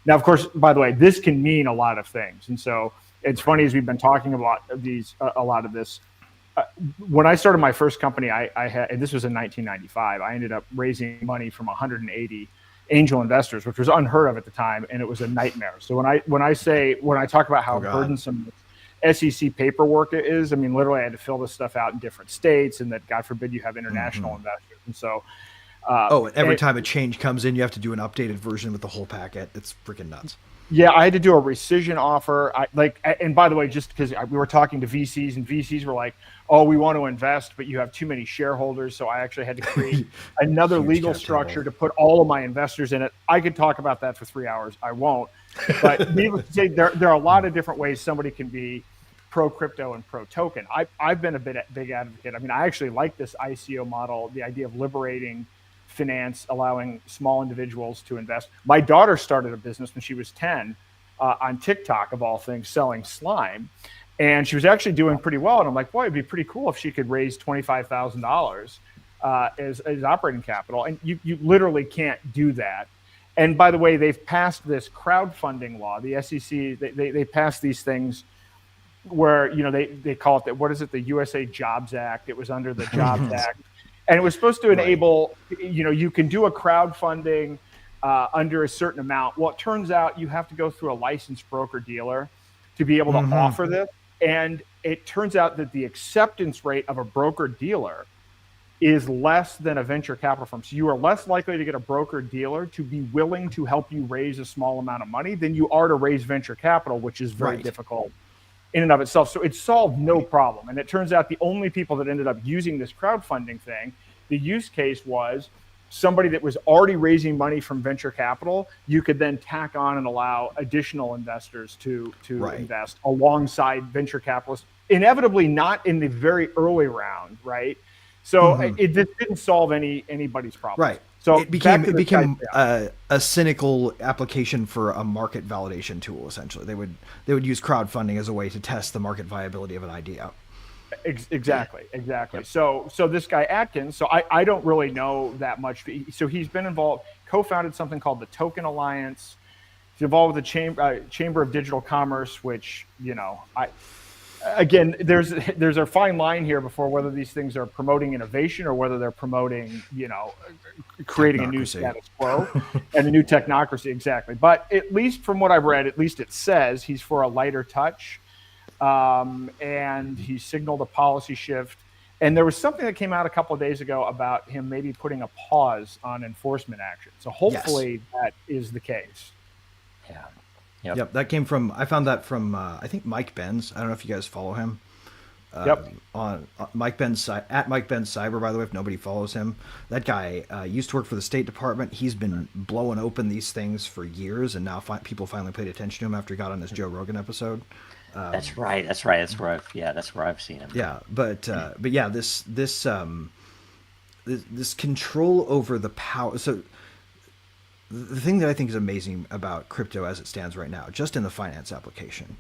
Now, of course, by the way, this can mean a lot of things. And so it's funny as we've been talking about a lot of this. When I started my first company, I had, and this was in 1995, I ended up raising money from 180 angel investors, which was unheard of at the time, and it was a nightmare. So when I talk about how burdensome SEC paperwork is, I mean, literally I had to fill this stuff out in different states, and that God forbid you have international investors. And so, every time a change comes in, you have to do an updated version with the whole packet. It's freaking nuts. Yeah, I had to do a rescission offer. And by the way, just because we were talking to VCs, and VCs were like, "Oh, we want to invest, but you have too many shareholders." So I actually had to create another legal structure to put all of my investors in it. I could talk about that for 3 hours. I won't. But needless to say, there are a lot of different ways somebody can be pro crypto and pro token. I've been a big advocate. I mean, I actually like this ICO model, the idea of liberating finance, allowing small individuals to invest. My daughter started a business when she was 10 on TikTok, of all things, selling slime. And she was actually doing pretty well. And I'm like, boy, it'd be pretty cool if she could raise $25,000 as operating capital. And you literally can't do that. And by the way, they've passed this crowdfunding law. The SEC, they passed these things where, they call it, what is it? The USA Jobs Act. It was under the Jobs Act. And it was supposed to enable, you can do a crowdfunding under a certain amount. Well, it turns out you have to go through a licensed broker dealer to be able to offer this. And it turns out that the acceptance rate of a broker dealer is less than a venture capital firm. So you are less likely to get a broker dealer to be willing to help you raise a small amount of money than you are to raise venture capital, which is very difficult in and of itself. So it solved no problem. And it turns out the only people that ended up using this crowdfunding thing, the use case was somebody that was already raising money from venture capital. You could then tack on and allow additional investors to invest alongside venture capitalists, inevitably not in the very early round, right? So it didn't solve anybody's problem. Right. So it became a cynical application for a market validation tool. Essentially, they would use crowdfunding as a way to test the market viability of an idea. Exactly. So this guy Atkins. So I don't really know that much. So he's been involved, co-founded something called the Token Alliance. He's involved with the Chamber of Digital Commerce, which Again, there's a fine line here before whether these things are promoting innovation or whether they're promoting, creating a new status quo and a new technocracy. Exactly. But at least from what I've read, at least it says he's for a lighter touch, and he signaled a policy shift. And there was something that came out a couple of days ago about him maybe putting a pause on enforcement action. So hopefully that is the case. Yeah. Yep. That came from, I found that from, I think Mike Benz. I don't know if you guys follow him. On Mike Benz, at Mike Benz Cyber, by the way, if nobody follows him. That guy used to work for the State Department. He's been blowing open these things for years, and now people finally paid attention to him after he got on his Joe Rogan episode. That's right. That's where I've seen him. Yeah, but yeah, this control over the power. So the thing that I think is amazing about crypto as it stands right now, just in the finance application,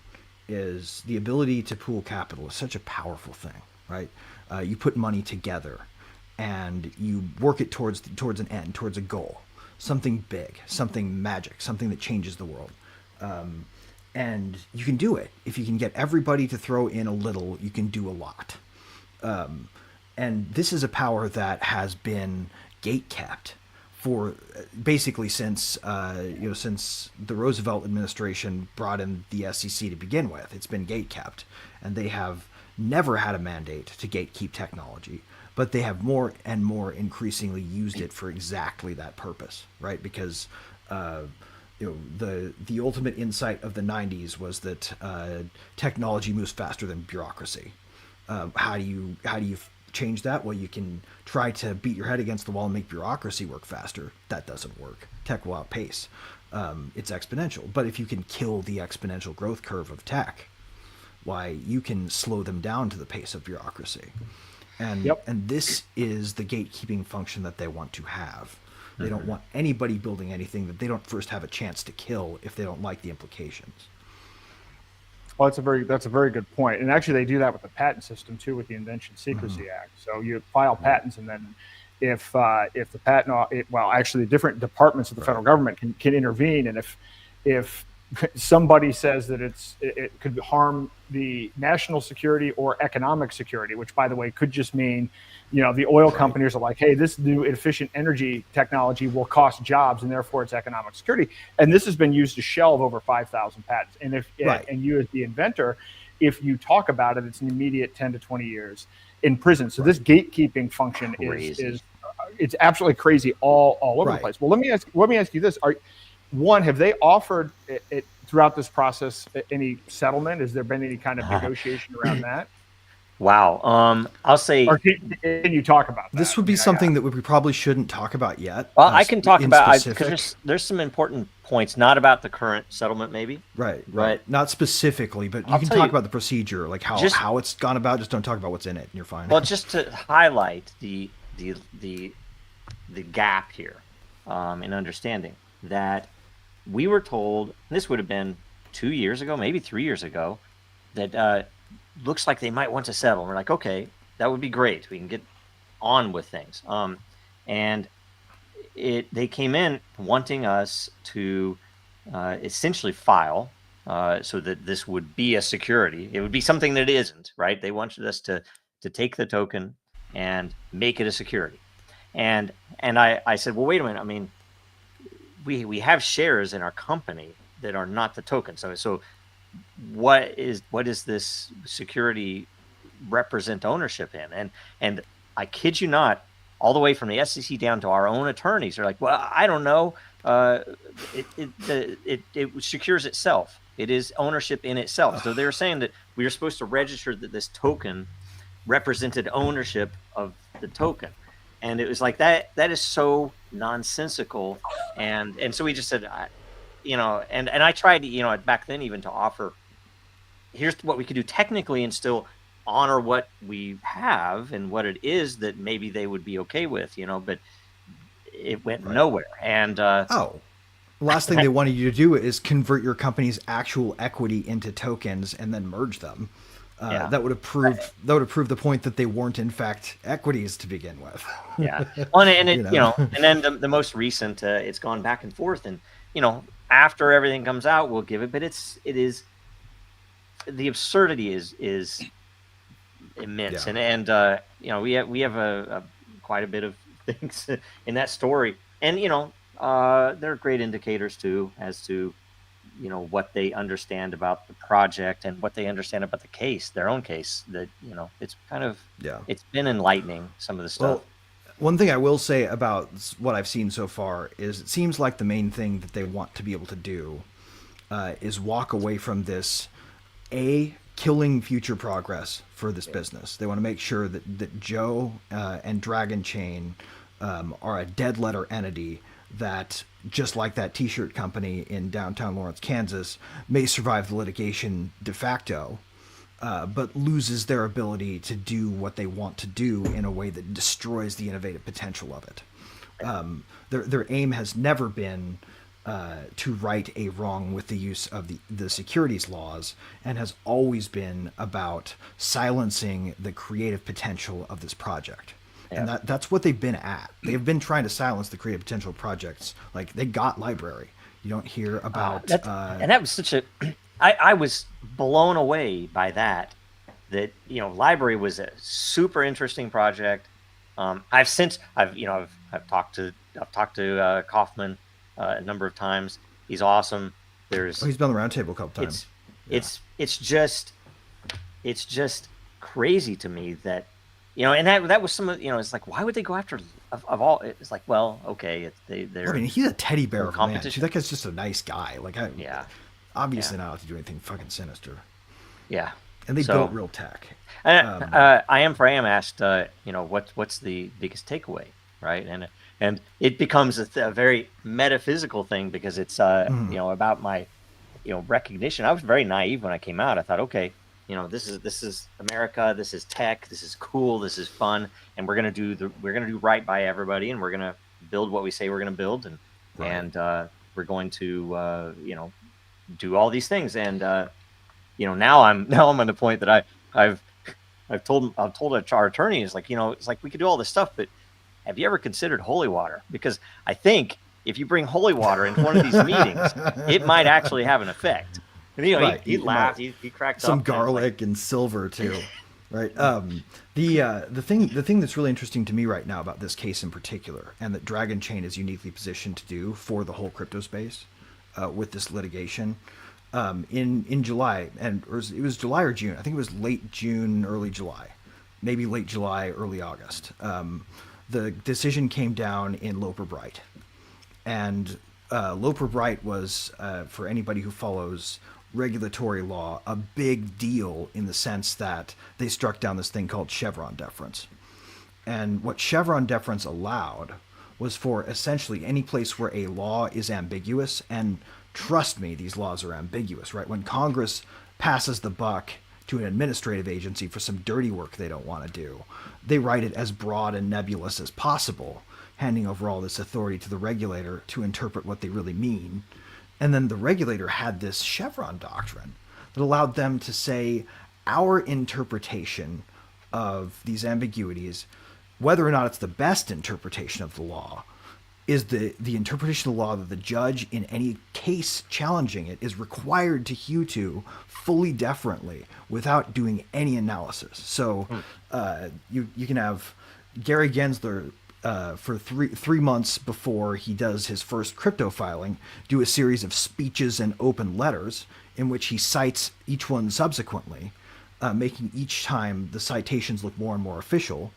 is the ability to pool capital is such a powerful thing, right? You put money together and you work it towards an end, towards a goal, something big, something magic, something that changes the world. And you can do it. If you can get everybody to throw in a little, you can do a lot. And this is a power that has been gate-kept for basically since the Roosevelt administration brought in the SEC to begin with. It's been gate-kept, and they have never had a mandate to gatekeep technology, but they have more and more increasingly used it for exactly that purpose, right? Because the ultimate insight of the 90s was that technology moves faster than bureaucracy. How do you change that? Well, you can try to beat your head against the wall and make bureaucracy work faster. That doesn't work. Tech will outpace. It's exponential. But if you can kill the exponential growth curve of tech, why, you can slow them down to the pace of bureaucracy. And this is the gatekeeping function that they want to have. They don't want anybody building anything that they don't first have a chance to kill if they don't like the implications. Well, that's a very good point. And actually, they do that with the patent system too, with the Invention Secrecy Act. So you file patents, and then if the patent, actually, the different departments of the federal government can intervene, and if somebody says that it could harm the national security or economic security, which, by the way, could just mean, the oil companies are like, hey, this new efficient energy technology will cost jobs, and therefore it's economic security. And this has been used to shelve over 5,000 patents. And and you as the inventor, if you talk about it, it's an immediate 10 to 20 years in prison. So this gatekeeping function is it's absolutely crazy all over the place. Well, let me ask you this: have they offered it throughout this process any settlement? Has there been any kind of negotiation around that? Wow. I'll say. Or can you talk about that? This would be something that we probably shouldn't talk about yet. Well, I can talk about because there's some important points, not about the current settlement, maybe. Right. Not specifically, but you can talk about the procedure, like how it's gone about. Just don't talk about what's in it, and you're fine. Well, just to highlight the gap here in understanding that we were told, this would have been 2 years ago, maybe 3 years ago, that looks like they might want to settle. And we're like, okay, that would be great. We can get on with things. And they came in wanting us to essentially file so that this would be a security. It would be something that it isn't, right? They wanted us to take the token and make it a security. And I said, well, wait a minute. I mean, we have shares in our company that are not the token. So what is this security represent ownership in? And I kid you not, all the way from the SEC down to our own attorneys are like, well, I don't know. It secures itself. It is ownership in itself. So they were saying that we were supposed to register that this token represented ownership of the token. And it was like, that is so nonsensical. And so we just said, and I tried, back then even to offer, here's what we could do technically and still honor what we have and what it is that maybe they would be okay with, but it went nowhere. And the last thing they wanted you to do is convert your company's actual equity into tokens and then merge them. That would have proved the point that they weren't in fact equities to begin with. Yeah. Well, and and then the most recent, it's gone back and forth, and after everything comes out, we'll give it. But it is the absurdity is immense, and we have a quite a bit of things in that story, and they're great indicators too as to what they understand about the project and what they understand about the case, their own case. That it's kind of it's been enlightening, some of the stuff. Well, one thing I will say about what I've seen so far is it seems like the main thing that they want to be able to do is walk away from this killing future progress for this business. They want to make sure that Joe and Dragonchain are a dead letter entity that, just like that t-shirt company in downtown Lawrence, Kansas, may survive the litigation de facto, but loses their ability to do what they want to do in a way that destroys the innovative potential of it. Their aim has never been to right a wrong with the use of the securities laws, and has always been about silencing the creative potential of this project. And that's what they've been at. They've been trying to silence the creative potential of projects. Like, they got Library. You don't hear about... and that was such a... I was blown away by that Library was a super interesting project. I've talked to Kaufman a number of times. He's awesome. He's been on the roundtable a couple times. It's just crazy to me that and that was some of it's like, why would they go after of all? It's like, well, okay, they're. I mean, he's a teddy bear of a man. competition. That guy's just a nice guy. Like, obviously not out to do anything fucking sinister. Yeah. And they built real tech. I am asked, what's the biggest takeaway, right? And it becomes a very metaphysical thing, because it's about my recognition. I was very naive when I came out. I thought, okay, this is America, this is tech, this is cool, this is fun, and we're gonna do right by everybody, and we're gonna build what we say we're gonna build, and we're going to do all these things, and now I'm on the point that I've told our attorney, is like, it's like, we could do all this stuff, but have you ever considered holy water? Because I think if you bring holy water into one of these meetings, it might actually have an effect. And, you know, Right. he laughed, he cracked Some up. And it's like, garlic and silver too, right? The thing that's really interesting to me right now about this case in particular, and that Dragonchain is uniquely positioned to do for the whole crypto space with this litigation, in July, it was July or June. I think it was late June, early July, maybe late July, early August. The decision came down in Loper Bright, and Loper Bright was, for anybody who follows regulatory law, a big deal in the sense that they struck down this thing called Chevron deference. And what Chevron deference allowed was for essentially any place where a law is ambiguous, and trust me, these laws are ambiguous, right? When Congress passes the buck to an administrative agency for some dirty work they don't want to do, they write it as broad and nebulous as possible, handing over all this authority to the regulator to interpret what they really mean. And then the regulator had this Chevron doctrine that allowed them to say our interpretation of these ambiguities, whether or not it's the best interpretation of the law, is the interpretation of the law that the judge in any case challenging it is required to hew to fully deferently without doing any analysis. So you can have Gary Gensler for three months before he does his first crypto filing, do a series of speeches and open letters in which he cites each one subsequently, making each time the citations look more and more official.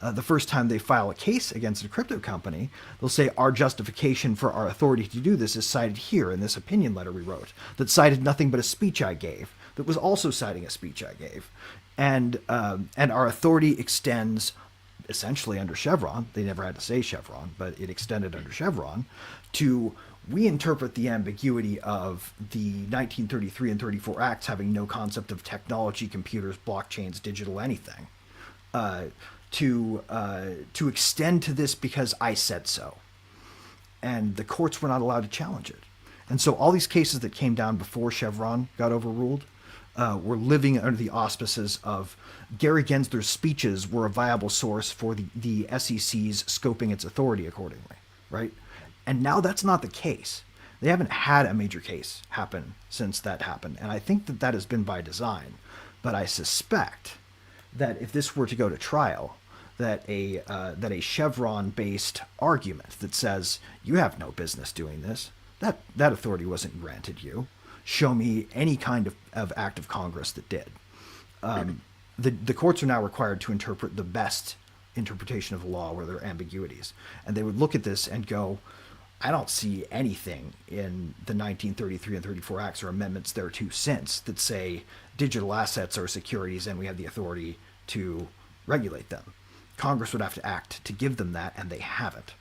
The first time they file a case against a crypto company, they'll say our justification for our authority to do this is cited here in this opinion letter we wrote that cited nothing but a speech I gave, that was also citing a speech I gave. And our authority extends essentially under Chevron. They never had to say Chevron, but it extended under Chevron to we interpret the ambiguity of the 1933 and 34 acts having no concept of technology, computers, blockchains, digital anything, to extend to this because I said so. And the courts were not allowed to challenge it. And so all these cases that came down before Chevron got overruled were living under the auspices of Gary Gensler's speeches were a viable source for the SEC's scoping its authority accordingly, right? And now that's not the case. They haven't had a major case happen since that happened. And I think that has been by design. But I suspect that if this were to go to trial, that a Chevron-based argument that says you have no business doing this, that authority wasn't granted you. Show me any kind of act of Congress that did. The courts are now required to interpret the best interpretation of the law where there are ambiguities. And they would look at this and go, I don't see anything in the 1933 and 34 acts or amendments thereto since that say digital assets are securities and we have the authority to regulate them. Congress would have to act to give them that, and they haven't.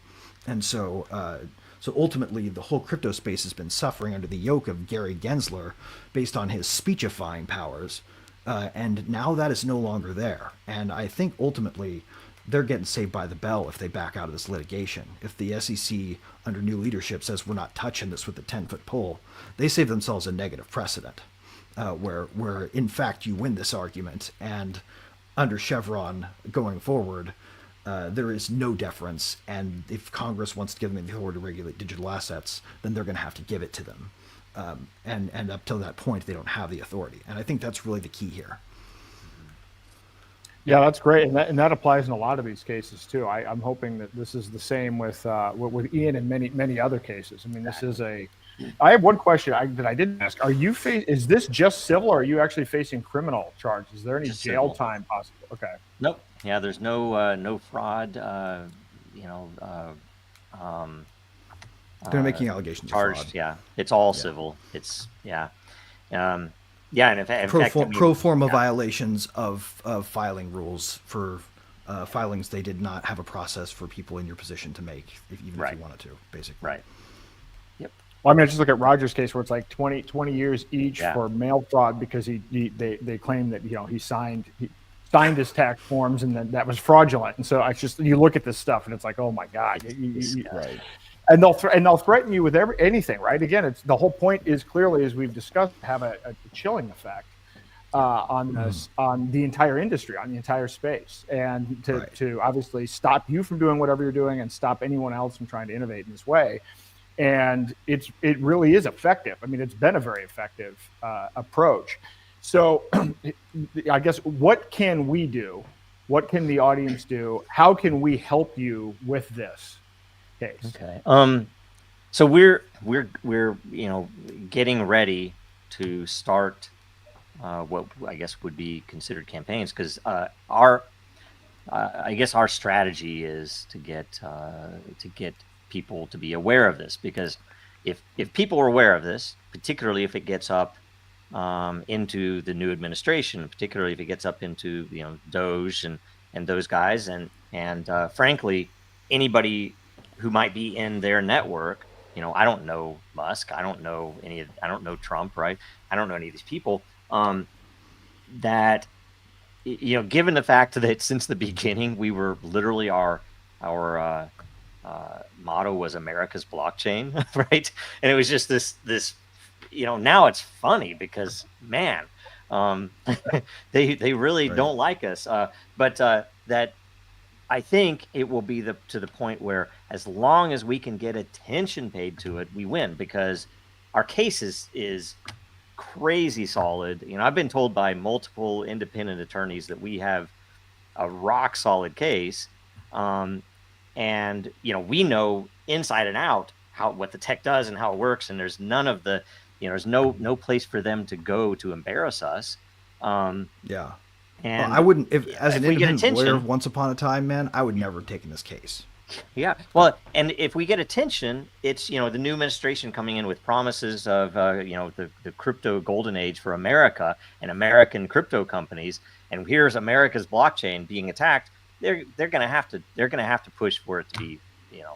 And so ultimately, the whole crypto space has been suffering under the yoke of Gary Gensler based on his speechifying powers. And now that is no longer there. And I think ultimately they're getting saved by the bell if they back out of this litigation. If the SEC under new leadership says we're not touching this with a 10-foot pole, they save themselves a negative precedent where in fact you win this argument. And under Chevron going forward, there is no deference. And if Congress wants to give them the authority to regulate digital assets, then they're going to have to give it to them. And up till that point, they don't have the authority. And I think that's really the key here. Yeah, that's great, and that applies in a lot of these cases too. I'm hoping that this is the same with Ian and many other cases. I mean, this is a. I have one question that I didn't ask. Are you is this just civil, or are you actually facing criminal charges? Is there any Just jail civil. time possible? Okay. Nope. Yeah, there's no fraud. They're making allegations Charged. of fraud. Yeah, it's all civil. It's and in fact, I mean, Pro forma violations of filing rules for filings they did not have a process for people in your position to make, even if you wanted to, basically. Right. Yep. Well, I mean, just look at Roger's case where it's like 20 years each Yeah. for mail fraud because they claim that he signed his tax forms and then that was fraudulent. And so you look at this stuff and it's like, oh my God. Right. And they'll threaten you with anything, right? Again, it's the whole point is clearly, as we've discussed, have a chilling effect on the entire industry, on the entire space, and to obviously stop you from doing whatever you're doing and stop anyone else from trying to innovate in this way. and it really is effective. I mean, it's been a very effective approach. So I guess, what can we do? What can the audience do? How can we help you with this case? Okay. So we're getting ready to start what I guess would be considered campaigns, because our strategy is to get people to be aware of this, because if people are aware of this, particularly if it gets up into the new administration, particularly if it gets up into Doge and those guys, and frankly anybody who might be in their network. I don't know Musk, I don't know Trump, right? I don't know any of these people. That given the fact that since the beginning we were literally our motto was America's blockchain, right? And it was just this now it's funny because, man, they really don't like us. But that I think it will be to the point where, as long as we can get attention paid to it, we win, because our case is crazy solid. I've been told by multiple independent attorneys that we have a rock solid case. And we know inside and out what the tech does and how it works, and there's none of the there's no place for them to go to embarrass us. Yeah. And I wouldn't, as an we get independent lawyer, attention, once upon a time, man, I would never have taken this case. Yeah. Well, and if we get attention, it's the new administration coming in with promises of the crypto golden age for America and American crypto companies, and here's America's blockchain being attacked. They're gonna have to push for it to be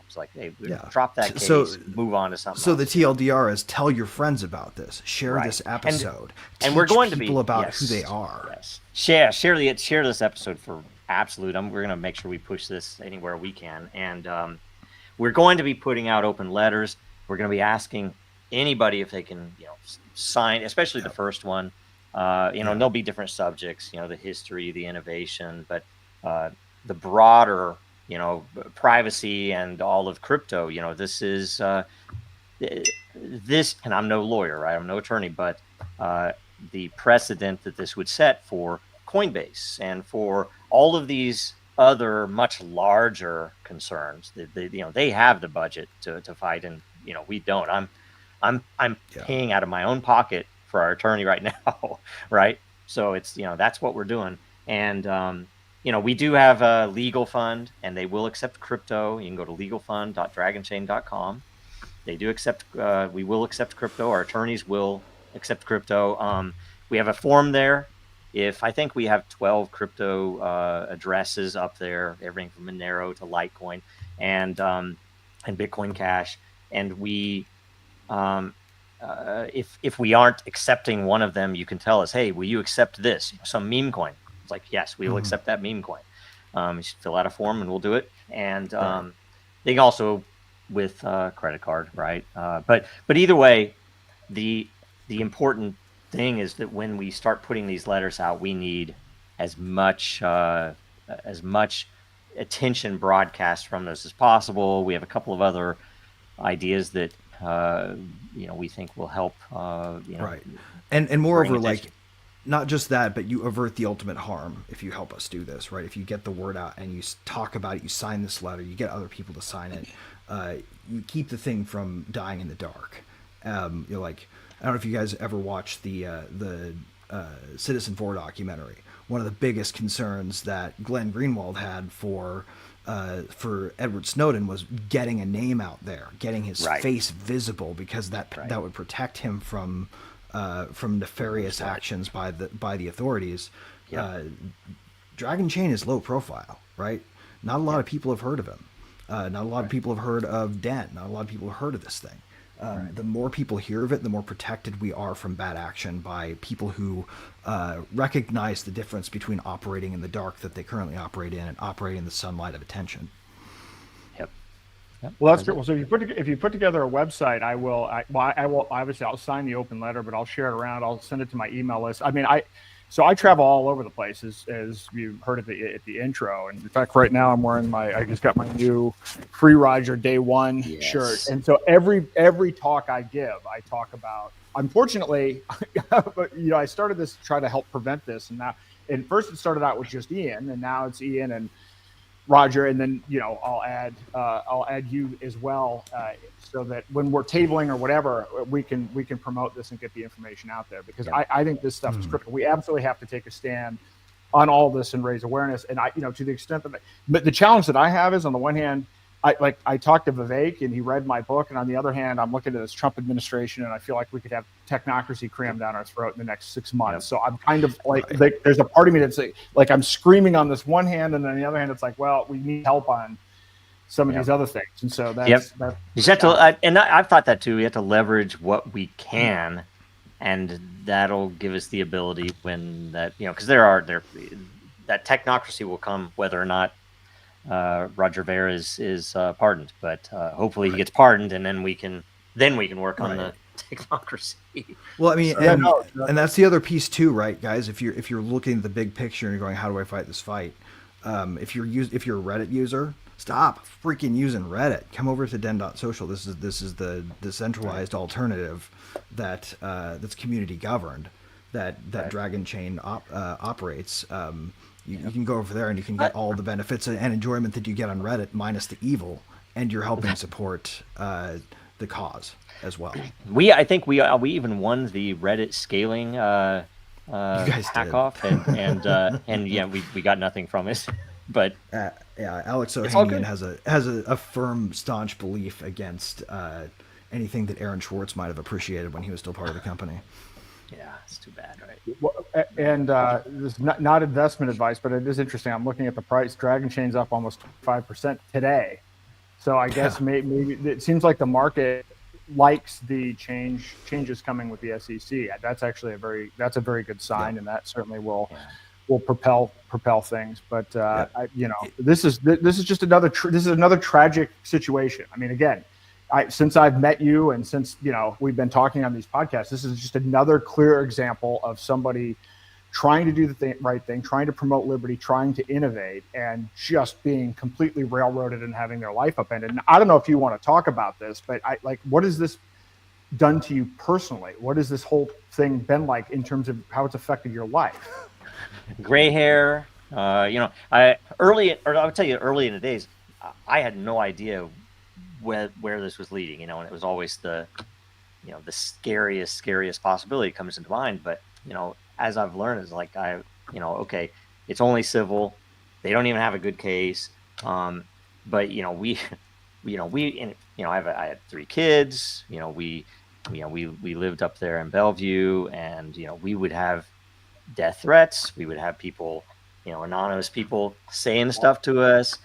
it's like, hey, drop that case, move on to something so else. The TLDR is, tell your friends about this, share Right. this episode, and we're going to people be about who they are. Yes. Share this episode for absolute. We're going to make sure we push this anywhere we can, and we're going to be putting out open letters. We're going to be asking anybody if they can sign, especially the first one. There'll be different subjects, the history, the innovation, but the broader privacy and all of crypto. This is this, and I'm no lawyer, right? I'm no attorney, but the precedent that this would set for Coinbase and for all of these other much larger concerns. They have the budget to fight, and we don't. I'm paying out of my own pocket for our attorney right now, right? So it's that's what we're doing, and we do have a legal fund, and they will accept crypto. You can go to legalfund.dragonchain.com. They do accept. We will accept crypto. Our attorneys will accept crypto. We have a form there. I think we have 12 crypto addresses up there, everything from Monero to Litecoin and Bitcoin Cash. And we, if we aren't accepting one of them, you can tell us, hey, will you accept this? Some meme coin. It's like, yes, we will accept that meme coin. You should fill out a form and we'll do it. And they can also with credit card, right? But either way, the important thing is that when we start putting these letters out, we need as much attention broadcast from this as possible. We have a couple of other ideas that we think will help. Right, and moreover, like, not just that, but you avert the ultimate harm if you help us do this, right? If you get the word out and you talk about it, you sign this letter, you get other people to sign it, you keep the thing from dying in the dark. You're like, I don't know if you guys ever watched the Citizen 4 documentary. One of the biggest concerns that Glenn Greenwald had for Edward Snowden was getting a name out there, getting his face visible, because that would protect him from nefarious actions by the authorities. Dragonchain is low profile, right? Not a lot of people have heard of him. Not a lot of people have heard of Dent. Not a lot of people have heard of this thing. The more people hear of it, the more protected we are from bad action by people who recognize the difference between operating in the dark that they currently operate in and operating in the sunlight of attention. Yep. Well, that's good. Well, so if you put together a website, I will obviously I'll sign the open letter, but I'll share it around. I'll send it to my email list. I mean, So I travel all over the place, as you heard at the intro. And in fact, right now I'm wearing I just got my new Free Roger Day One shirt. And so every talk I give, I talk about. Unfortunately, I started this to try to help prevent this, and first it started out with just Ian, and now it's Ian and Roger, and then I'll add you as well, so that when we're tabling or whatever, we can promote this and get the information out there, because I think this stuff is critical. We absolutely have to take a stand on all this and raise awareness. And to the extent that, but the challenge that I have is, on the one hand, I talked to Vivek and he read my book, and on the other hand, I'm looking at this Trump administration and I feel like we could have technocracy crammed down our throat in the next 6 months. So I'm kind of like there's a part of me that's like I'm screaming on this one hand, and then on the other hand, it's like, well, we need help on some of these other things. And so that's you just have to, and I've thought that too. We have to leverage what we can, and that'll give us the ability when that because that technocracy will come whether or not Roger Ver is pardoned, but hopefully he gets pardoned, and then we can work on the technocracy. Well, I mean, and that's the other piece too, right, guys? If you're looking at the big picture and you're going, how do I fight this fight? If you're a Reddit user, stop freaking using Reddit. Come over to den.social. This is the decentralized alternative that's community governed, that Dragonchain operates. You can go over there and you can get all the benefits and enjoyment that you get on Reddit, minus the evil, and you're helping support the cause as well. I think we even won the Reddit scaling hack off, and we got nothing from it. But Alex Ohanian has a firm, staunch belief against anything that Aaron Schwartz might have appreciated when he was still part of the company. Yeah, it's too bad, right? Well, and this is not investment advice, but it is interesting. I'm looking at the price. Dragonchain's up almost 5% today. So I guess maybe it seems like the market likes the changes coming with the SEC. That's actually a very good sign, and that certainly will propel things. But this is just another tragic situation. I mean, again, since I've met you and since we've been talking on these podcasts, this is just another clear example of somebody trying to do the right thing, trying to promote liberty, trying to innovate, and just being completely railroaded and having their life upended. And I don't know if you want to talk about this, but what has this done to you personally? What has this whole thing been like in terms of how it's affected your life? Gray hair. I would tell you, early in the days, I had no idea where this was leading, and it was always the scariest possibility comes into mind. But as I've learned, is like okay, it's only civil. They don't even have a good case. But I had 3 kids. We lived up there in Bellevue, and we would have death threats. We would have people, anonymous people saying stuff to us.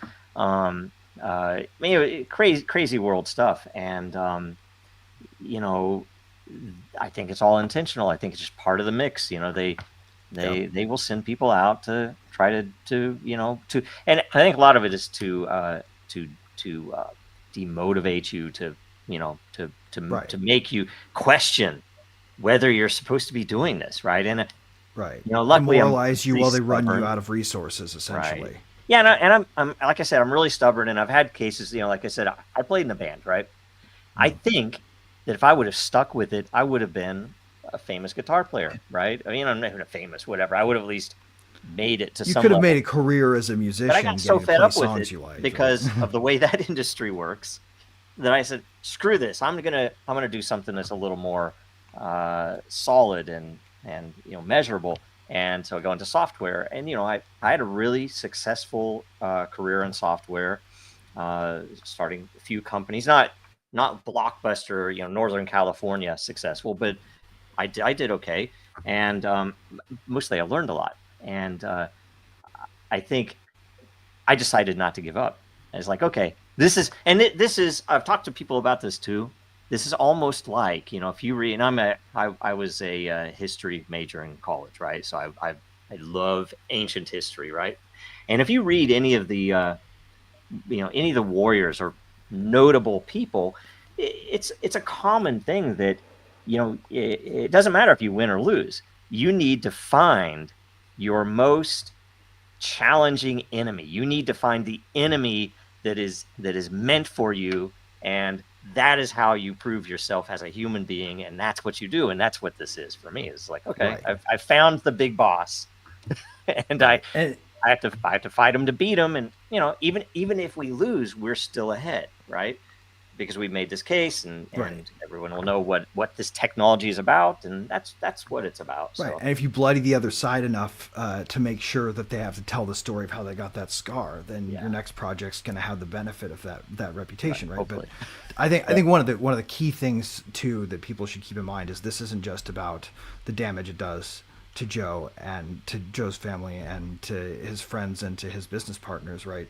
Crazy world stuff. And, I think it's all intentional. I think it's just part of the mix. They will send people out to try to and I think a lot of it is to demotivate you, to make you question whether you're supposed to be doing this. Right. And luckily, demoralize you while they run you out of resources, essentially. Right. Yeah, and I'm like I said, I'm really stubborn, and I've had cases. Like I said, I played in a band, right? I think that if I would have stuck with it, I would have been a famous guitar player, right? I mean, I'm not even a famous, whatever. I would have at least made it to some. You could have made a career as a musician. But I got so fed up with it like, because of the way that industry works that I said, "Screw this! I'm gonna do something that's a little more solid and measurable." And so I go into software, and I had a really successful career in software, starting a few companies, not blockbuster, Northern California successful, but I did okay, and mostly I learned a lot, and I think I decided not to give up. I was like, okay, this is I've talked to people about this too. This is almost like, if you read, and I was a history major in college, right? So I love ancient history, right? And if you read any of the, any of the warriors or notable people, it's a common thing that, it doesn't matter if you win or lose. You need to find your most challenging enemy. You need to find the enemy that is meant for you, and that is how you prove yourself as a human being, and that's what you do. And that's what this is for me. It's like, okay, Right. I've found the big boss, and I have to fight him to beat him. And even if we lose, we're still ahead, right? Because we made this case, and Right. everyone will know what this technology is about, and that's what it's about. Right. So And if you bloody the other side enough to make sure that they have to tell the story of how they got that scar, then your next project's going to have the benefit of that reputation, right? hopefully. But I think one of the key things too that people should keep in mind is this isn't just about the damage it does to Joe and to Joe's family and to his friends and to his business partners, right?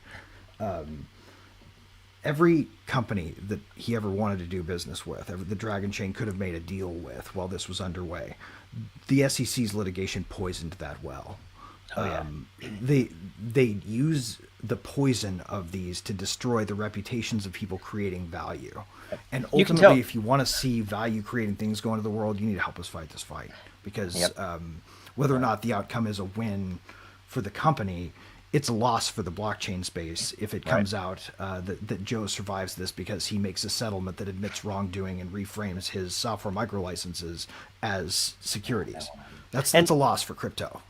Every company that he ever wanted to do business with, the Dragonchain could have made a deal with while this was underway. The SEC's litigation poisoned that well. They use the poison of these to destroy the reputations of people creating value. And You can ultimately, tell- if you want to see value creating things go into the world, you need to help us fight this fight. Because whether or not the outcome is a win for the company, it's a loss for the blockchain space if it comes out that Joe survives this because he makes a settlement that admits wrongdoing and reframes his software microlicenses as securities. That's a loss for crypto.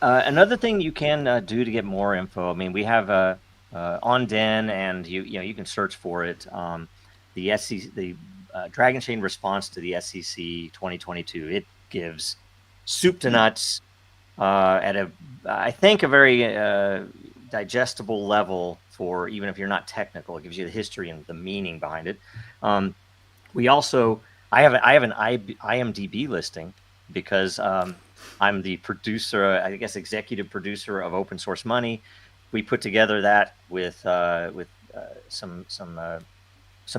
Another thing you can do to get more info. I mean, we have on Den, and you can search for it. The SEC, the Dragonchain response to the SEC 2022. It gives soup to nuts at I think a very digestible level for even if you're not technical. It gives you the history and the meaning behind it. We also I have an IMDb listing because I'm the producer, I guess executive producer of Open Source Money. We put together that with some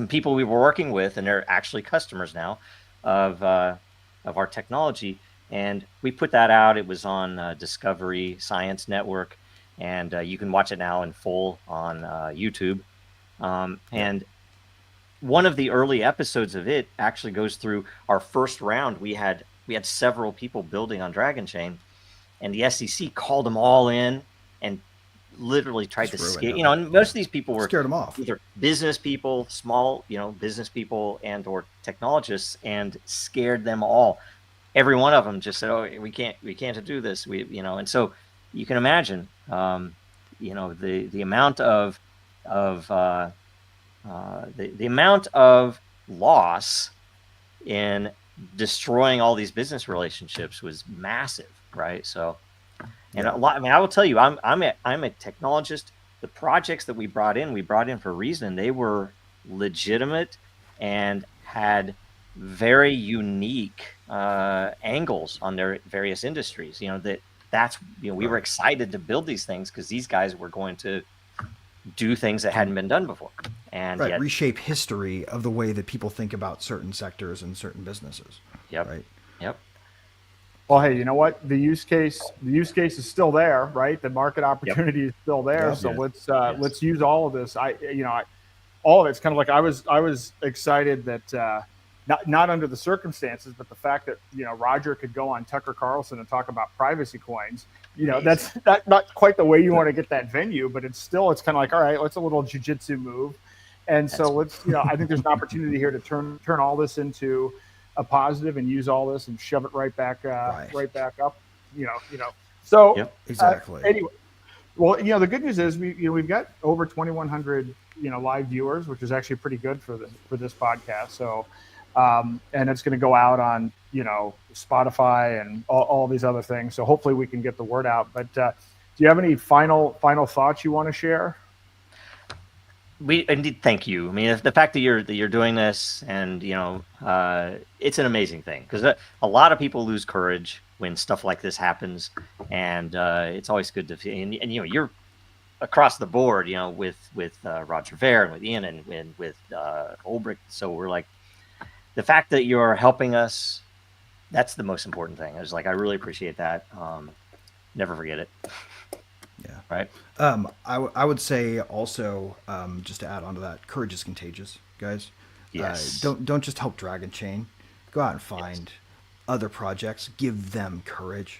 people we were working with, and they're actually customers now of our technology. And we put that out. It was on Discovery Science Network, and you can watch it now in full on YouTube. And one of the early episodes of it actually goes through our first round. We had several people building on Dragonchain, and the SEC called them all in and literally tried to scare. And most of these people were scared them off. Either business people, small, business people, and or technologists, and scared them all. Every one of them just said, "Oh, we can't do this." And so you can imagine, the amount of the amount of loss in destroying all these business relationships was massive, right? So, and a lot. I mean, I will tell you, I'm a technologist. The projects that we brought in for a reason. They were legitimate and had very unique angles on their various industries. We were excited to build these things because these guys were going to do things that hadn't been done before, and reshape history of the way that people think about certain sectors and certain businesses. Yep. Right. Yep. Well, hey, you know what? The use case is still there, right? The market opportunity is still there. Yep. So let's use all of this. All of it's kind of like I was excited that not under the circumstances, but the fact that Roger could go on Tucker Carlson and talk about privacy coins. That's not quite the way you want to get that venue, but it's kind of like, all right, let's a little jujitsu move. And so let's, I think there's an opportunity here to turn all this into a positive and use all this and shove it right back up. So yep, exactly. Anyway, well, the good news is we've got over 2,100 live viewers, which is actually pretty good for this podcast. So, and it's going to go out on Spotify and all these other things. So hopefully we can get the word out. But do you have any final thoughts you want to share? Indeed, thank you. I mean, the fact that you're doing this, and it's an amazing thing, because a lot of people lose courage when stuff like this happens, and it's always good to see. And you're across the board, with Roger Ver and with Ian and with Ulbricht. So we're like, the fact that you're helping us, that's the most important thing. I was like, I really appreciate that. Never forget it. Yeah. Right. I would say also, just to add on to that, courage is contagious, guys. Yes. Don't just help Dragonchain. Go out and find other projects. Give them courage.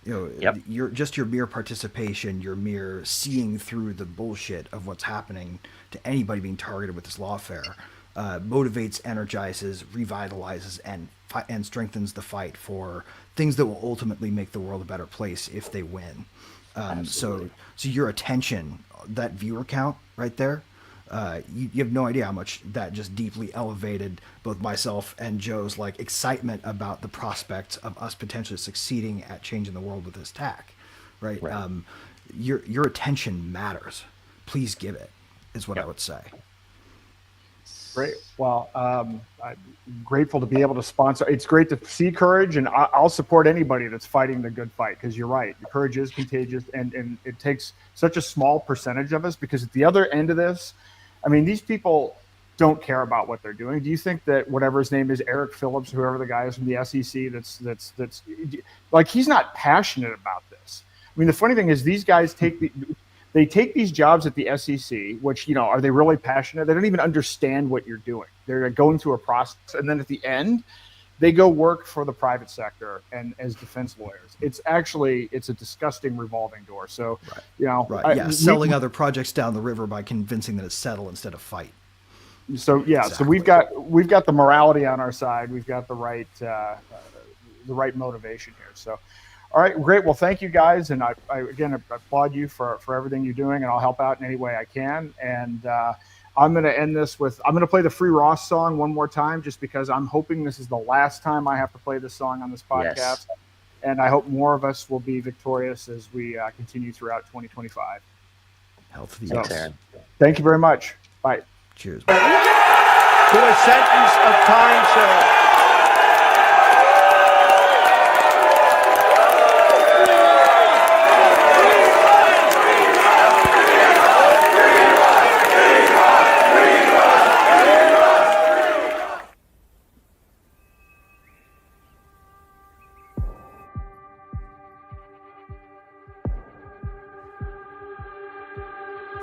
Yep. Your mere participation, your mere seeing through the bullshit of what's happening to anybody being targeted with this lawfare motivates, energizes, revitalizes, and strengthens the fight for things that will ultimately make the world a better place if they win. So your attention, that viewer count right there, you have no idea how much that just deeply elevated both myself and Joe's like excitement about the prospects of us potentially succeeding at changing the world with this tech, right? Your attention matters. Please give it, is what I would say. Great. Well, I'm grateful to be able to sponsor. It's great to see courage, and I'll support anybody that's fighting the good fight, because you're right. The courage is contagious, and it takes such a small percentage of us, because at the other end of this, I mean, these people don't care about what they're doing. Do you think that whatever his name is, Eric Phillips, whoever the guy is from the SEC, that's like, he's not passionate about this? I mean, the funny thing is these guys take these jobs at the SEC, which, are they really passionate? They don't even understand what you're doing. They're going through a process, and then at the end, they go work for the private sector and as defense lawyers. It's a disgusting revolving door. So, selling other projects down the river by convincing that it's settle instead of fight. So exactly. So we've got the morality on our side. We've got the right motivation here. So. All right, great. Well, thank you guys, and I again applaud you for everything you're doing, and I'll help out in any way I can. And I'm going to end this with, I'm going to play the Free Ross song one more time, just because I'm hoping this is the last time I have to play this song on this podcast. Yes. And I hope more of us will be victorious as we continue throughout 2025. Health to so, thank you very much. Bye. Cheers. To a sentence of time served.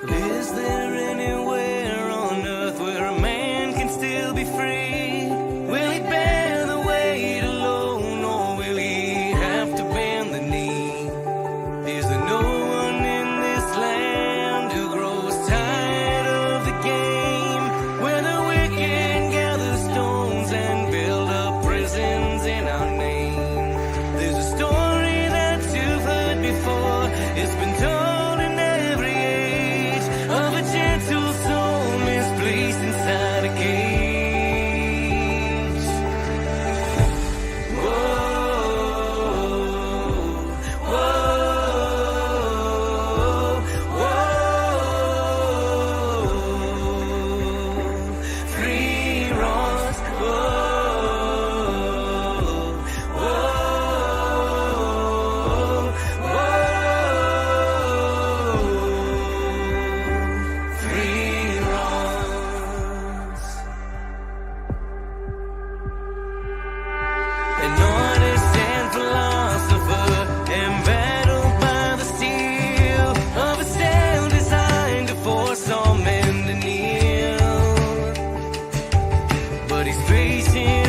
Is there anywhere on earth where a man can still be free? Will he bear the weight alone, or will he have to bend the knee? Is there no one in this land who grows tired of the game, where the wicked gather stones and build up prisons in our name? There's a story that you've heard before. It's been told of a gentle soul misplaced inside a cage. Whoa, whoa, whoa, free Ross, whoa, whoa, whoa. An honest and philosopher, embattled by the steel of a sail designed to force all men to kneel. But he's facing